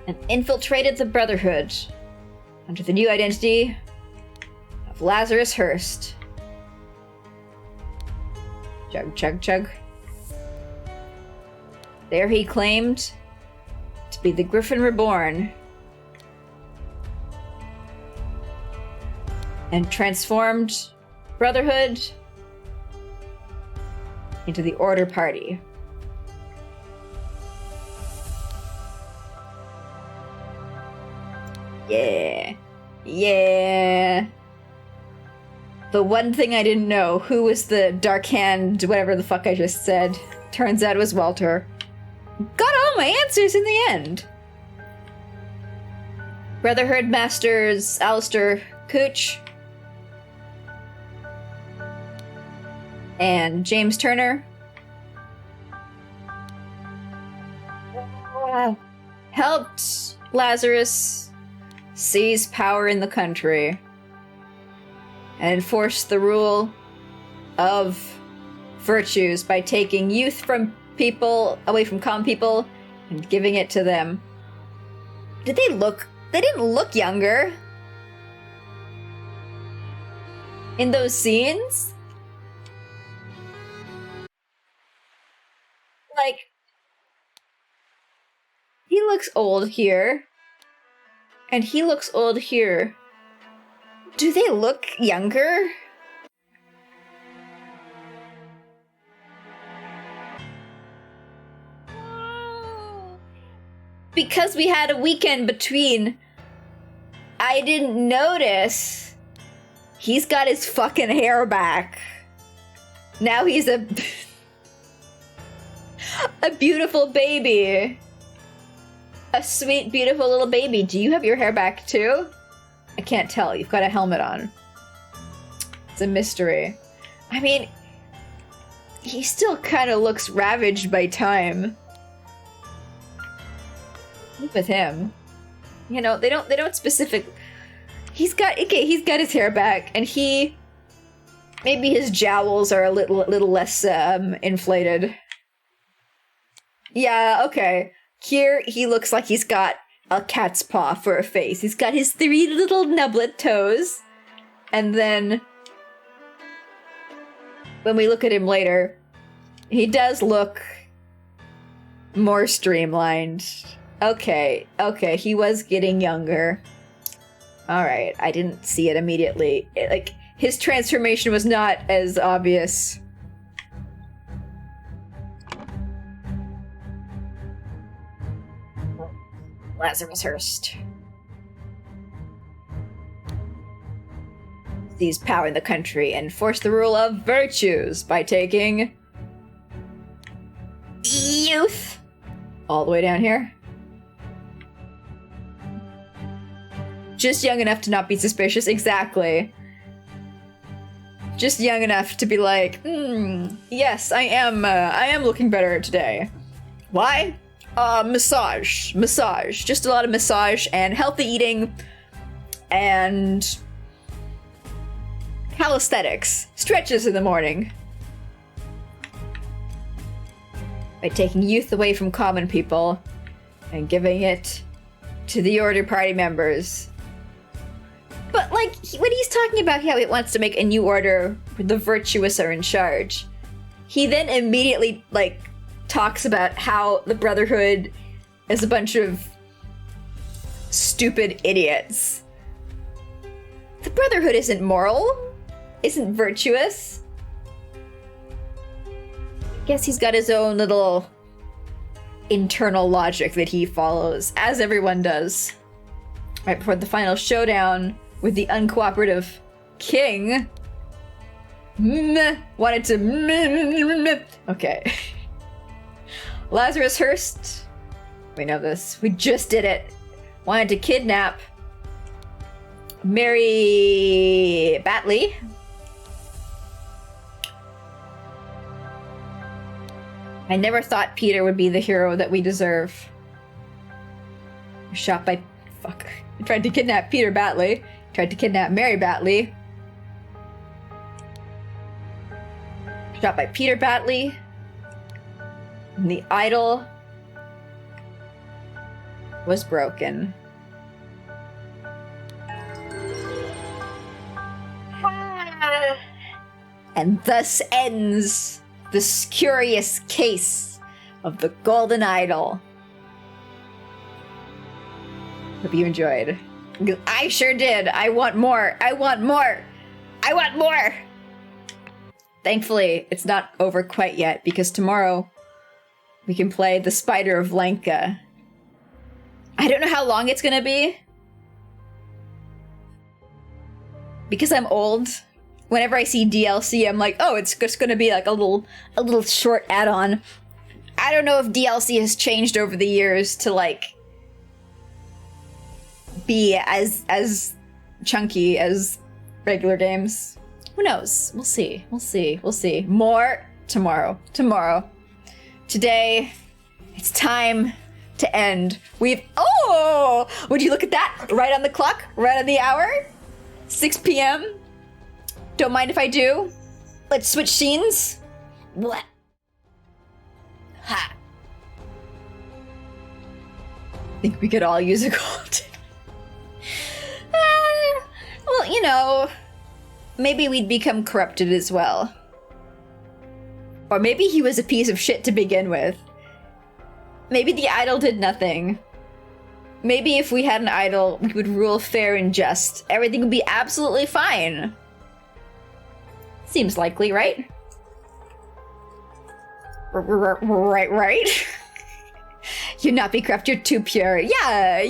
and infiltrated the Brotherhood under the new identity of Lazarus Hearst. Chug. There he claimed to be the Griffin Reborn and transformed Brotherhood into the Order Party. Yeah. The one thing I didn't know, who was the Dark Hand, whatever the fuck I just said. Turns out it was Walter. Got all my answers in the end. Brotherhood Masters Alistair Cooch and James Turner helped Lazarus seize power in the country and enforce the rule of virtues by taking youth from people, away from common people, and giving it to them. They didn't look younger in those scenes. Like, He looks old here. And he looks old here. Do they look younger? Because we had a weekend between, I didn't notice. He's got his fucking hair back. Now he's a beautiful baby. A sweet, beautiful little baby. Do you have your hair back too? I can't tell. You've got a helmet on. It's a mystery. I mean, he still kind of looks ravaged by time. With him, you know, they don't specific. He's got his hair back, and maybe his jowls are a little less inflated. Yeah, okay. Here he looks like he's got a cat's paw for a face. He's got his 3 little nublet toes, and then when we look at him later, he does look more streamlined. Okay, he was getting younger. Alright, I didn't see it immediately. His transformation was not as obvious. Lazarus Hurst. Seize power in the country and force the rule of virtues by taking youth all the way down here. Just young enough to not be suspicious, exactly. Just young enough to be like, yes, I am looking better today. Why? Massage. Just a lot of massage and healthy eating and calisthenics. Stretches in the morning. By taking youth away from common people and giving it to the Order Party members. But, when he's talking about how he wants to make a new order where the virtuous are in charge, he then immediately, talks about how the Brotherhood is a bunch of stupid idiots. The Brotherhood isn't moral, isn't virtuous. Guess he's got his own little internal logic that he follows, as everyone does. Right before the final showdown with the uncooperative king. Wanted to. Okay. Lazarus Hurst. We know this. We just did it. Wanted to kidnap Mary Batley. I never thought Peter would be the hero that we deserve. Shot by. Fuck. He tried to kidnap Peter Batley. Tried to kidnap Mary Batley. Shot by Peter Batley. And the idol was broken. And thus ends this curious case of the Golden Idol. Hope you enjoyed. I sure did. I want more. I want more. I want more. Thankfully, it's not over quite yet, because tomorrow we can play The Spider of Lanka. I don't know how long it's gonna be. Because I'm old, whenever I see DLC, I'm like, oh, it's just gonna be like a little short add-on. I don't know if DLC has changed over the years to be as chunky as regular games. Who knows? We'll see. More tomorrow. Today, it's time to end. Would you look at that? Right on the clock, right on the hour. 6 p.m. Don't mind if I do. Let's switch scenes. What? Ha. Think we could all use a gold. Well, maybe we'd become corrupted as well. Or maybe he was a piece of shit to begin with. Maybe the idol did nothing. Maybe if we had an idol, we would rule fair and just. Everything would be absolutely fine. Seems likely, right? Right? You not be corrupt, you're too pure. Yeah.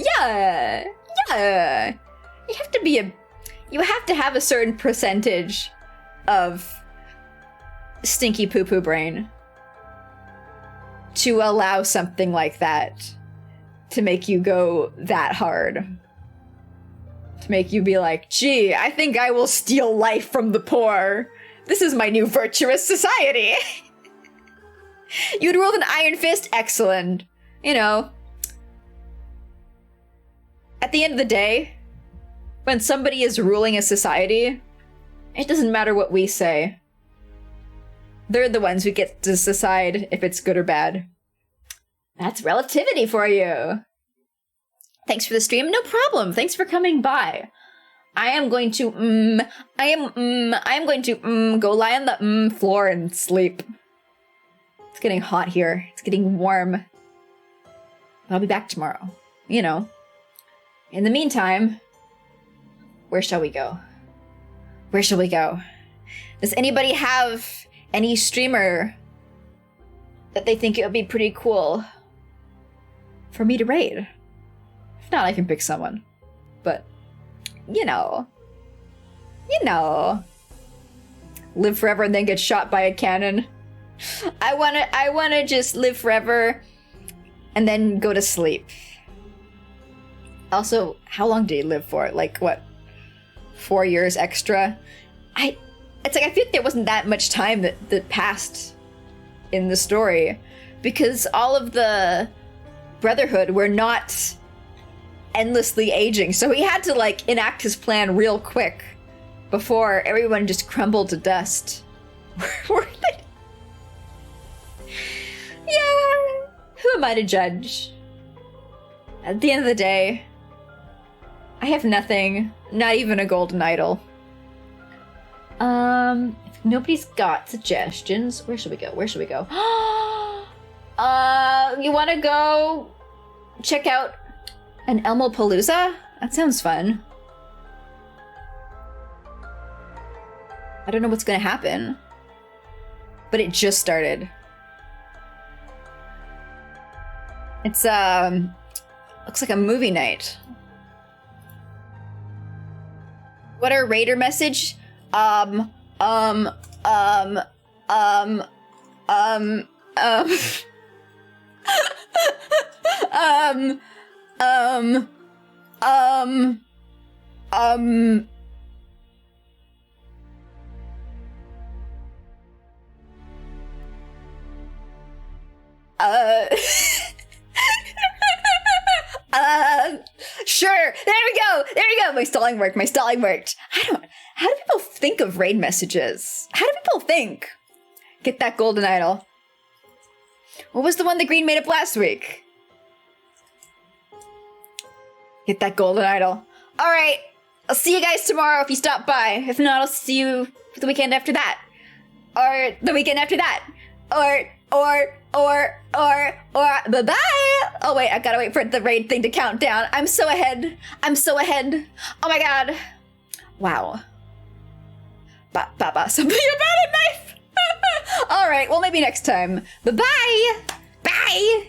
You have to have a certain percentage of stinky poo-poo brain to allow something like that to make you go that hard. To make you be like, gee, I think I will steal life from the poor. This is my new virtuous society. You'd rule with an iron fist? Excellent. You know, at the end of the day, when somebody is ruling a society, it doesn't matter what we say. They're the ones who get to decide if it's good or bad. That's relativity for you. Thanks for the stream. No problem. Thanks for coming by. I am going to go lie on the floor and sleep. It's getting hot here. It's getting warm. I'll be back tomorrow. You know. In the meantime, where shall we go? Where shall we go? Does anybody have any streamer that they think it would be pretty cool for me to raid? If not, I can pick someone. But, you know. Live forever and then get shot by a cannon. I wanna just live forever and then go to sleep. Also, how long did he live for? Like, what? 4 years extra? It's like, I feel like there wasn't that much time that passed in the story. Because all of the Brotherhood were not endlessly aging. So he had to, like, enact his plan real quick before everyone just crumbled to dust. Yeah, who am I to judge? At the end of the day, I have nothing, not even a golden idol. If nobody's got suggestions, where should we go? Where should we go? You wanna go check out an Elmo-palooza? That sounds fun. I don't know what's gonna happen, but it just started. It's, looks like a movie night. What our raider message? Sure. There we go. My stalling worked. How do people think of raid messages? How do people think? Get that golden idol. What was the one that Green made up last week? Get that golden idol. All right. I'll see you guys tomorrow if you stop by. If not, I'll see you for the weekend after that. Or the weekend after that. Or bye-bye! Oh wait, I gotta wait for the raid thing to count down. I'm so ahead. Oh my god. Wow. Something about a knife! Alright, well maybe next time. Bye-bye! Bye!